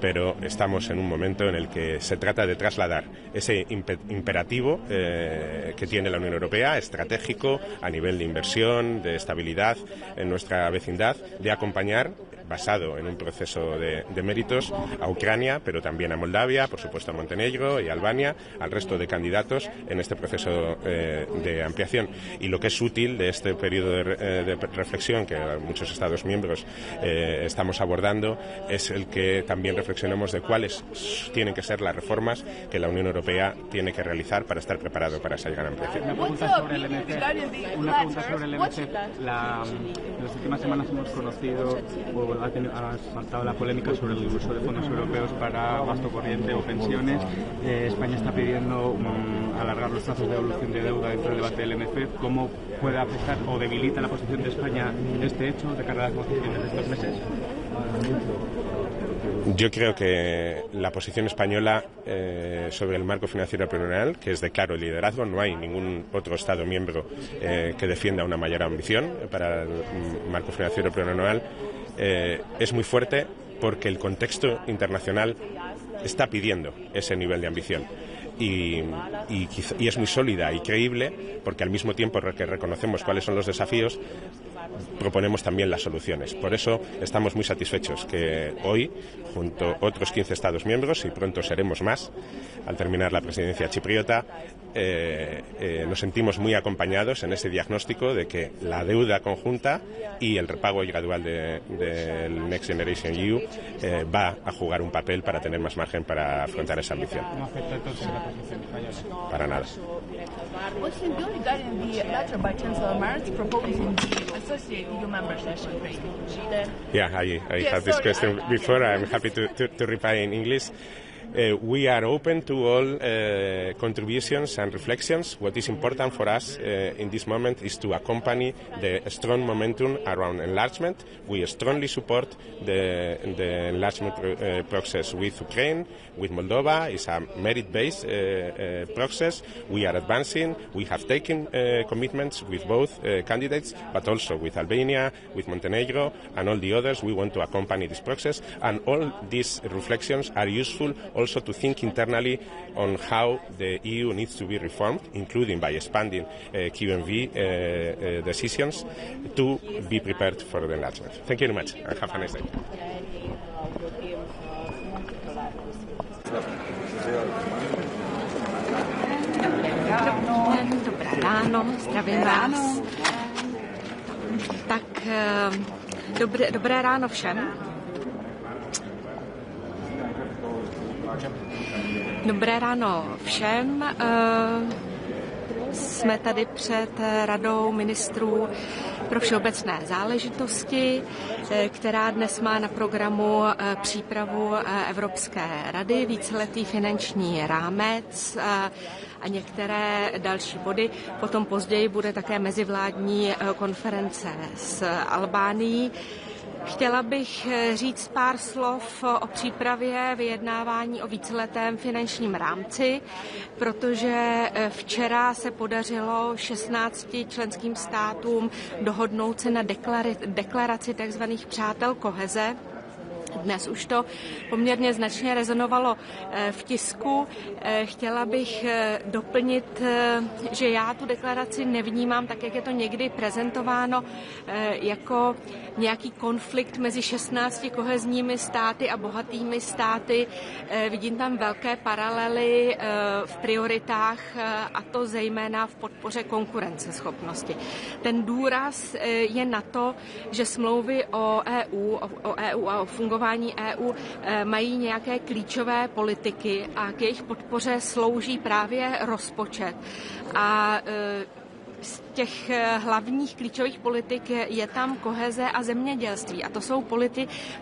pero estamos en un momento en el que se trata de trasladar ese imperativo que tiene la Unión Europea, estratégico, a nivel de inversión, de estabilidad en nuestra vecindad, de acompañar basado en un proceso de méritos a Ucrania, pero también a Moldavia, por supuesto a Montenegro y a Albania, al resto de candidatos en este proceso de ampliación. Y lo que es útil de este periodo de reflexión que muchos Estados miembros estamos abordando es el que también reflexionemos de cuáles tienen que ser las reformas que la Unión Europea tiene que realizar para estar preparado para esa gran ampliación. Una pregunta sobre el MFF. En las últimas semanas hemos conocido, ha saltado la polémica sobre el uso de fondos europeos para gasto corriente o pensiones. España está pidiendo alargar los plazos de devolución de deuda dentro del debate del MFF. ¿Cómo puede afectar o debilita la posición de España este hecho de cara a las negociaciones de estos meses? Yo creo que la posición española sobre el marco financiero plurianual, que es de claro liderazgo, no hay ningún otro Estado miembro que defienda una mayor ambición para el marco financiero plurianual, es muy fuerte porque el contexto internacional está pidiendo ese nivel de ambición. Y es muy sólida y creíble porque al mismo tiempo que reconocemos cuáles son los desafíos, proponemos también las soluciones. Por eso estamos muy satisfechos que hoy, junto a otros 15 Estados miembros, y pronto seremos más, al terminar la presidencia chipriota, nos sentimos muy acompañados en ese diagnóstico de que la deuda conjunta y el repago gradual del Next Generation EU va a jugar un papel para tener más margen para afrontar esa ambición. ¿No afecta entonces la posición española? Para nada. What's your view regarding the letter by Chancellor Merz proposing to associate EU membership with Chile? Yeah, I had this question before. I'm happy to reply in English. We are open to all contributions and reflections. What is important for us in this moment is to accompany the strong momentum around enlargement. We strongly support the enlargement process with Ukraine, with Moldova. It's a merit-based process. We are advancing. We have taken commitments with both candidates, but also with Albania, with Montenegro, and all the others. We want to accompany this process, and all these reflections are useful also to think internally on how the EU needs to be reformed, including by expanding QMV decisions to be prepared for the enlargement. Thank you very much and have a nice day. Dobré ráno, zdravím vás. Tak dobré ráno všem. Dobré ráno všem. Jsme tady před Radou ministrů pro všeobecné záležitosti, která dnes má na programu přípravu Evropské rady, víceletý finanční rámec a některé další body. Potom později bude také mezivládní konference s Albánií. Chtěla bych říct pár slov o přípravě vyjednávání o víceletém finančním rámci, protože včera se podařilo 16 členským státům dohodnout se na deklaraci tzv. Přátel koheze. Dnes už to poměrně značně rezonovalo v tisku. Chtěla bych doplnit, že já tu deklaraci nevnímám tak, jak je to někdy prezentováno, jako nějaký konflikt mezi 16 kohezními státy a bohatými státy. Vidím tam velké paralely v prioritách, a to zejména v podpoře konkurenceschopnosti. Ten důraz je na to, že smlouvy o EU a o fungování EU mají nějaké klíčové politiky a k jejich podpoře slouží právě rozpočet. A z těch hlavních klíčových politik je tam koheze a zemědělství. A to jsou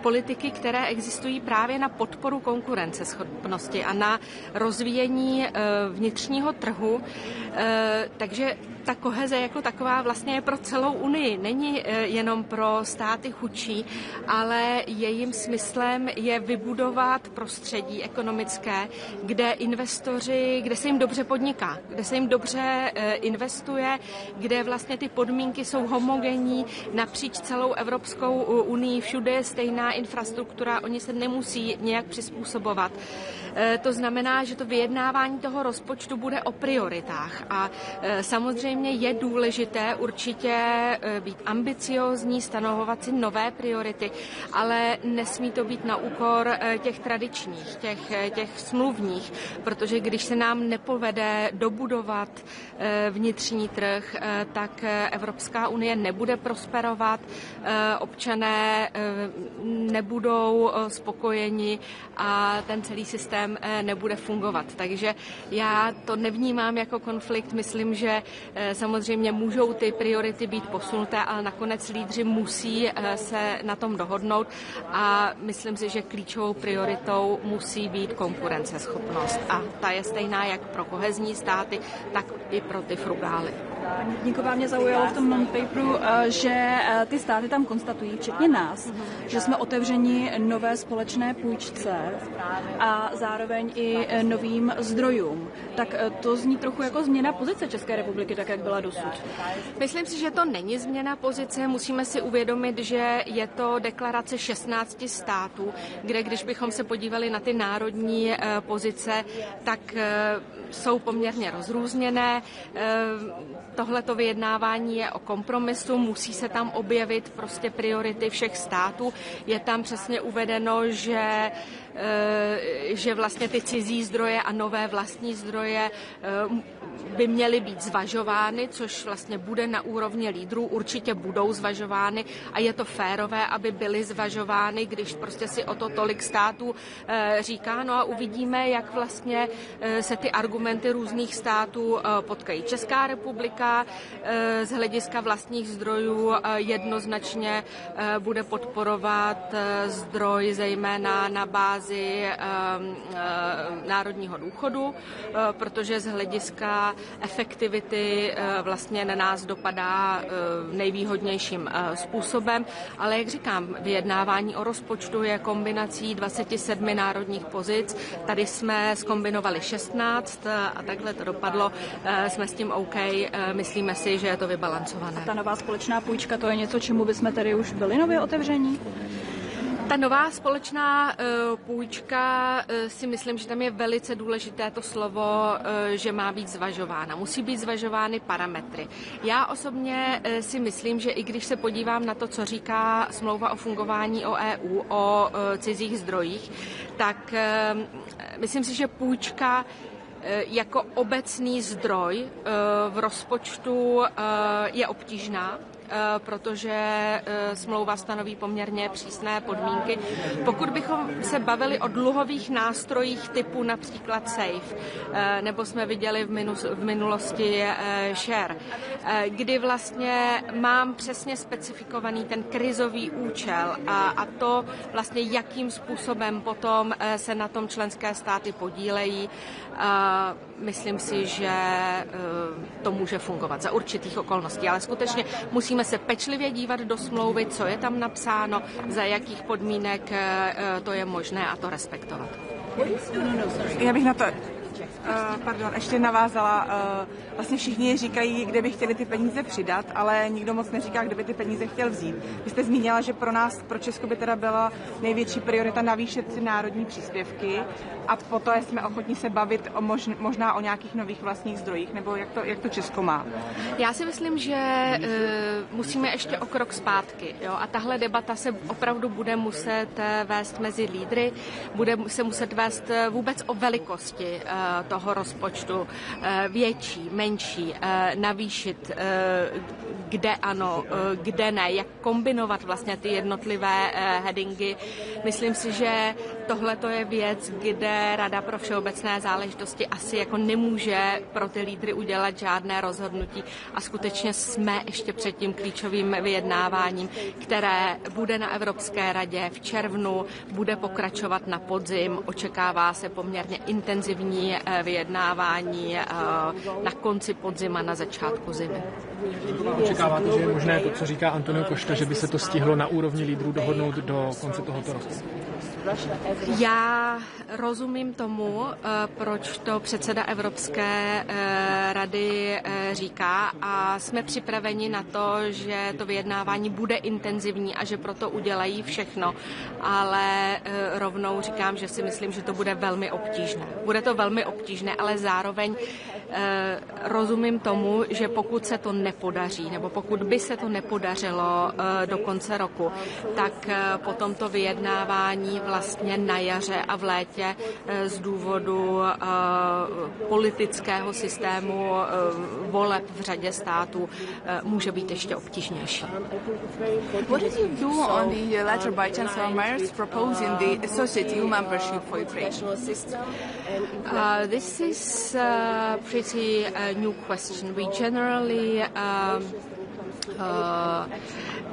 politiky, které existují právě na podporu konkurenceschopnosti a na rozvíjení vnitřního trhu. Takže ta koheze jako taková vlastně je pro celou Unii. Není jenom pro státy chudší, ale jejím smyslem je vybudovat prostředí ekonomické, kde se jim dobře podniká, kde se jim dobře investuje, kde vlastně ty podmínky jsou homogenní napříč celou Evropskou unii, všude je stejná infrastruktura, oni se nemusí nějak přizpůsobovat. To znamená, že to vyjednávání toho rozpočtu bude o prioritách a samozřejmě samozřejmě je důležité určitě být ambiciózní, stanovovat si nové priority, ale nesmí to být na úkor těch tradičních, těch smluvních, protože když se nám nepovede dobudovat vnitřní trh, tak Evropská unie nebude prosperovat, občané nebudou spokojeni a ten celý systém nebude fungovat. Takže já to nevnímám jako konflikt, myslím, že samozřejmě můžou ty priority být posunuté, ale nakonec lídři musí se na tom dohodnout a myslím si, že klíčovou prioritou musí být konkurenceschopnost a ta je stejná jak pro kohezní státy, tak i pro ty frugály. Paní Hníková, mě zaujalo v tom non-paperu, že ty státy tam konstatují, včetně nás, že jsme otevřeni nové společné půjčce a zároveň i novým zdrojům. Tak to zní trochu jako změna pozice České republiky, tak jak byla dosud. Myslím si, že to není změna pozice. Musíme si uvědomit, že je to deklarace 16 států, kde když bychom se podívali na ty národní pozice, tak jsou poměrně rozrůzněné. Tohleto vyjednávání je o kompromisu, musí se tam objevit prostě priority všech států. Je tam přesně uvedeno, že vlastně ty cizí zdroje a nové vlastní zdroje by měly být zvažovány, což vlastně bude na úrovni lídrů, určitě budou zvažovány a je to férové, aby byly zvažovány, když prostě si o to tolik států říká. No a uvidíme, jak vlastně se ty argumenty různých států potkají. Česká republika z hlediska vlastních zdrojů jednoznačně bude podporovat zdroj zejména na bázi národního důchodu, protože z hlediska efektivity vlastně na nás dopadá nejvýhodnějším způsobem, ale jak říkám, vyjednávání o rozpočtu je kombinací 27 národních pozic. Tady jsme zkombinovali 16 a takhle to dopadlo. Jsme s tím OK, myslíme si, že je to vybalancované. A ta nová společná půjčka, to je něco, čemu bychom tady už byli nově otevření? Ta nová společná půjčka, si myslím, že tam je velice důležité to slovo, že má být zvažována. Musí být zvažovány parametry. Já osobně si myslím, že i když se podívám na to, co říká smlouva o fungování o EU, o cizích zdrojích, tak myslím si, že půjčka jako obecný zdroj v rozpočtu je obtížná, protože smlouva stanoví poměrně přísné podmínky. Pokud bychom se bavili o dluhových nástrojích typu například SAFE, nebo jsme viděli v minulosti SHARE, kdy vlastně mám přesně specifikovaný ten krizový účel a to vlastně jakým způsobem potom se na tom členské státy podílejí, myslím si, že to může fungovat za určitých okolností, ale skutečně musíme se pečlivě dívat do smlouvy, co je tam napsáno, za jakých podmínek to je možné a to respektovat. Já bych na to ještě navázala. Vlastně všichni říkají, kde by chtěli ty peníze přidat, ale nikdo moc neříká, kde by ty peníze chtěl vzít. Vy jste zmínila, že pro nás, pro Česko by teda byla největší priorita navýšit si národní příspěvky a potom jsme ochotní se bavit možná o nějakých nových vlastních zdrojích, nebo jak to Česko má? Já si myslím, že musíme ještě o krok zpátky. Jo? A tahle debata se opravdu bude muset vést mezi lídry, bude se muset vést vůbec o velikosti toho rozpočtu, větší, menší, navýšit, kde ano, kde ne, jak kombinovat vlastně ty jednotlivé headingy. Myslím si, že tohle to je věc, kde Rada pro všeobecné záležitosti asi jako nemůže pro ty lídry udělat žádné rozhodnutí a skutečně jsme ještě před tím klíčovým vyjednáváním, které bude na Evropské radě v červnu, bude pokračovat na podzim, očekává se poměrně intenzivní vyjednávání na konci podzima, na začátku zimy. Očekáváte, že je možné to, co říká Antonio Costa, že by se to stihlo na úrovni lídrů dohodnout do konce tohoto roku? Já rozumím tomu, proč to předseda Evropské rady říká a jsme připraveni na to, že to vyjednávání bude intenzivní a že proto udělají všechno, ale rovnou říkám, že si myslím, že to bude velmi obtížné. Bude to velmi obtížné, ale zároveň rozumím tomu, že pokud se to nepodaří, nebo pokud by se to nepodařilo do konce roku, tak potom to vyjednávání vlastně na jaře a v létě z důvodu politického systému voleb v řadě států může být ještě obtížnější. What did you do on the letter by Chancellor Merz proposing the associate EU membership for Ukraine? This is a pretty new question. We generally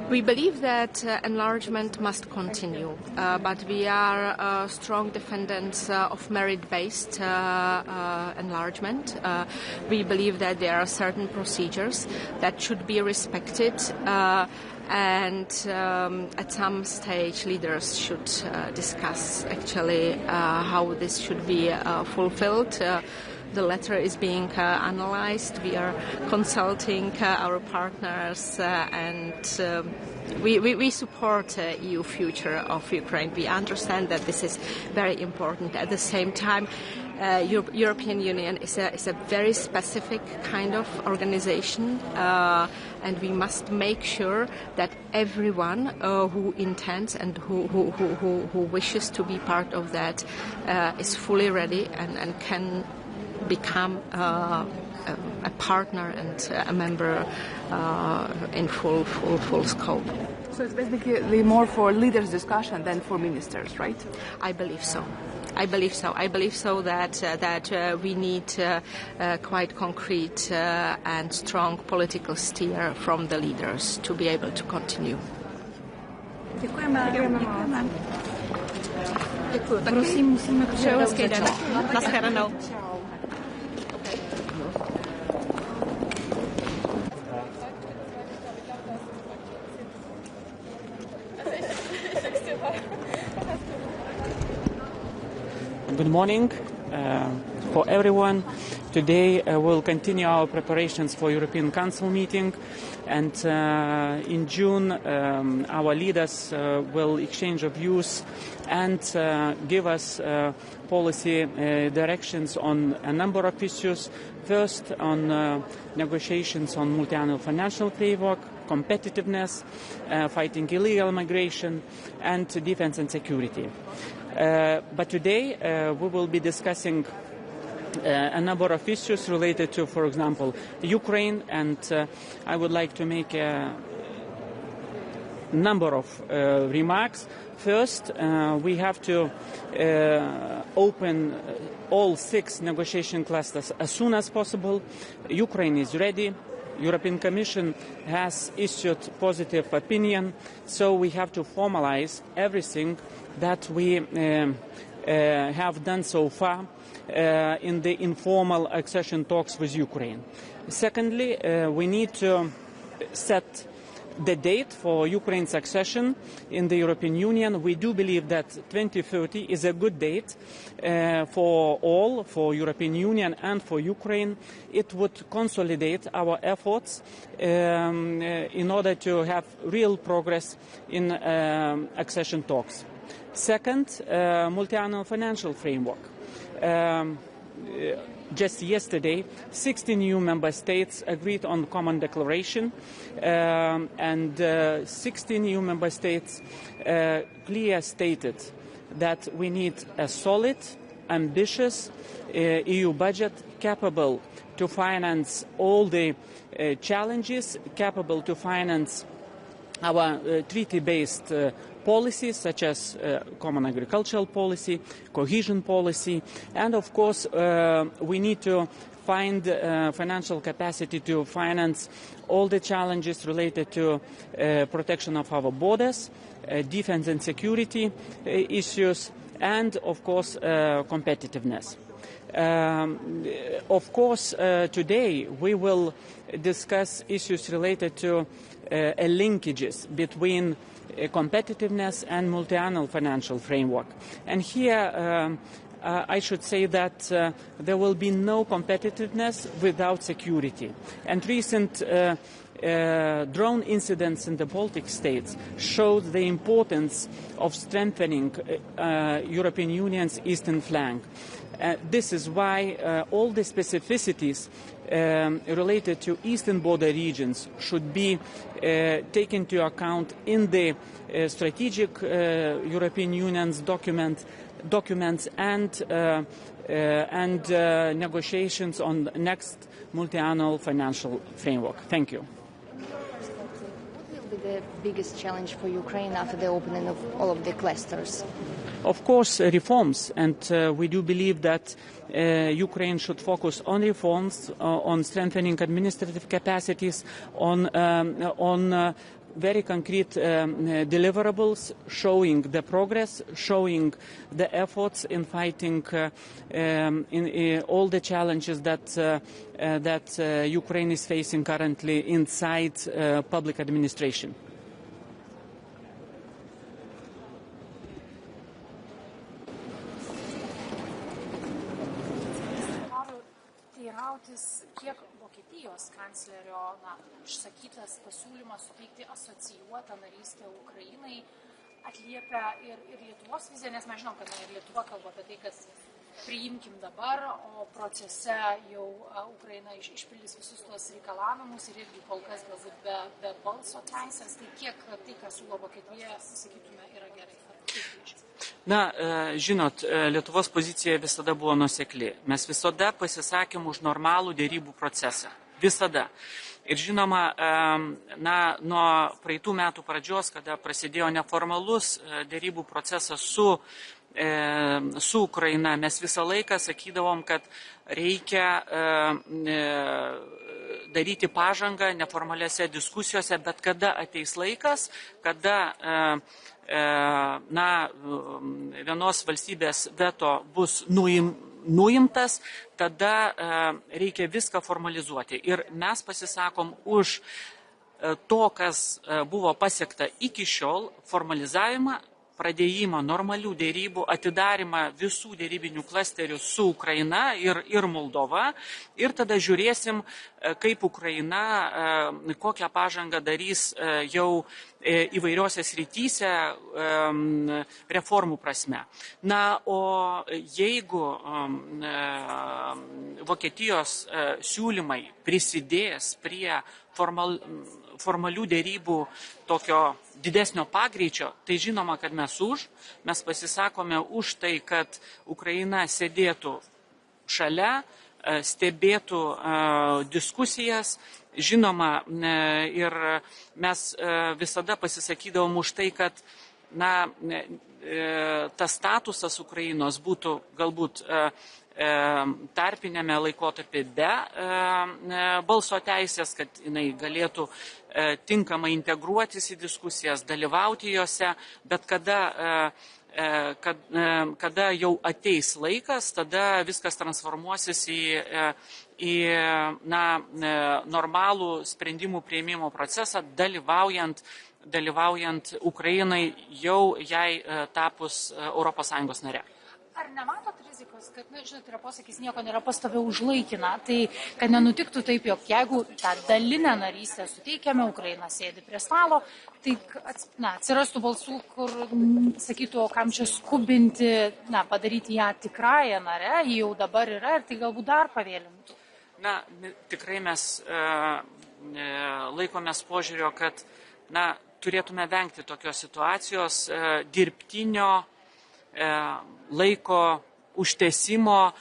we believe that enlargement must continue, but we are strong defenders of merit-based enlargement. We believe that there are certain procedures that should be respected, and at some stage leaders should discuss actually how this should be fulfilled. The letter is being analyzed. We are consulting our partners, and we support EU future of Ukraine. We understand that this is very important. At the same time, European Union is a very specific kind of organization, and we must make sure that everyone who intends and who wishes to be part of that is fully ready and can become a partner and a member in full scope. So it's basically more for leaders' discussion than for ministers, right? I believe so. I believe so that we need quite concrete and strong political steer from the leaders to be able to continue. Děkujeme. Děkuji. Prosím, musíme přeju hezký den. Naschledanou. Good morning for everyone. Today we'll continue our preparations for European Council meeting, and in June our leaders will exchange of views and give us policy directions on a number of issues. First, on negotiations on multi-annual financial framework, competitiveness, fighting illegal migration, and defense and security. But today we will be discussing a number of issues related to, for example, Ukraine, and I would like to make a number of remarks. First, we have to open all 6 negotiation clusters as soon as possible. Ukraine is ready. European Commission has issued positive opinion, so we have to formalize everything that we have done so far in the informal accession talks with Ukraine. Secondly, we need to set the date for Ukraine's accession in the European Union. We do believe that 2030 is a good date for all, for European Union and for Ukraine. It would consolidate our efforts in order to have real progress in accession talks. Second, multi-annual financial framework. Just yesterday, 16 new member states agreed on common declaration, and 16 new member states clearly stated that we need a solid, ambitious EU budget capable to finance all the challenges, capable to finance our treaty-based policies such as common agricultural policy, cohesion policy, and of course we need to find financial capacity to finance all the challenges related to protection of our borders, defense and security issues, and of course competitiveness. Of course, today we will discuss issues related to linkages between competitiveness and multi-annual financial framework. And here I should say that there will be no competitiveness without security. And recent drone incidents in the Baltic states showed the importance of strengthening European Union's eastern flank. This is why all the specificities related to eastern border regions should be taken into account in the strategic European Union's documents and negotiations on the next multi-annual financial framework. Thank you. What will be the biggest challenge for Ukraine after the opening of all of the clusters? Of course, reforms, and we do believe that Ukraine should focus on reforms, on strengthening administrative capacities, on very concrete deliverables, showing the progress, showing the efforts in fighting in all the challenges that Ukraine is facing currently inside public administration. Kiek Vokietijos kanclerio išsakytas pasiūlymas suteikti asocijuotą narystę Ukrainai atliepia ir Lietuvos viziją, nes mes žinom, kad ir Lietuva kalba apie tai, kad priimkim dabar, o procese jau Ukraina išpildys visus tuos reikalavimus ir irgi kol kas galbūt be balso teisės, tai kiek tai, ką siūlo Vokietija, sakytume, yra gerai. Žinot, Lietuvos pozicija visada buvo nuosekli. Mes visada pasisakėm už normalų dėrybų procesą. Visada. Ir žinoma, nuo praeitų metų pradžios, kada prasidėjo neformalus dėrybų procesas su Ukraina, mes visą laiką sakydavom, kad reikia daryti pažangą neformaliose diskusijose, bet kada ateis laikas, kada vienos valstybės veto bus nuimtas, tada reikia viską formalizuoti. Ir mes pasisakom už to, kas buvo pasiekta iki šiol, formalizavimą, pradėjimą normalių dėrybų, atidarimą visų dėrybinių klasterių su Ukraina ir Moldova. Ir tada žiūrėsim, kaip Ukraina, kokią pažangą darys jau įvairiose srityse reformų prasme. O jeigu Vokietijos siūlymai prisidės prie formalių dėrybų tokio didesnio pagreičio, tai žinoma, kad mes pasisakome už tai, kad Ukraina sėdėtų šalia, stebėtų diskusijas. Žinoma, ir mes visada pasisakydavom už tai, kad tas statusas Ukrainos būtų galbūt tarpinėme laikotarpyje be balso teisės, kad jinai galėtų tinkamai integruotis į diskusijas, dalyvauti jose, bet kada jau ateis laikas, tada viskas transformuosis į normalų sprendimų priėmimo procesą, dalyvaujant Ukrainai jau jai tapus ES nare. Ar nematot rizikos, kad, žinot, yra posakis, nieko nėra pastoviau už laikiną, tai kad nenutiktų taip, jog jeigu tą dalinę narystę suteikiame, Ukraina sėdi prie stalo, tai atsirastų balsų, kur sakytų, kam čia skubinti, padaryti ją tikrąją narę, ji jau dabar yra ir tai galbūt dar pavėlintų. Tikrai mes laikomės požiūrio, kad turėtume vengti tokios situacijos dirbtinio laiko užtęsimo,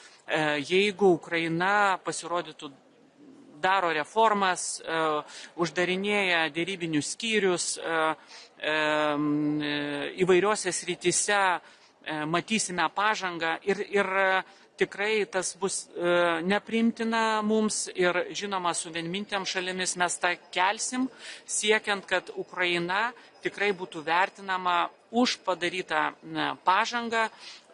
jeigu Ukraina pasirodytų, daro reformas, uždarinėja dėrybinius skyrius, įvairiose srityse matysime pažangą ir tikrai tas bus nepriimtina mums ir žinoma su vienmintėm šalimis mes tą kelsim, siekiant, kad Ukraina tikrai būtų vertinama už padarytą pažangą,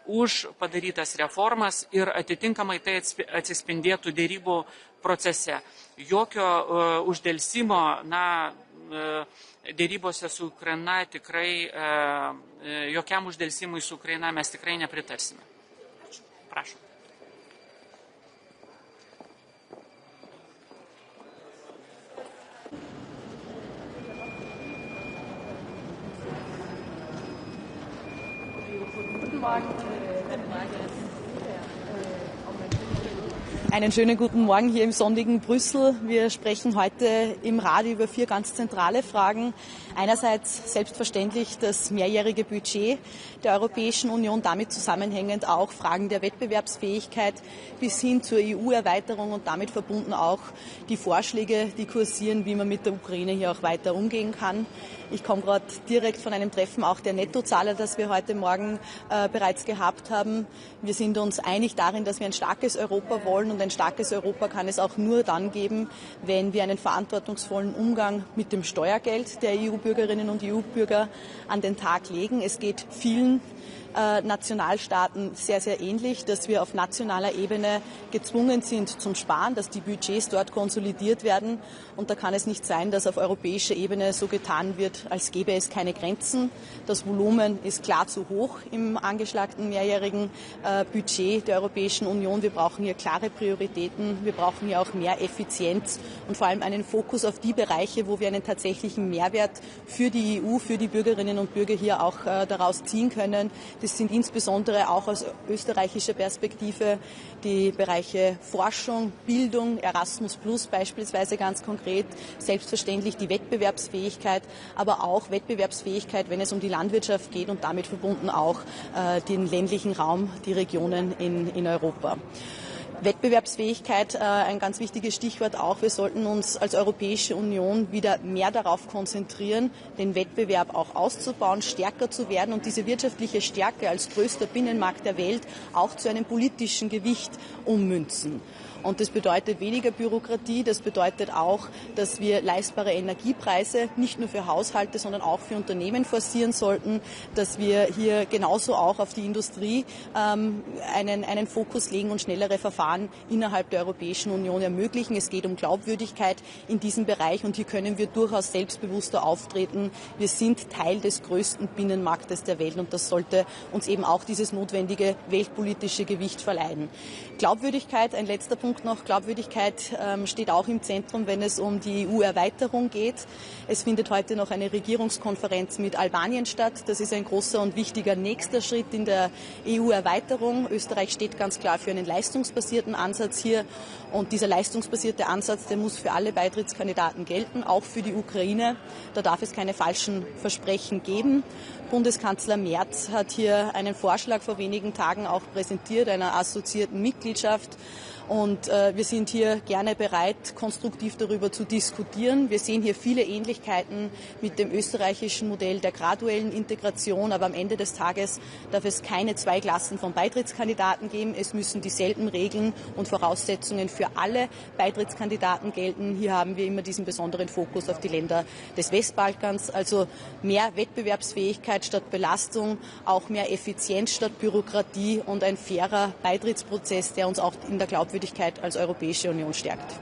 už padarytas reformas ir atitinkamai tai atsispindėtų dėrybų procese. Jokio uždelsimo, dėrybose su Ukraina tikrai jokiam uždėlsimui su Ukraina mes tikrai nepritarsime. Prašom. Einen schönen guten Morgen hier im sonnigen Brüssel. Wir sprechen heute im Radio über 4 ganz zentrale Fragen. Einerseits selbstverständlich das mehrjährige Budget der Europäischen Union, damit zusammenhängend auch Fragen der Wettbewerbsfähigkeit bis hin zur EU-Erweiterung und damit verbunden auch die Vorschläge, die kursieren, wie man mit der Ukraine hier auch weiter umgehen kann. Ich komme gerade direkt von einem Treffen auch der Nettozahler, das wir heute Morgen bereits gehabt haben. Wir sind uns einig darin, dass wir ein starkes Europa wollen, und ein starkes Europa kann es auch nur dann geben, wenn wir einen verantwortungsvollen Umgang mit dem Steuergeld der EU-Bürgerinnen und EU-Bürger an den Tag legen. Es geht vielen Nationalstaaten sehr, sehr ähnlich, dass wir auf nationaler Ebene gezwungen sind zum Sparen, dass die Budgets dort konsolidiert werden. Und da kann es nicht sein, dass auf europäischer Ebene so getan wird, als gäbe es keine Grenzen. Das Volumen ist klar zu hoch im angeschlagten mehrjährigen Budget der Europäischen Union. Wir brauchen hier klare Prioritäten. Wir brauchen hier auch mehr Effizienz und vor allem einen Fokus auf die Bereiche, wo wir einen tatsächlichen Mehrwert für die EU, für die Bürgerinnen und Bürger hier auch daraus ziehen können. Das sind insbesondere auch aus österreichischer Perspektive die Bereiche Forschung, Bildung, Erasmus Plus beispielsweise ganz konkret, selbstverständlich die Wettbewerbsfähigkeit, aber auch Wettbewerbsfähigkeit, wenn es um die Landwirtschaft geht und damit verbunden auch den ländlichen Raum, die Regionen in Europa. Wettbewerbsfähigkeit, ein ganz wichtiges Stichwort auch. Wir sollten uns als Europäische Union wieder mehr darauf konzentrieren, den Wettbewerb auch auszubauen, stärker zu werden und diese wirtschaftliche Stärke als größter Binnenmarkt der Welt auch zu einem politischen Gewicht ummünzen. Und das bedeutet weniger Bürokratie, das bedeutet auch, dass wir leistbare Energiepreise nicht nur für Haushalte, sondern auch für Unternehmen forcieren sollten, dass wir hier genauso auch auf die Industrie einen Fokus legen und schnellere Verfahren innerhalb der Europäischen Union ermöglichen. Es geht um Glaubwürdigkeit in diesem Bereich und hier können wir durchaus selbstbewusster auftreten. Wir sind Teil des größten Binnenmarktes der Welt und das sollte uns eben auch dieses notwendige weltpolitische Gewicht verleihen. Glaubwürdigkeit, ein letzter Punkt noch. Glaubwürdigkeit steht auch im Zentrum, wenn es um die EU-Erweiterung geht. Es findet heute noch eine Regierungskonferenz mit Albanien statt. Das ist ein großer und wichtiger nächster Schritt in der EU-Erweiterung. Österreich steht ganz klar für einen leistungsbasierten Ansatz hier. Und dieser leistungsbasierte Ansatz, der muss für alle Beitrittskandidaten gelten, auch für die Ukraine. Da darf es keine falschen Versprechen geben. Bundeskanzler Merz hat hier einen Vorschlag vor wenigen Tagen auch präsentiert, einer assoziierten Mitgliedschaft. Und wir sind hier gerne bereit, konstruktiv darüber zu diskutieren. Wir sehen hier viele Ähnlichkeiten mit dem österreichischen Modell der graduellen Integration. Aber am Ende des Tages darf es keine 2 Klassen von Beitrittskandidaten geben. Es müssen dieselben Regeln und Voraussetzungen für alle Beitrittskandidaten gelten. Hier haben wir immer diesen besonderen Fokus auf die Länder des Westbalkans. Also mehr Wettbewerbsfähigkeit statt Belastung, auch mehr Effizienz statt Bürokratie und ein fairer Beitrittsprozess, der uns auch in der Glaubwürdigkeit als Europäische Union stärkt.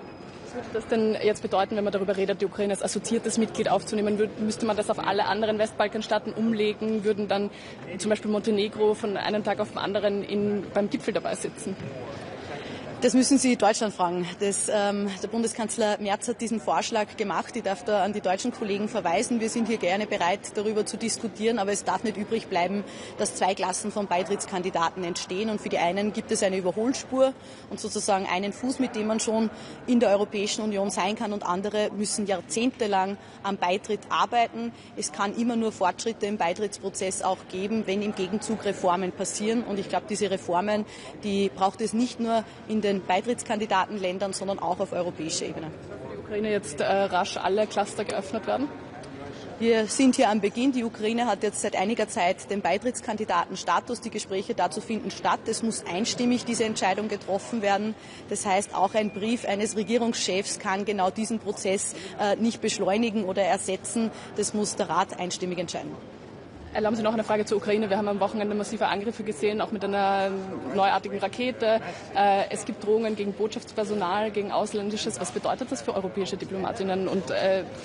Was würde das denn jetzt bedeuten, wenn man darüber redet, die Ukraine als assoziiertes Mitglied aufzunehmen? Müsste man das auf alle anderen Westbalkanstaaten umlegen? Würden dann zum Beispiel Montenegro von einem Tag auf den anderen beim Gipfel dabei sitzen? Das müssen Sie Deutschland fragen. Der Bundeskanzler Merz hat diesen Vorschlag gemacht. Ich darf da an die deutschen Kollegen verweisen. Wir sind hier gerne bereit, darüber zu diskutieren. Aber es darf nicht übrig bleiben, dass 2 Klassen von Beitrittskandidaten entstehen. Und für die einen gibt es eine Überholspur und sozusagen einen Fuß, mit dem man schon in der Europäischen Union sein kann. Und andere müssen jahrzehntelang am Beitritt arbeiten. Es kann immer nur Fortschritte im Beitrittsprozess auch geben, wenn im Gegenzug Reformen passieren. Und ich glaube, diese Reformen, die braucht es nicht nur in den Beitrittskandidatenländern, sondern auch auf europäischer Ebene. Die Ukraine jetzt rasch alle Cluster geöffnet werden? Wir sind hier am Beginn. Die Ukraine hat jetzt seit einiger Zeit den Beitrittskandidatenstatus. Die Gespräche dazu finden statt. Es muss einstimmig diese Entscheidung getroffen werden. Das heißt, auch ein Brief eines Regierungschefs kann genau diesen Prozess nicht beschleunigen oder ersetzen. Das muss der Rat einstimmig entscheiden. Erlauben Sie noch eine Frage zur Ukraine. Wir haben am Wochenende massive Angriffe gesehen, auch mit einer neuartigen Rakete. Es gibt Drohungen gegen Botschaftspersonal, gegen Ausländisches. Was bedeutet das für europäische Diplomatinnen? Und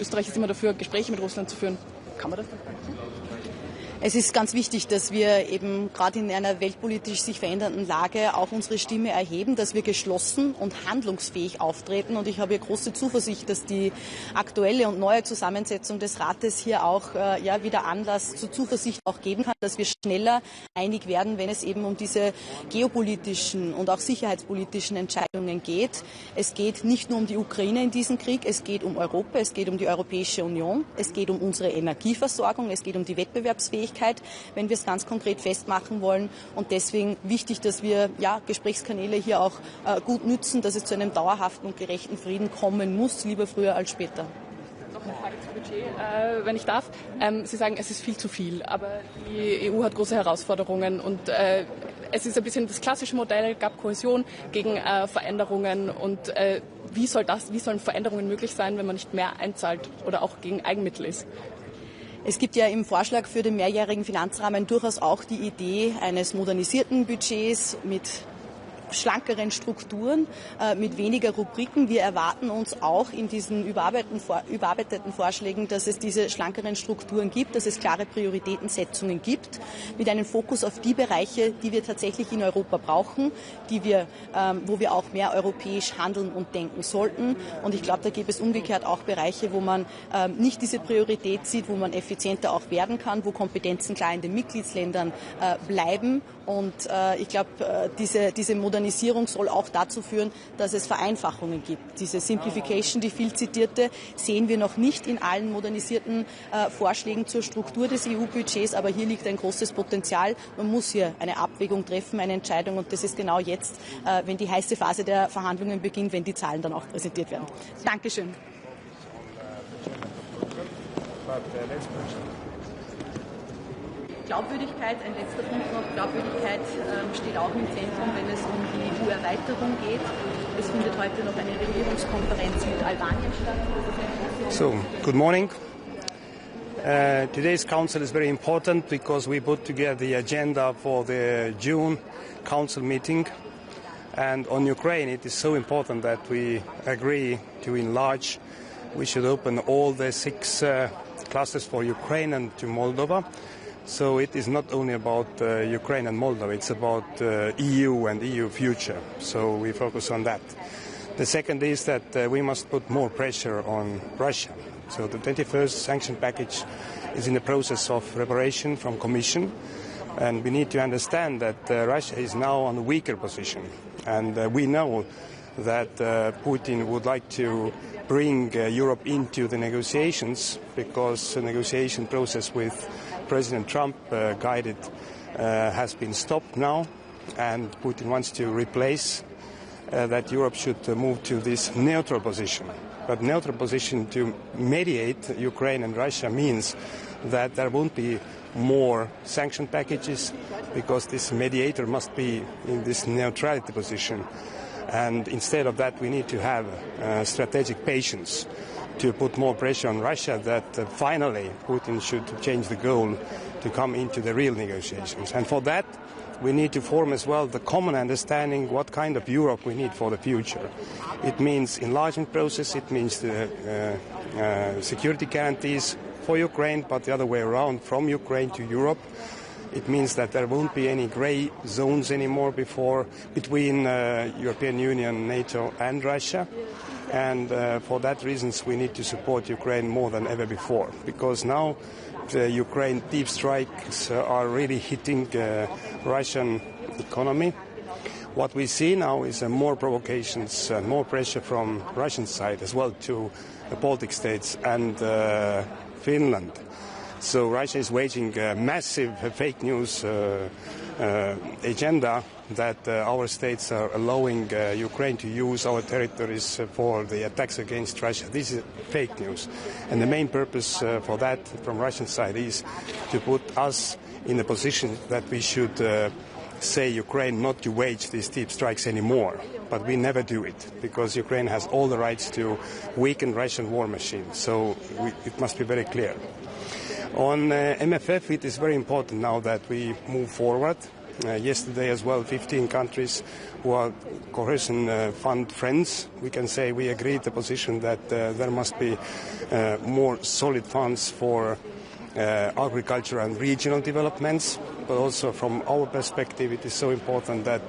Österreich ist immer dafür, Gespräche mit Russland zu führen. Kann man das dann? Es ist ganz wichtig, dass wir eben gerade in einer weltpolitisch sich verändernden Lage auch unsere Stimme erheben, dass wir geschlossen und handlungsfähig auftreten. Und ich habe hier große Zuversicht, dass die aktuelle und neue Zusammensetzung des Rates hier auch wieder Anlass zur Zuversicht auch geben kann, dass wir schneller einig werden, wenn es eben um diese geopolitischen und auch sicherheitspolitischen Entscheidungen geht. Es geht nicht nur um die Ukraine in diesem Krieg, es geht um Europa, es geht um die Europäische Union, es geht um unsere Energieversorgung, es geht um die Wettbewerbsfähigkeit, wenn wir es ganz konkret festmachen wollen. Und deswegen wichtig, dass wir Gesprächskanäle hier auch gut nützen, dass es zu einem dauerhaften und gerechten Frieden kommen muss, lieber früher als später. Noch eine Frage zum Budget, wenn ich darf. Sie sagen, es ist viel zu viel, aber die EU hat große Herausforderungen und es ist ein bisschen das klassische Modell, gab Kohäsion gegen Veränderungen und wie sollen Veränderungen möglich sein, wenn man nicht mehr einzahlt oder auch gegen Eigenmittel ist? Es gibt ja im Vorschlag für den mehrjährigen Finanzrahmen durchaus auch die Idee eines modernisierten Budgets mit schlankeren Strukturen, mit weniger Rubriken. Wir erwarten uns auch in diesen überarbeiteten Vorschlägen, dass es diese schlankeren Strukturen gibt, dass es klare Prioritätensetzungen gibt, mit einem Fokus auf die Bereiche, die wir tatsächlich in Europa brauchen, wo wir auch mehr europäisch handeln und denken sollten. Und ich glaube, da gibt es umgekehrt auch Bereiche, wo man nicht diese Priorität sieht, wo man effizienter auch werden kann, wo Kompetenzen klar in den Mitgliedsländern bleiben. Und ich glaube, diese Modernisierung soll auch dazu führen, dass es Vereinfachungen gibt. Diese Simplification, die viel zitierte, sehen wir noch nicht in allen modernisierten Vorschlägen zur Struktur des EU-Budgets, aber hier liegt ein großes Potenzial. Man muss hier eine Abwägung treffen, eine Entscheidung, und das ist genau jetzt, wenn die heiße Phase der Verhandlungen beginnt, wenn die Zahlen dann auch präsentiert werden. Dankeschön. Glaubwürdigkeit, ein letzter Punkt noch, Glaubwürdigkeit steht auch im Zentrum, wenn es um die EU-Erweiterung geht. Es findet heute noch eine Regierungskonferenz mit Albanien statt. So, good morning. Today's council is very important because we put together the agenda for the June council meeting. And on Ukraine, it is so important that we agree to enlarge. We should open all the 6 clusters for Ukraine and to Moldova. So it is not only about Ukraine and Moldova, it's about EU and EU future. So we focus on that. The second is that we must put more pressure on Russia. So the 21st sanction package is in the process of preparation from Commission. And we need to understand that Russia is now on a weaker position. And we know that Putin would like to bring Europe into the negotiations because the negotiation process with President Trump guided has been stopped now, and Putin wants to replace that Europe should move to this neutral position. But neutral position to mediate Ukraine and Russia means that there won't be more sanction packages because this mediator must be in this neutrality position. And instead of that, we need to have strategic patience to put more pressure on Russia that finally Putin should change the goal to come into the real negotiations. And for that, we need to form as well the common understanding what kind of Europe we need for the future. It means enlargement process, it means the security guarantees for Ukraine, but the other way around, from Ukraine to Europe. It means that there won't be any grey zones anymore between European Union, NATO and Russia. And for that reasons we need to support Ukraine more than ever before, because now the Ukraine deep strikes are really hitting the Russian economy. What we see now is more provocations and more pressure from Russian side as well to the Baltic states and Finland. So Russia is waging a massive fake news agenda that our states are allowing Ukraine to use our territories for the attacks against Russia. This is fake news. And the main purpose for that from Russian side is to put us in a position that we should say Ukraine not to wage these deep strikes anymore. But we never do it, because Ukraine has all the rights to weaken Russian war machine. So it must be very clear. On MFF, it is very important now that we move forward. Yesterday as well, 15 countries who are cohesion fund friends, we can say we agreed the position that there must be more solid funds for agriculture and regional developments, but also from our perspective it is so important that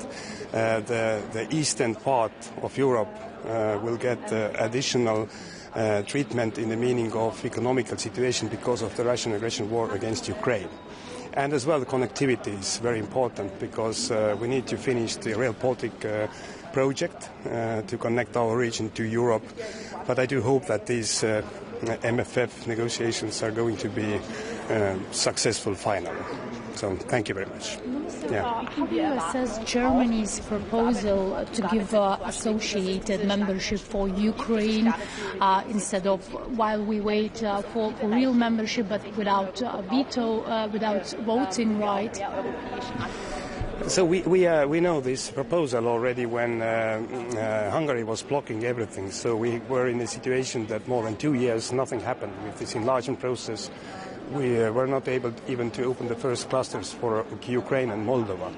the eastern part of Europe will get additional treatment in the meaning of economical situation because of the Russian aggression war against Ukraine. And as well, the connectivity is very important because we need to finish the Rail Baltic project to connect our region to Europe. But I do hope that these MFF negotiations are going to be successful finally. So thank you very much. Yeah. How do you assess Germany's proposal to give associated membership for Ukraine instead of while we wait for real membership but without veto, without voting right? So we know this proposal already when Hungary was blocking everything. So we were in a situation that more than 2 years nothing happened with this enlargement process. We were not able even to open the first clusters for Ukraine and Moldova.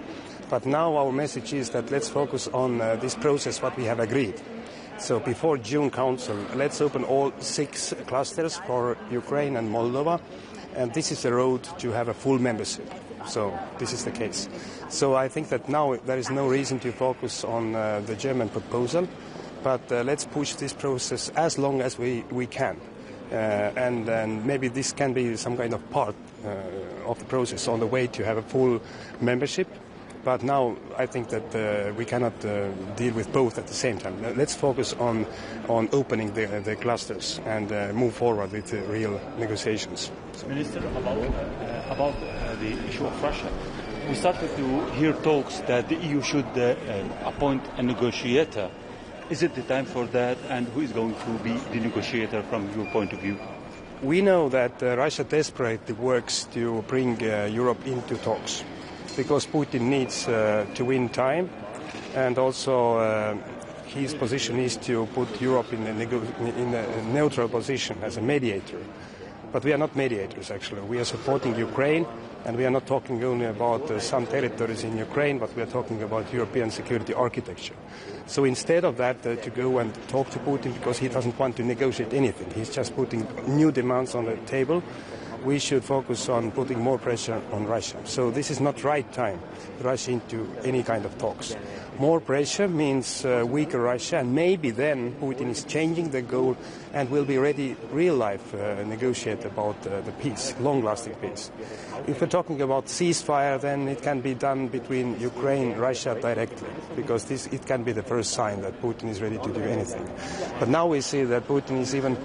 But now our message is that let's focus on this process, what we have agreed. So before June Council, let's open all 6 clusters for Ukraine and Moldova. And this is the road to have a full membership. So this is the case. So I think that now there is no reason to focus on the German proposal. But let's push this process as long as we can. And maybe this can be some kind of part of the process on the way to have a full membership. But now I think that we cannot deal with both at the same time. Let's focus on opening the clusters and move forward with the real negotiations. Minister, about the issue of Russia, we started to hear talks that the EU should appoint a negotiator. Is it the time for that, and who is going to be the negotiator from your point of view? We know that Russia desperately works to bring Europe into talks because Putin needs to win time, and also his position is to put Europe in a neutral position as a mediator. But we are not mediators, actually. We are supporting Ukraine, and we are not talking only about some territories in Ukraine, but we are talking about European security architecture. So instead of that, to go and talk to Putin because he doesn't want to negotiate anything, he's just putting new demands on the table, we should focus on putting more pressure on Russia. So this is not right time to rush into any kind of talks. More pressure means weaker Russia, and maybe then Putin is changing the goal and will be ready, real life, negotiate about the peace, long-lasting peace. If we're talking about ceasefire, then it can be done between Ukraine and Russia directly, because it can be the first sign that Putin is ready to do anything. But now we see that Putin is even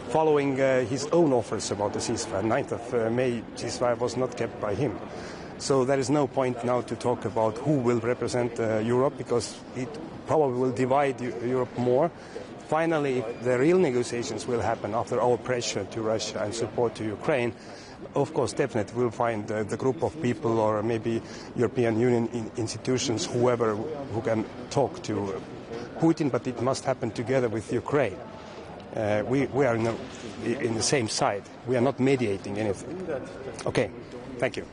following his own offers about the ceasefire. 9th of May ceasefire was not kept by him. So there is no point now to talk about who will represent Europe, because it probably will divide Europe more. Finally, the real negotiations will happen after our pressure to Russia and support to Ukraine. Of course, definitely we'll find the group of people, or maybe European Union institutions, whoever who can talk to Putin, but it must happen together with Ukraine. We are in the same side. We are not mediating anything. Okay, thank you.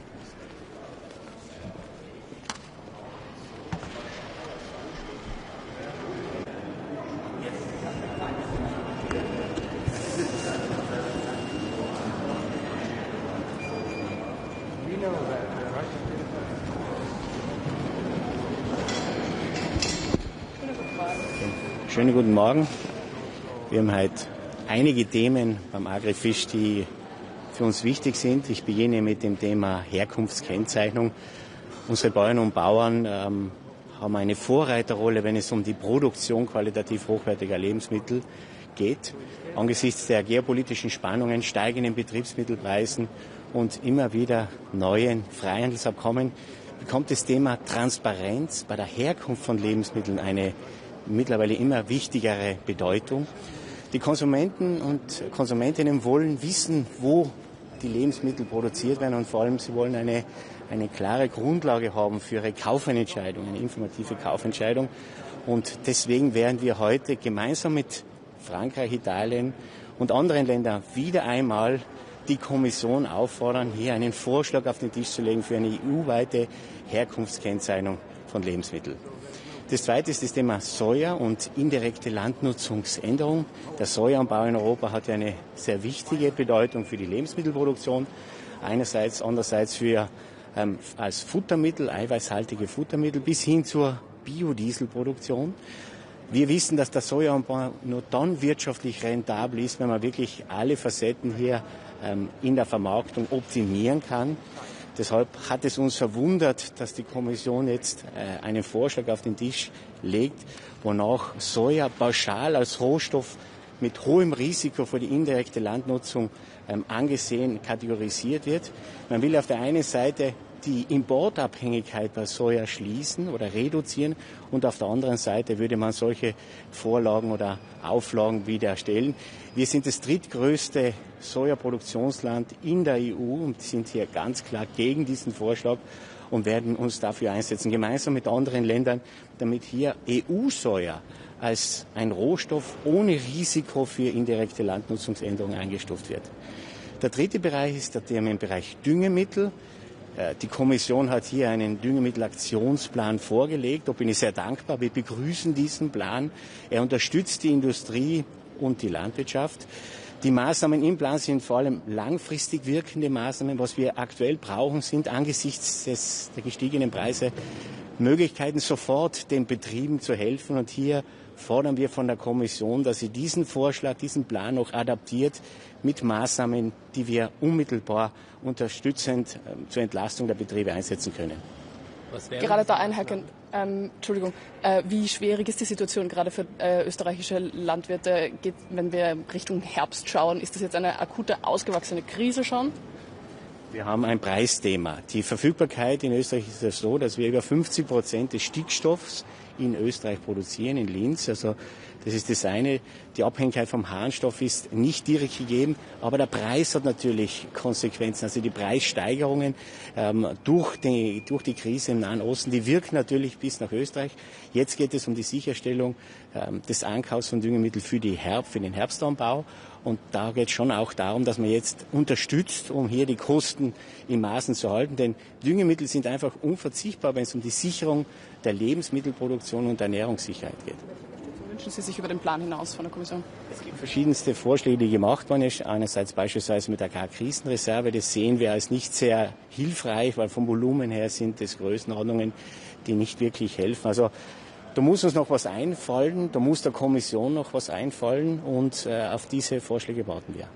Schönen guten Morgen. Wir haben heute einige Themen beim Agrifisch, die für uns wichtig sind. Ich beginne mit dem Thema Herkunftskennzeichnung. Unsere Bäuerinnen und Bauern haben eine Vorreiterrolle, wenn es um die Produktion qualitativ hochwertiger Lebensmittel geht. Angesichts der geopolitischen Spannungen, steigenden Betriebsmittelpreisen und immer wieder neuen Freihandelsabkommen bekommt das Thema Transparenz bei der Herkunft von Lebensmitteln eine mittlerweile immer wichtigere Bedeutung. Die Konsumenten und Konsumentinnen wollen wissen, wo die Lebensmittel produziert werden, und vor allem sie wollen eine klare Grundlage haben für ihre Kaufentscheidung, eine informative Kaufentscheidung. Und deswegen werden wir heute gemeinsam mit Frankreich, Italien und anderen Ländern wieder einmal die Kommission auffordern, hier einen Vorschlag auf den Tisch zu legen für eine EU-weite Herkunftskennzeichnung von Lebensmitteln. Das zweite ist das Thema Soja und indirekte Landnutzungsänderung. Der Sojaanbau in Europa hat ja eine sehr wichtige Bedeutung für die Lebensmittelproduktion. Einerseits, andererseits für als Futtermittel, eiweißhaltige Futtermittel bis hin zur Biodieselproduktion. Wir wissen, dass der Sojaanbau nur dann wirtschaftlich rentabel ist, wenn man wirklich alle Facetten hier in der Vermarktung optimieren kann. Deshalb hat es uns verwundert, dass die Kommission jetzt einen Vorschlag auf den Tisch legt, wonach Soja pauschal als Rohstoff mit hohem Risiko für die indirekte Landnutzung angesehen, kategorisiert wird. Man will auf der einen Seite die Importabhängigkeit bei Soja schließen oder reduzieren und auf der anderen Seite würde man solche Vorlagen oder Auflagen wieder erstellen. Wir sind das drittgrößte Sojaproduktionsland in der EU und sind hier ganz klar gegen diesen Vorschlag und werden uns dafür einsetzen, gemeinsam mit anderen Ländern, damit hier EU-Soja als ein Rohstoff ohne Risiko für indirekte Landnutzungsänderungen eingestuft wird. Der dritte Bereich ist der Themenbereich Düngemittel. Die Kommission hat hier einen Düngemittelaktionsplan vorgelegt. Da bin ich sehr dankbar. Wir begrüßen diesen Plan. Er unterstützt die Industrie und die Landwirtschaft. Die Maßnahmen im Plan sind vor allem langfristig wirkende Maßnahmen. Was wir aktuell brauchen, sind angesichts der gestiegenen Preise Möglichkeiten, sofort den Betrieben zu helfen. Und hier fordern wir von der Kommission, dass sie diesen Vorschlag, diesen Plan noch adaptiert mit Maßnahmen, die wir unmittelbar unterstützend zur Entlastung der Betriebe einsetzen können. Gerade da einhaken, wie schwierig ist die Situation gerade für österreichische Landwirte, wenn wir Richtung Herbst schauen? Ist das jetzt eine akute, ausgewachsene Krise schon? Wir haben ein Preisthema. Die Verfügbarkeit in Österreich ist es so, dass wir über 50% des Stickstoffs in Österreich produzieren, in Linz. Also das ist das eine. Die Abhängigkeit vom Harnstoff ist nicht direkt gegeben, aber der Preis hat natürlich Konsequenzen. Also die Preissteigerungen durch die Krise im Nahen Osten, die wirken natürlich bis nach Österreich. Jetzt geht es um die Sicherstellung des Ankaufs von Düngemitteln für den Herbstanbau. Und da geht es schon auch darum, dass man jetzt unterstützt, um hier die Kosten in Maßen zu halten. Denn Düngemittel sind einfach unverzichtbar, wenn es um die Sicherung der Lebensmittelproduktion und der Ernährungssicherheit geht. Wünschen Sie sich über den Plan hinaus von der Kommission? Es gibt verschiedenste Vorschläge, die gemacht worden sind. Einerseits beispielsweise mit der Agrarkrisenreserve. Das sehen wir als nicht sehr hilfreich, weil vom Volumen her sind es Größenordnungen, die nicht wirklich helfen. Also da muss uns noch was einfallen, da muss der Kommission noch was einfallen und auf diese Vorschläge warten wir.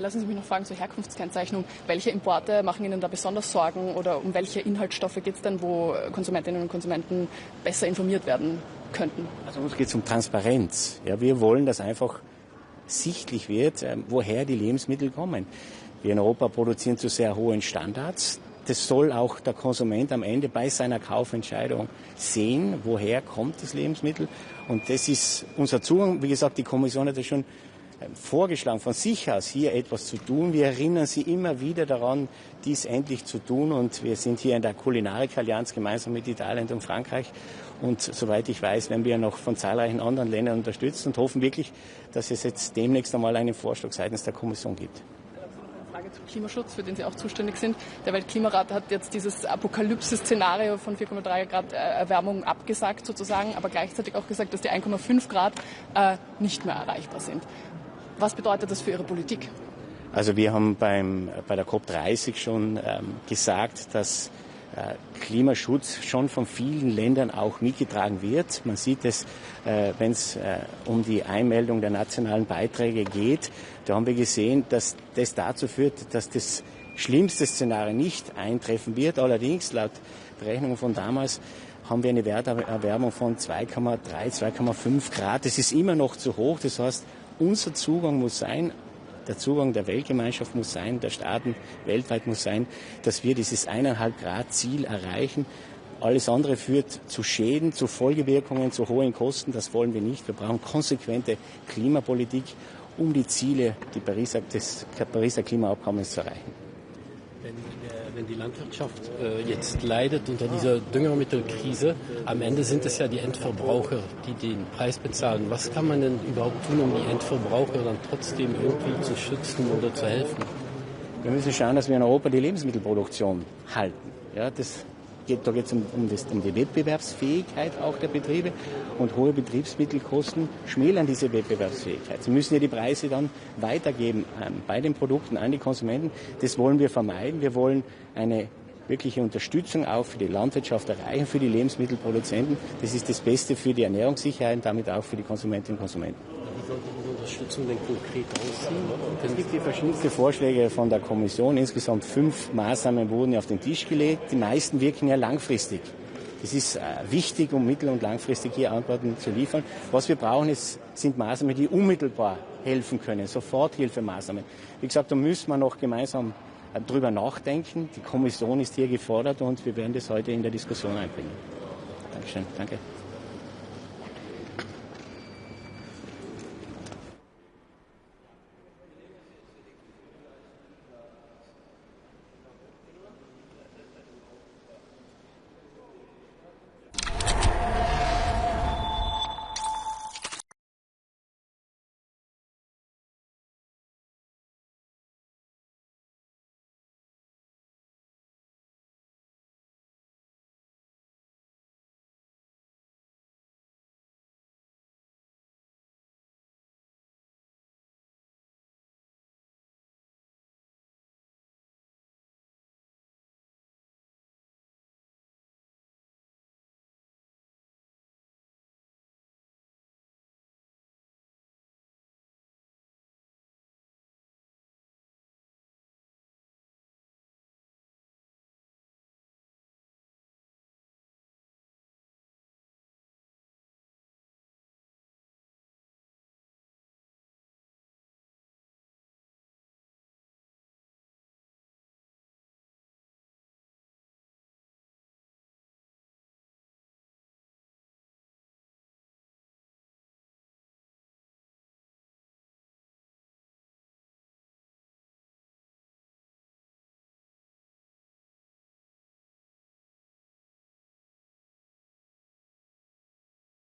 Lassen Sie mich noch fragen zur Herkunftskennzeichnung. Welche Importe machen Ihnen da besonders Sorgen oder um welche Inhaltsstoffe geht es denn, wo Konsumentinnen und Konsumenten besser informiert werden könnten? Also uns geht es um Transparenz. Ja, wir wollen, dass einfach sichtlich wird, woher die Lebensmittel kommen. Wir in Europa produzieren zu sehr hohen Standards. Das soll auch der Konsument am Ende bei seiner Kaufentscheidung sehen, woher kommt das Lebensmittel. Und das ist unser Zugang. Wie gesagt, die Kommission hat ja schon vorgeschlagen, von sich aus hier etwas zu tun. Wir erinnern Sie immer wieder daran, dies endlich zu tun. Und wir sind hier in der Kulinarik-Allianz gemeinsam mit Italien und Frankreich. Und soweit ich weiß, werden wir noch von zahlreichen anderen Ländern unterstützt und hoffen wirklich, dass es jetzt demnächst einmal einen Vorschlag seitens der Kommission gibt. Frage zum Klimaschutz, für den Sie auch zuständig sind. Der Weltklimarat hat jetzt dieses Apokalypse-Szenario von 4,3 Grad Erwärmung abgesagt sozusagen, aber gleichzeitig auch gesagt, dass die 1,5 Grad nicht mehr erreichbar sind. Was bedeutet das für Ihre Politik? Also wir haben bei der COP30 schon gesagt, dass Klimaschutz schon von vielen Ländern auch mitgetragen wird. Man sieht es, wenn es um die Einmeldung der nationalen Beiträge geht. Da haben wir gesehen, dass das dazu führt, dass das schlimmste Szenario nicht eintreffen wird. Allerdings, laut Berechnungen von damals, haben wir eine Werterwärmung von 2,3, 2,5 Grad. Das ist immer noch zu hoch. Das heißt, unser Zugang muss sein, der Zugang der Weltgemeinschaft muss sein, der Staaten weltweit muss sein, dass wir dieses 1,5 Grad Ziel erreichen. Alles andere führt zu Schäden, zu Folgewirkungen, zu hohen Kosten. Das wollen wir nicht. Wir brauchen konsequente Klimapolitik, um die Ziele des Pariser Klimaabkommens zu erreichen. Wenn die Landwirtschaft jetzt leidet unter dieser Düngermittelkrise, am Ende sind es ja die Endverbraucher, die den Preis bezahlen. Was kann man denn überhaupt tun, um die Endverbraucher dann trotzdem irgendwie zu schützen oder zu helfen? Wir müssen schauen, dass wir in Europa die Lebensmittelproduktion halten. Ja, da geht es um die Wettbewerbsfähigkeit auch der Betriebe, und hohe Betriebsmittelkosten schmälern diese Wettbewerbsfähigkeit. Sie müssen ja die Preise dann weitergeben bei den Produkten an die Konsumenten. Das wollen wir vermeiden. Wir wollen eine wirkliche Unterstützung auch für die Landwirtschaft erreichen, für die Lebensmittelproduzenten. Das ist das Beste für die Ernährungssicherheit und damit auch für die Konsumentinnen und Konsumenten. Wie soll diese Unterstützung denn konkret aussehen? Es gibt die verschiedensten Vorschläge von der Kommission. Insgesamt 5 Maßnahmen wurden auf den Tisch gelegt. Die meisten wirken ja langfristig. Das ist wichtig, um mittel- und langfristig hier Antworten zu liefern. Was wir brauchen, sind Maßnahmen, die unmittelbar helfen können, Soforthilfemaßnahmen. Wie gesagt, da müssen wir noch gemeinsam drüber nachdenken. Die Kommission ist hier gefordert und wir werden das heute in der Diskussion einbringen. Dankeschön. Danke.